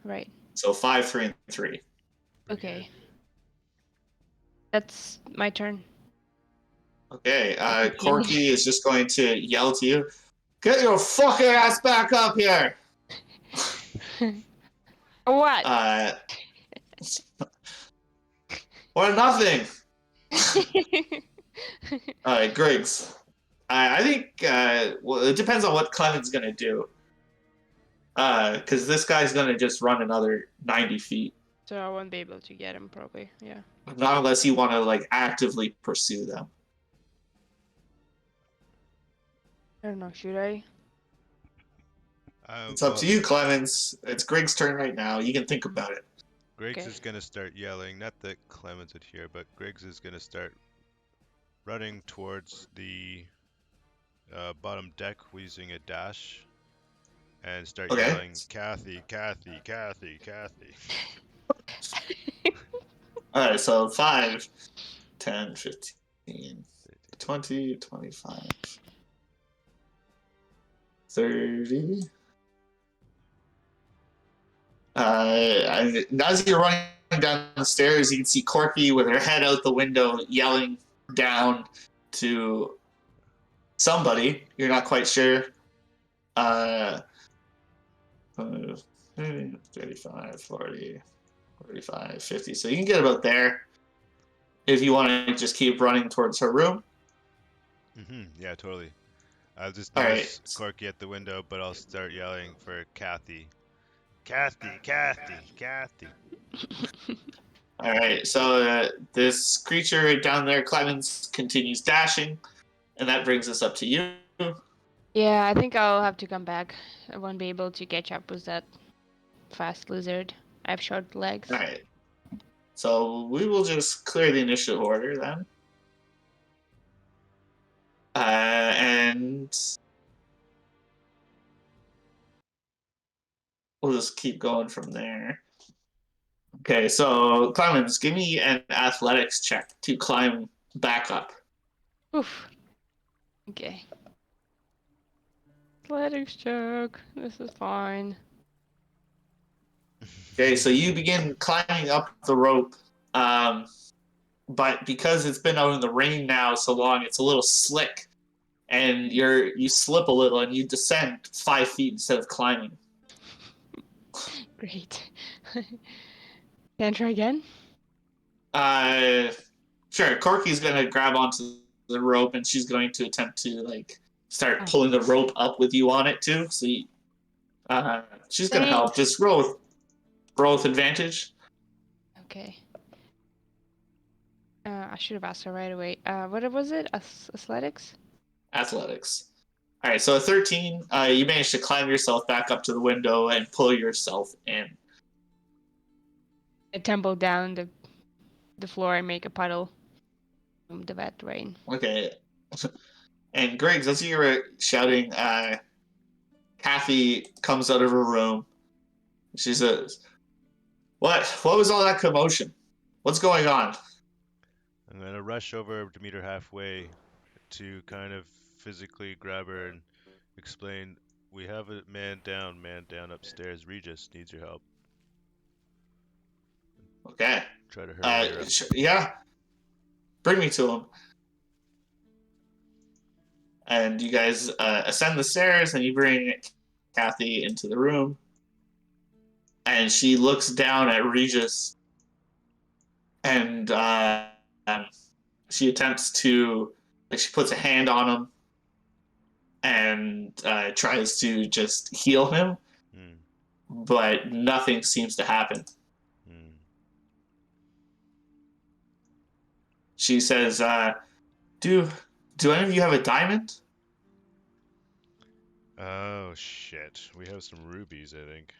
Right. So 5, 3, and 3. Okay. That's my turn. Okay, Okay. Corky is just going to yell to you, "Get your fucking ass back up here!" What? Or nothing. All right, Griggs. I think well, it depends on what Clement's gonna do. Because this guy's gonna just run another 90 feet. So I won't be able to get him, probably. Yeah. Not unless you want to like actively pursue them. I don't know. Should I? It's up Well, to you, Clemens. It's Griggs' turn right now. You can think about it. Griggs Okay. is gonna start yelling. Not that Clemens would hear, but Griggs is gonna start running towards the bottom deck using a dash, and start yelling, "Kathy, Kathy, Kathy, Kathy." All right, so 5, 10, 15, 20, 25, 30. As you're running down the stairs, you can see Corky with her head out the window yelling down to somebody. You're not quite sure. 35, 40, 45, 50. So you can get about there if you want to just keep running towards her room. Yeah, totally. I'll just All notice right. Corky at the window, but I'll start yelling for Kathy. Kathy, Kathy, Kathy. All right, so this creature down there, Clemens, continues dashing, and that brings us up to you. Yeah, I think I'll have to come back. I won't be able to catch up with that fast lizard. I have short legs. All right, so we will just clear the initiative order then. And we'll just keep going from there. Okay, so Clemens, give me an athletics check to climb back up. Oof. Okay. Athletics check. This is fine. Okay, so you begin climbing up the rope. but because it's been out in the rain now so long, it's a little slick, and you slip a little and you descend 5 feet instead of climbing. Great. Can I try again? Sure. Corky's gonna grab onto the rope, and she's going to attempt to like start Oh. pulling the rope up with you on it too. So she's gonna help. Thanks. Just roll with advantage. Okay. I should have asked her right away. What was it? Athletics? Athletics. All right. So a 13. You managed to climb yourself back up to the window and pull yourself in. I tumble down the floor and make a puddle from the wet rain. Okay. And Griggs, as you were shouting, Kathy comes out of her room. She says, What was all that commotion? What's going on?" I'm gonna rush over to meet her halfway to kind of physically grab her and explain, we have a man down upstairs. Regis needs your help. Okay. Try to hurry her up. Yeah. Bring me to him. And you guys ascend the stairs, and you bring Kathy into the room. And she looks down at Regis, and she attempts to, like, she puts a hand on him and tries to just heal him, but nothing seems to happen. She says, do any of you have a diamond? Oh shit, we have some rubies, I think.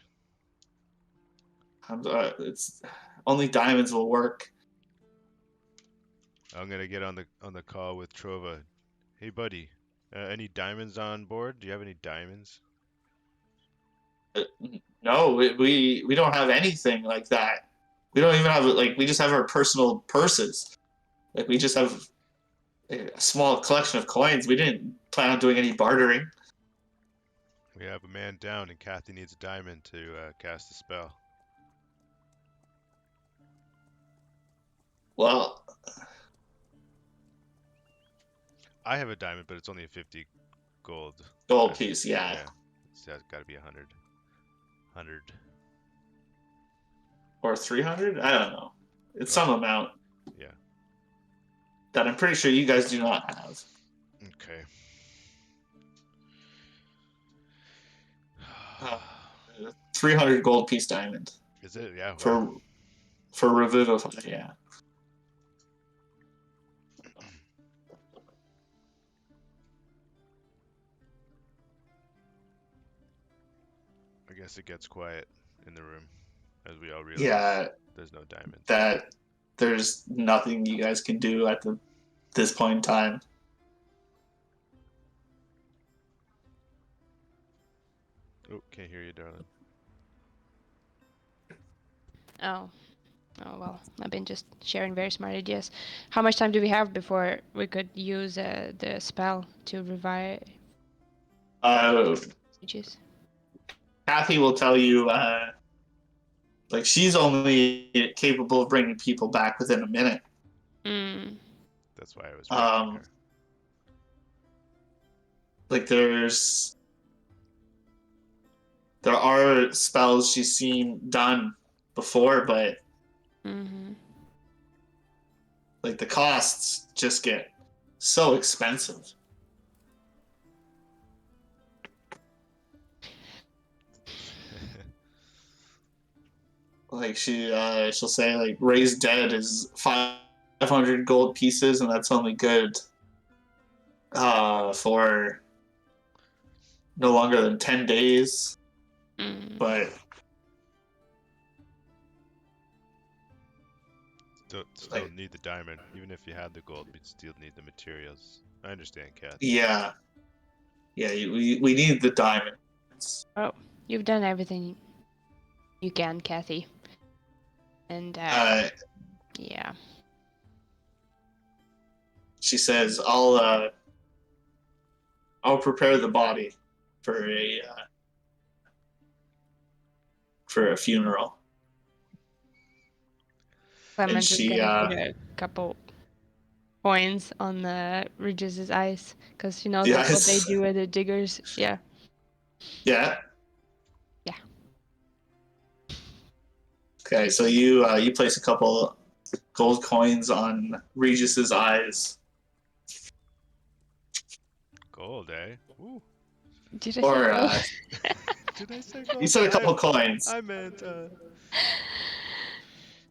It's only diamonds will work. I'm gonna get on the call with Trova. Hey buddy, any diamonds on board? Do you have any diamonds? No, we don't have anything like that. We don't even have, like, we just have our personal purses. Like, we just have a small collection of coins. We didn't plan on doing any bartering. We have a man down, and Kathy needs a diamond to cast a spell. Well, I have a diamond, but it's only a 50 gold piece, yeah. So that's got to be 100. 100. Or 300? I don't know. It's some amount. Yeah. That I'm pretty sure you guys do not have. Okay. 300 gold piece diamond. Is it? Yeah. Wow. For Revivify, yeah. I guess it gets quiet in the room as we all realize there's no diamonds. That there's nothing you guys can do at this point in time. Oh, can't hear you, darling. Oh, well, I've been just sharing very smart ideas. How much time do we have before we could use the spell to revive? Kathy will tell you, like, she's only capable of bringing people back within a minute. That's why I was waiting her. Like, there are spells she's seen done before, but like, the costs just get so expensive. Like, she'll say, like, raise dead is 500 gold pieces, and that's only good for no longer than 10 days. But still need the diamond. Even if you had the gold, we'd still need the materials. I understand, Kat. Yeah, we need the diamonds. Oh, you've done everything you can, Kathy. And yeah. She says, "I'll prepare the body for a funeral." Clemens is she gonna put a couple coins on Regis's eyes because she knows The that's what they eyes. do at the diggers. Yeah. Yeah. Yeah. Okay, so you place a couple gold coins on Regis's eyes, Gold, eh? Ooh. Did I say or gold? Did I say you gold? said a couple coins. I meant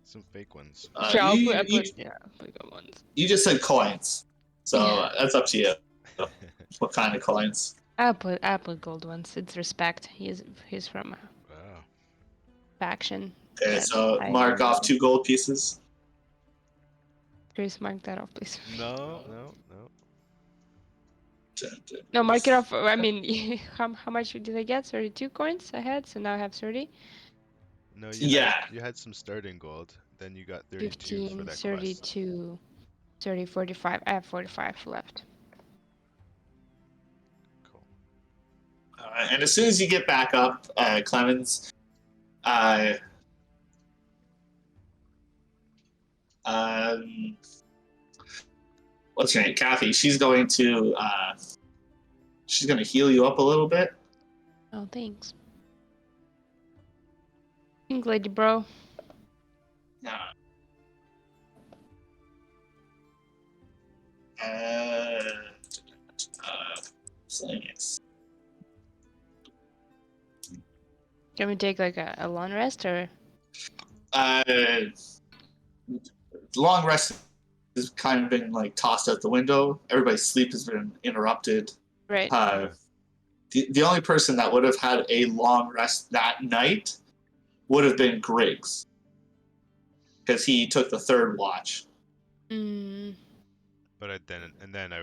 some fake ones. Sure, You I'll put good ones. you just said coins, so Yeah. that's up to you. What kind of coins? I put gold ones. It's respect. He's from a Wow. faction Okay, that so I mark really off like. 2 gold pieces. Chris, mark that off, please. No, no, no. No, mark it off. I mean, how much did I get? 32 coins I had, so now I have 30. No, Yeah. you had some starting gold. Then you got 32 for 15, that quest. 32, 30, 45. I have 45 left. Cool. And as soon as you get back up, Clemens, uh, um, what's her name? Kathy. She's going to heal you up a little bit. Oh, thanks. Thanks, lady bro. Uh, uh, Science. Can we take like a long rest or? Uh, long rest has kind of been like tossed out the window. Everybody's sleep has been interrupted. Right. The only person that would have had a long rest that night would have been Griggs, because he took the third watch. Mm, But then I,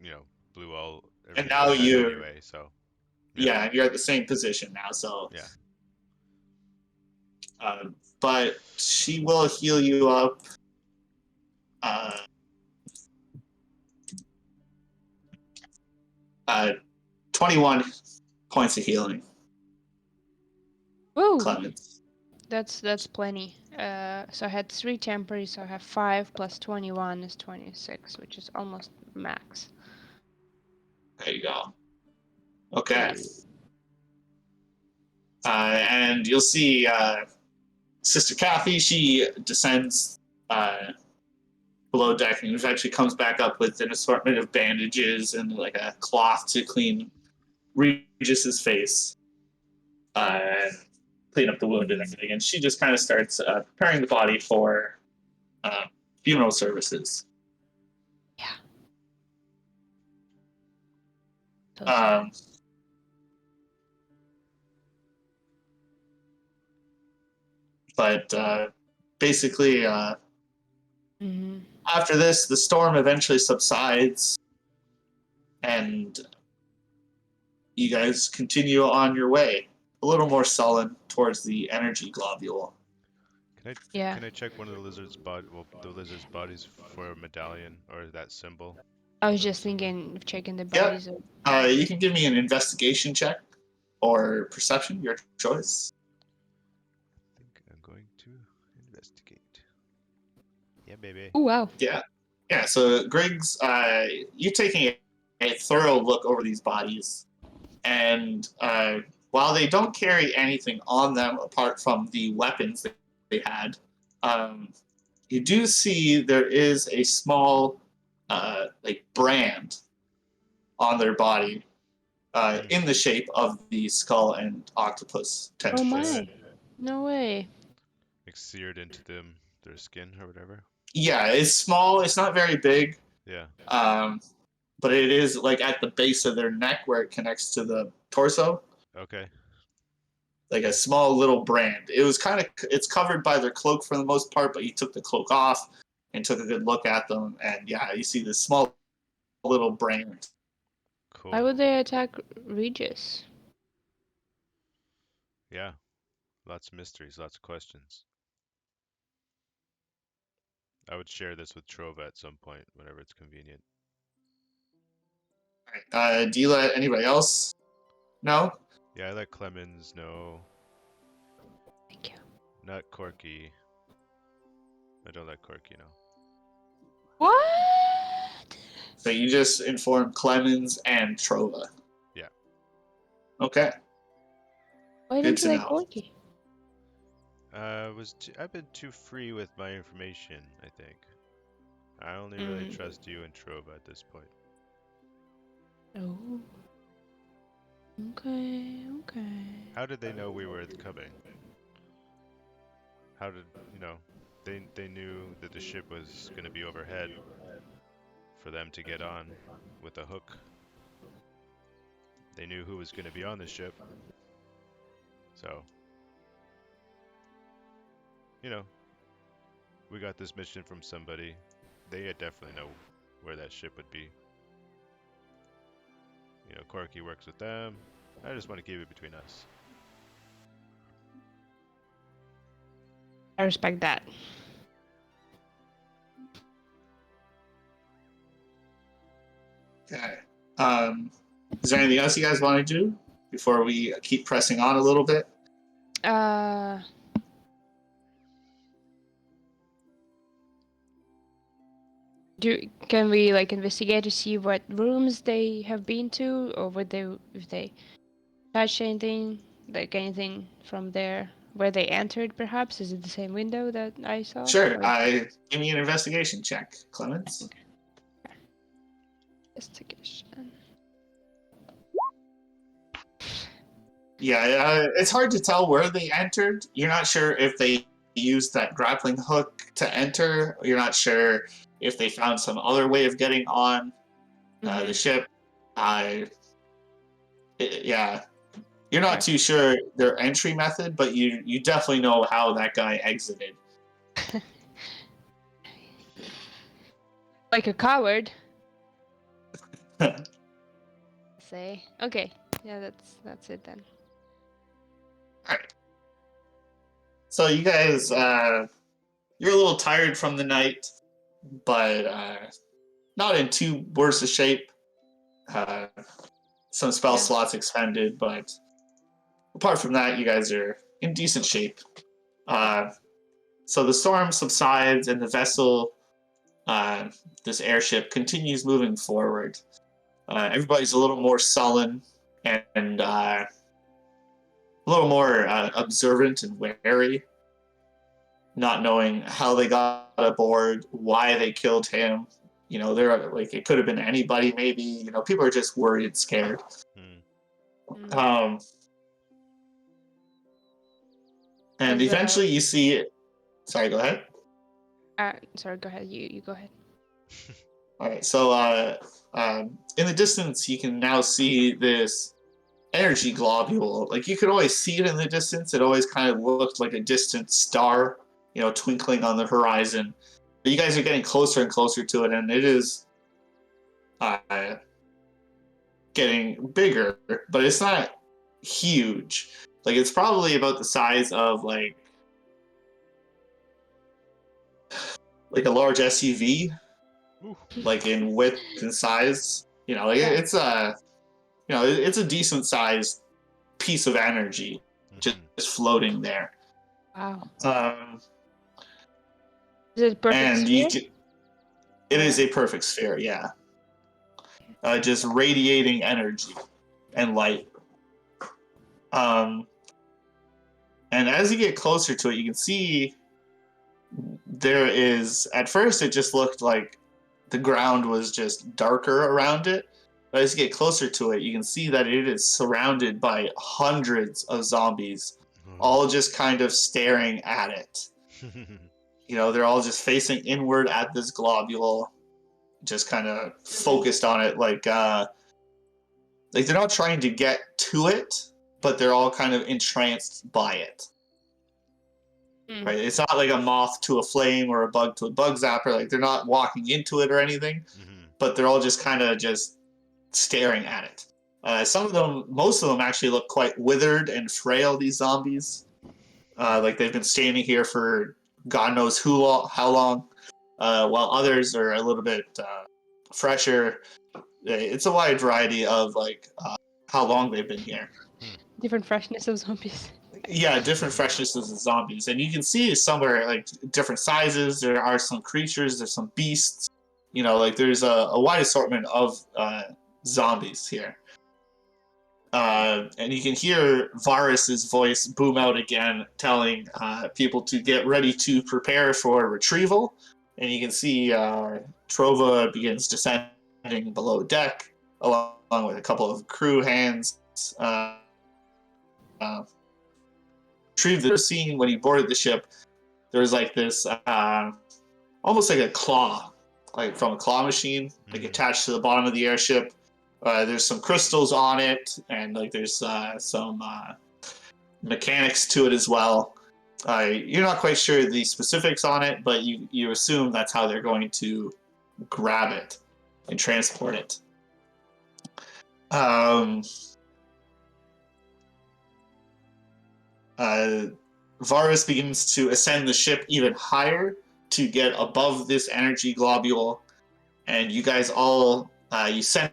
you know, blew all And everything now I had you're anyway. So yeah, you're at the same position now. So, yeah. but she will heal you up. Uh, 21 points of healing, woo! Clemens. That's plenty. So I had 3 temporary, so I have 5 plus 21 is 26, which is almost max. There you go. Okay. Yay. And you'll see Sister Kathy. She descends below deck and eventually comes back up with an assortment of bandages and like a cloth to clean Regis's face, and clean up the wound and everything. And she just kind of starts preparing the body for uh, funeral services. Yeah. So sad. But basically, after this, the storm eventually subsides, and you guys continue on your way, a little more sullen towards the energy globule. Yeah. Can I check one of the the lizard's bodies for a medallion or that symbol? I was just thinking of checking the Yep. bodies. You can give me an investigation check or perception, your choice. I think I'm going to investigate. Yeah, baby. Oh wow. Yeah. Yeah, so Griggs, you're taking a thorough look over these bodies, and while they don't carry anything on them apart from the weapons that they had, you do see there is a small like brand on their body in the shape of the skull and octopus Oh tentacles. my. No way. Like seared into their skin or whatever. Yeah, it's small. It's not very big. Yeah. But it is like at the base of their neck where it connects to the torso. Okay. Like a small little brand. It's covered by their cloak for the most part, but you took the cloak off and took a good look at them, and yeah, you see this small little brand. Cool. Why would they attack Regis? Yeah. Lots of mysteries, lots of questions. I would share this with Trova at some point, whenever it's convenient. Do you let anybody else know? Yeah, I let Clemens know. Thank you. Not Corky. I don't let Corky know. What? But you just informed Clemens and Trova. Yeah. Okay. Why Good don't to you like know. Corky? I've been too free with my information, I think. I only really trust you and Trova at this point. Oh. Okay. How did they know we were coming? How did, they knew that the ship was going to be overhead for them to get on with a hook. They knew who was going to be on the ship. So, we got this mission from somebody. They definitely know where that ship would be. Corky works with them. I just want to keep it between us. I respect that. Okay. Is there anything else you guys want to do before we keep pressing on a little bit? Can we like investigate to see what rooms they have been to, or if they touched anything, like anything from there where they entered? Perhaps is it the same window that I saw? Sure. Or... Give me an investigation check, Clemens. Investigation. Yeah, it's hard to tell where they entered. You're not sure if they used that grappling hook to enter. You're not sure if they found some other way of getting on the ship. Yeah, you're not too sure their entry method, but you definitely know how that guy exited. Like a coward. Say okay. Yeah, that's it then. All right. So you guys, you're a little tired from the night, but not in too worse a shape. Some spell slots expended, but apart from that, you guys are in decent shape. So the storm subsides, and the vessel, this airship, continues moving forward. Everybody's a little more sullen and a little more observant and wary, not knowing how they got aboard, why they killed him. They're like, it could have been anybody, maybe. People are just worried and scared. And eventually you see it. Sorry, go ahead. Sorry, go ahead. You go ahead. All right, so in the distance, you can now see this energy globule. Like, you could always see it in the distance. It always kind of looked like a distant star, twinkling on the horizon. But you guys are getting closer and closer to it, and it is getting bigger, but it's not huge. Like, it's probably about the size of like a large SUV, like in width and size. It's a decent sized piece of energy just floating there. Wow. Is it perfect and sphere? It is a perfect sphere, yeah. Just radiating energy and light. And as you get closer to it, you can see there is, at first it just looked like the ground was just darker around it. But as you get closer to it, you can see that it is surrounded by hundreds of zombies, all just kind of staring at it. They're all just facing inward at this globule, just kind of focused on it, like they're not trying to get to it, but they're all kind of entranced by it. Right? It's not like a moth to a flame or a bug to a bug zapper. Like, they're not walking into it or anything, but they're all just kind of just staring at it. Most of them actually look quite withered and frail, these zombies. Like they've been standing here for God knows how long, while others are a little bit fresher. It's a wide variety of how long they've been here. Different freshness of zombies. Yeah, different freshnesses of zombies, and you can see somewhere like different sizes. There are some creatures, there's some beasts, like there's a wide assortment of zombies here. And you can hear Varus's voice boom out again, telling people to get ready to prepare for retrieval. And you can see Trova begins descending below deck, along with a couple of crew hands. Retrieve the scene when he boarded the ship. There was like this, almost like a claw, like from a claw machine, like attached to the bottom of the airship. There's some crystals on it, and like there's some mechanics to it as well. You're not quite sure the specifics on it, but you assume that's how they're going to grab it and transport it. Varus begins to ascend the ship even higher to get above this energy globule, and you guys all you center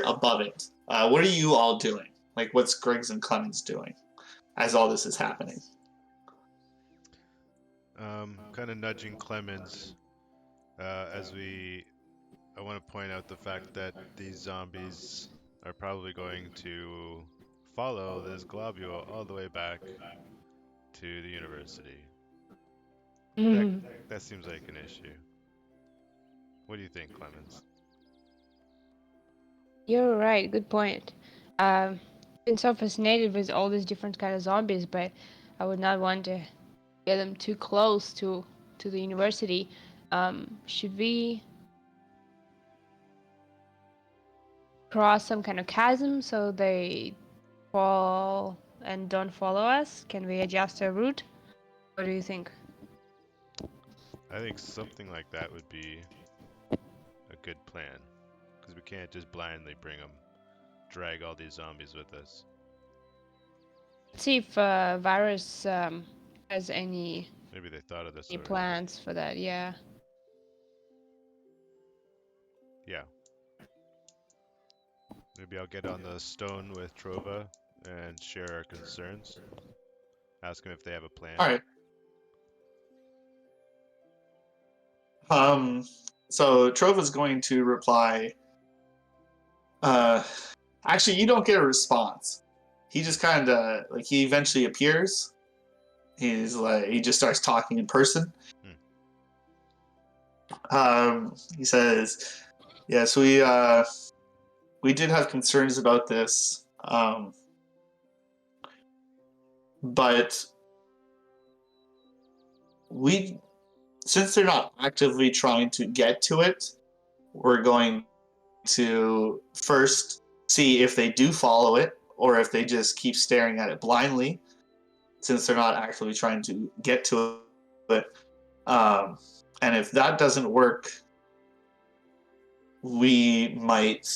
above it. What are you all doing? Like, what's Griggs and Clemens doing as all this is happening? Kind of nudging Clemens as I want to point out the fact that these zombies are probably going to follow this globule all the way back to the university. That seems like an issue. What do you think, Clemens? You're right. Good point. Been so fascinated with all these different kind of zombies, but I would not want to get them too close to the university. Should we cross some kind of chasm so they fall and don't follow us? Can we adjust our route? What do you think? I think something like that would be a good plan, because we can't just blindly drag all these zombies with us. Let's see if Varus has any Maybe they thought of this already. plans for that. Yeah. Yeah. Maybe I'll get on the stone with Trova and share our concerns. Ask them if they have a plan. All right. So Trova's going to reply. Actually, you don't get a response. He just kind of he eventually appears. He's like he just starts talking in person. He says, "Yes, we did have concerns about this, but since they're not actively trying to get to it, we're going to first see if they do follow it or if they just keep staring at it blindly, since they're not actively trying to get to it. And if that doesn't work, we might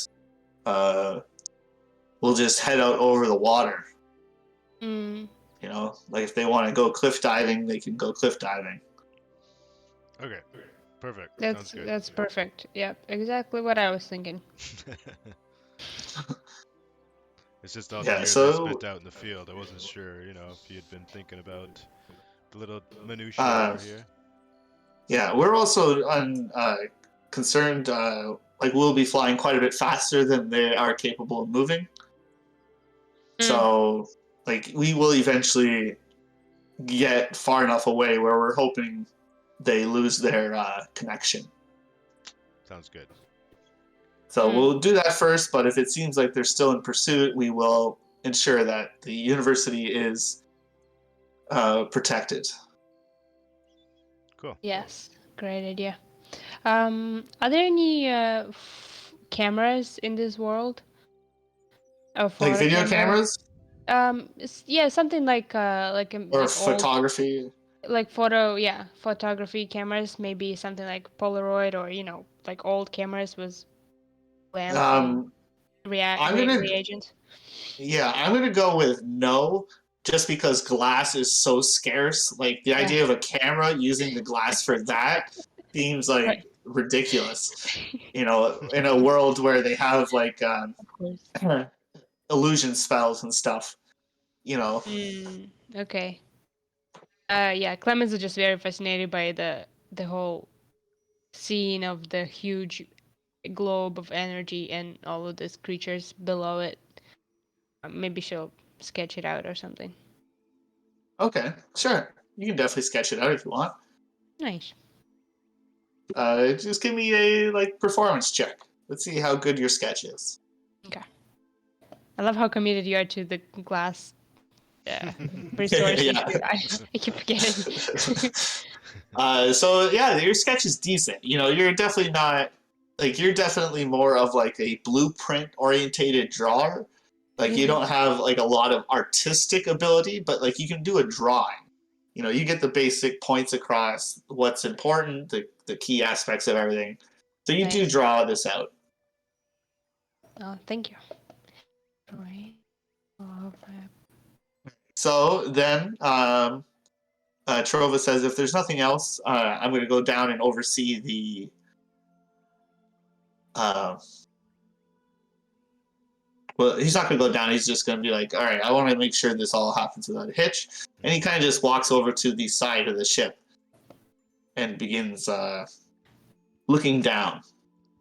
we'll just head out over the water. Like if they want to go cliff diving, they can go cliff diving." Okay, perfect. That's Sounds good. That's perfect. Yep, exactly what I was thinking. It's just all the years I spent out in the field. I wasn't sure, if you'd been thinking about the little minutiae over here. Yeah, we're also concerned. We'll be flying quite a bit faster than they are capable of moving. So, we will eventually get far enough away where we're hoping they lose their connection. Sounds good. So we'll do that first, but if it seems like they're still in pursuit, we will ensure that the university is protected. Cool. Yes, great idea. Are there any cameras in this world? Or Like video cameras? Yeah, something like or photography. Like photography cameras, maybe something like Polaroid or like old cameras with lamps and reagents. Yeah, I'm gonna go with no, just because glass is so scarce. Like the idea of a camera using the glass for that seems like ridiculous. In a world where they have illusion spells and stuff. Okay. Yeah, Clemens is just very fascinated by the whole scene of the huge globe of energy and all of these creatures below it. Maybe she'll sketch it out or something. Okay, sure. You can definitely sketch it out if you want. Nice. Just give me a performance check. Let's see how good your sketch is. Okay. I love how committed you are to the glass resource Yeah. issue. I keep forgetting. So yeah, your sketch is decent. You're definitely not you're definitely more of a blueprint orientated drawer. You don't have a lot of artistic ability, but you can do a drawing. You get the basic points across, what's important, the key aspects of everything. So you do Nice. draw this out. Oh, thank you. Right. Oh, So then Trova says, if there's nothing else, I'm going to go down and oversee the. Uh, well, he's not going to go down. He's just going to be like, all right, I want to make sure this all happens without a hitch. And he kind of just walks over to the side of the ship and begins looking down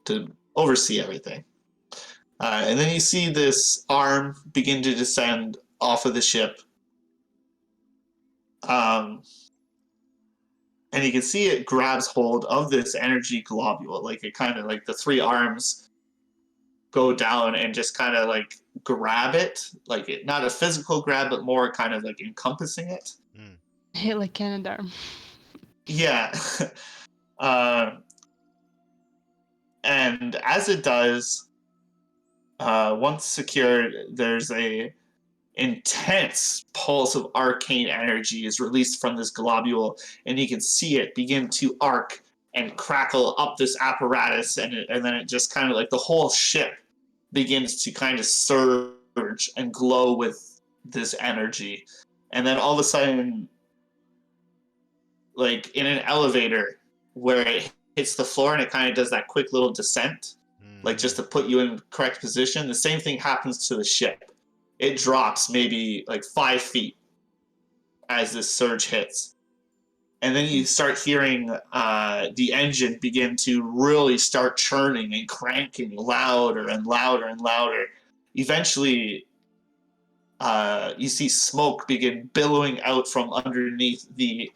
to oversee everything. And then you see this arm begin to descend off of the ship. And you can see it grabs hold of this energy globule. It kind of the three arms go down and just kind of grab it. Not a physical grab, but more kind of encompassing it. like Canadarm. Yeah. And as it does, once secured, there's a intense pulse of arcane energy is released from this globule, and you can see it begin to arc and crackle up this apparatus, and then it just kind of the whole ship begins to kind of surge and glow with this energy. And then all of a sudden, in an elevator where it hits the floor and it kind of does that quick little descent, just to put you in correct position, the same thing happens to the ship. It drops maybe 5 feet as this surge hits. And then you start hearing the engine begin to really start churning and cranking louder and louder and louder. Eventually, you see smoke begin billowing out from underneath the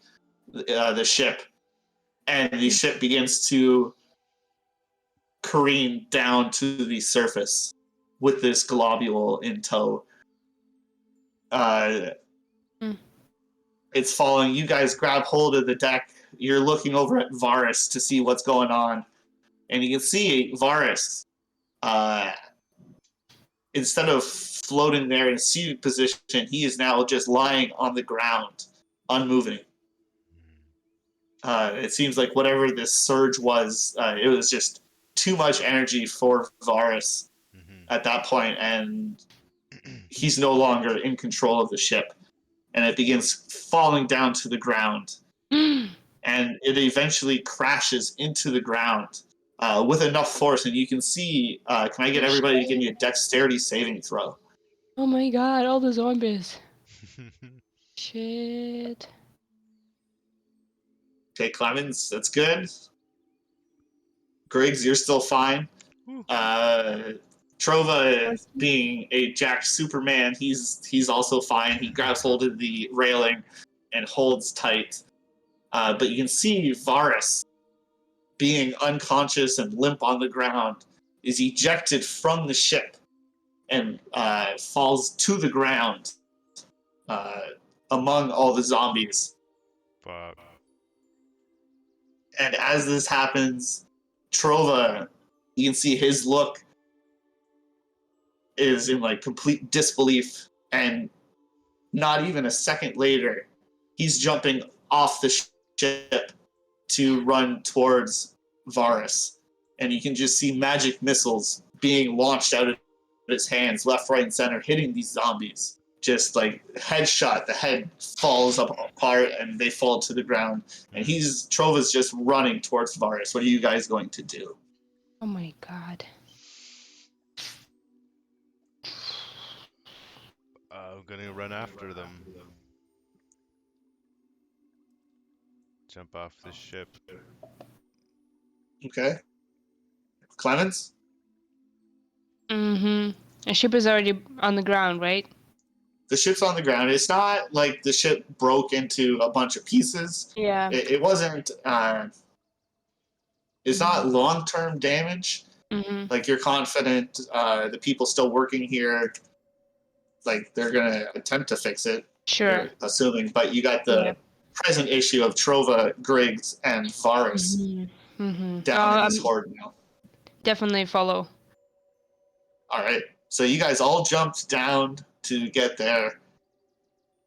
ship, and the ship begins to careen down to the surface with this globule in tow. It's falling. You guys grab hold of the deck. You're looking over at Varus to see what's going on. And you can see Varus, instead of floating there in a seated position, he is now just lying on the ground, unmoving. It seems like whatever this surge was, it was just too much energy for Varus at that point, and he's no longer in control of the ship. And it begins falling down to the ground. And it eventually crashes into the ground with enough force. And you can see, can I get everybody to give me a dexterity saving throw? Oh my god, all the zombies. Shit. Okay, Clemens, that's good. Griggs, you're still fine. Trova, being a jacked Superman, he's also fine. He grabs hold of the railing and holds tight. But you can see Varus, being unconscious and limp on the ground, is ejected from the ship and falls to the ground among all the zombies. Fuck. And as this happens, Trova, you can see his look is in complete disbelief, and not even a second later, he's jumping off the ship to run towards Varus. And you can just see magic missiles being launched out of his hands, left, right, and center, hitting these zombies. Just headshot, the head falls apart and they fall to the ground. And Trova's just running towards Varus. What are you guys going to do? Oh my god. I'm gonna run after them. Jump off the ship. Okay. Clemens? Mm-hmm. The ship is already on the ground, right? The ship's on the ground. It's not like the ship broke into a bunch of pieces. Yeah. It wasn't. It's not long-term damage. Mm-hmm. Like you're confident the people still working here, like they're gonna attempt to fix it. Sure. You're assuming, but you got the present issue of Trova, Griggs, and Varus Mm-hmm. Mm-hmm. down in this horde now. Definitely follow. All right, so you guys all jumped down to get there,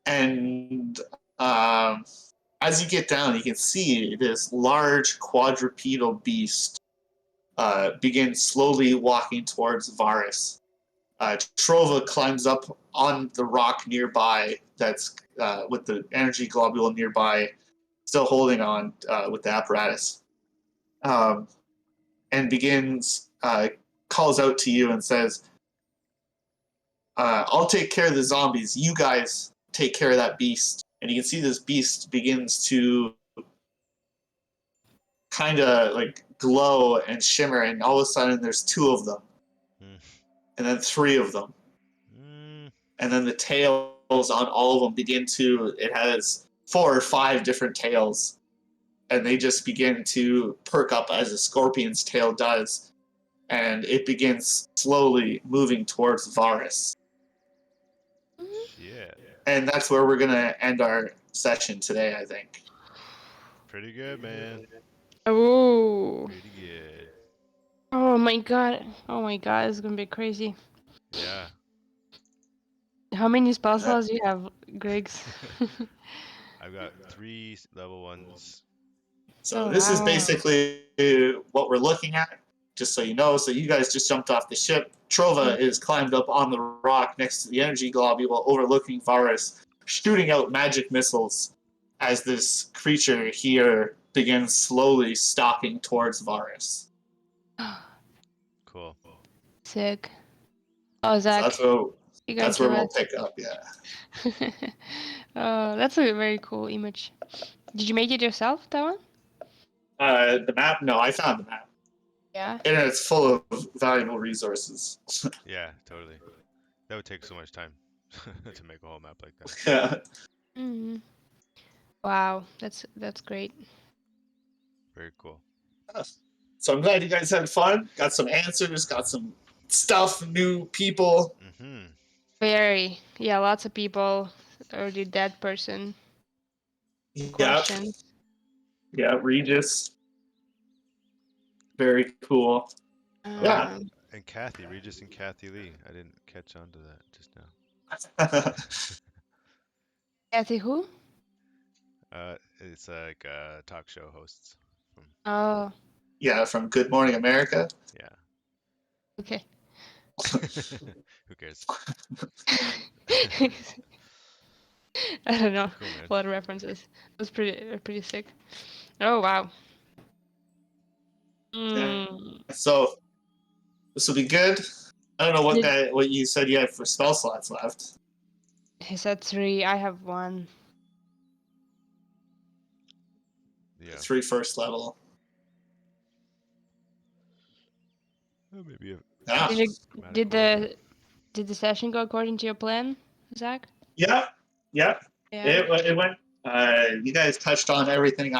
and as you get down, you can see this large quadrupedal beast begin slowly walking towards Varus. Trova climbs up on the rock nearby that's with the energy globule nearby, still holding on with the apparatus, and calls out to you and says, I'll take care of the zombies. You guys take care of that beast. And you can see this beast begins to kind of like glow and shimmer, and all of a sudden there's 2 of them, and then 3 of them, and then the tails on all of them it has 4 or 5 different tails, and they just begin to perk up as a scorpion's tail does, and it begins slowly moving towards Varus. Yeah. And that's where we're gonna end our session today, I think. Pretty good, man. Oh. Pretty good. Oh my god. Oh my god, it's gonna be crazy. Yeah. How many spell slots do you have, Griggs? I've got 3 level 1s. So this is basically what we're looking at, just so you know. So you guys just jumped off the ship. Trova is climbed up on the rock next to the energy globule overlooking Varus, shooting out magic missiles as this creature here begins slowly stalking towards Varus. Cool. Sick. Oh, Zach. So you that's where we'll pick up, yeah. Oh, that's a very cool image. Did you make it yourself, that one? The map? No, I found the map. Yeah. And it's full of valuable resources. Yeah, totally. That would take so much time to make a whole map like that. Yeah. Mm-hmm. Wow, that's great. Very cool. So I'm glad you guys had fun. Got some answers, got some stuff, new people. Mm-hmm. Very. Yeah, lots of people. Already dead person. Yeah. Questions. Yeah, Regis. Very cool. Yeah. And Kathy, Regis and Kathy Lee. I didn't catch on to that just now. Kathy who? It's like talk show hosts. Oh. Yeah, from Good Morning America. Yeah. Okay. Who cares? I don't know. Cool, man. A lot of references. It was pretty sick. Oh wow. Yeah. So this will be good. I don't know what you said you had for spell slots left. He said 3. I have 1. Yeah. 3 first level. Maybe a Yeah. Did the session go according to your plan, Zach? Yeah. Yeah. It went. You guys touched on everything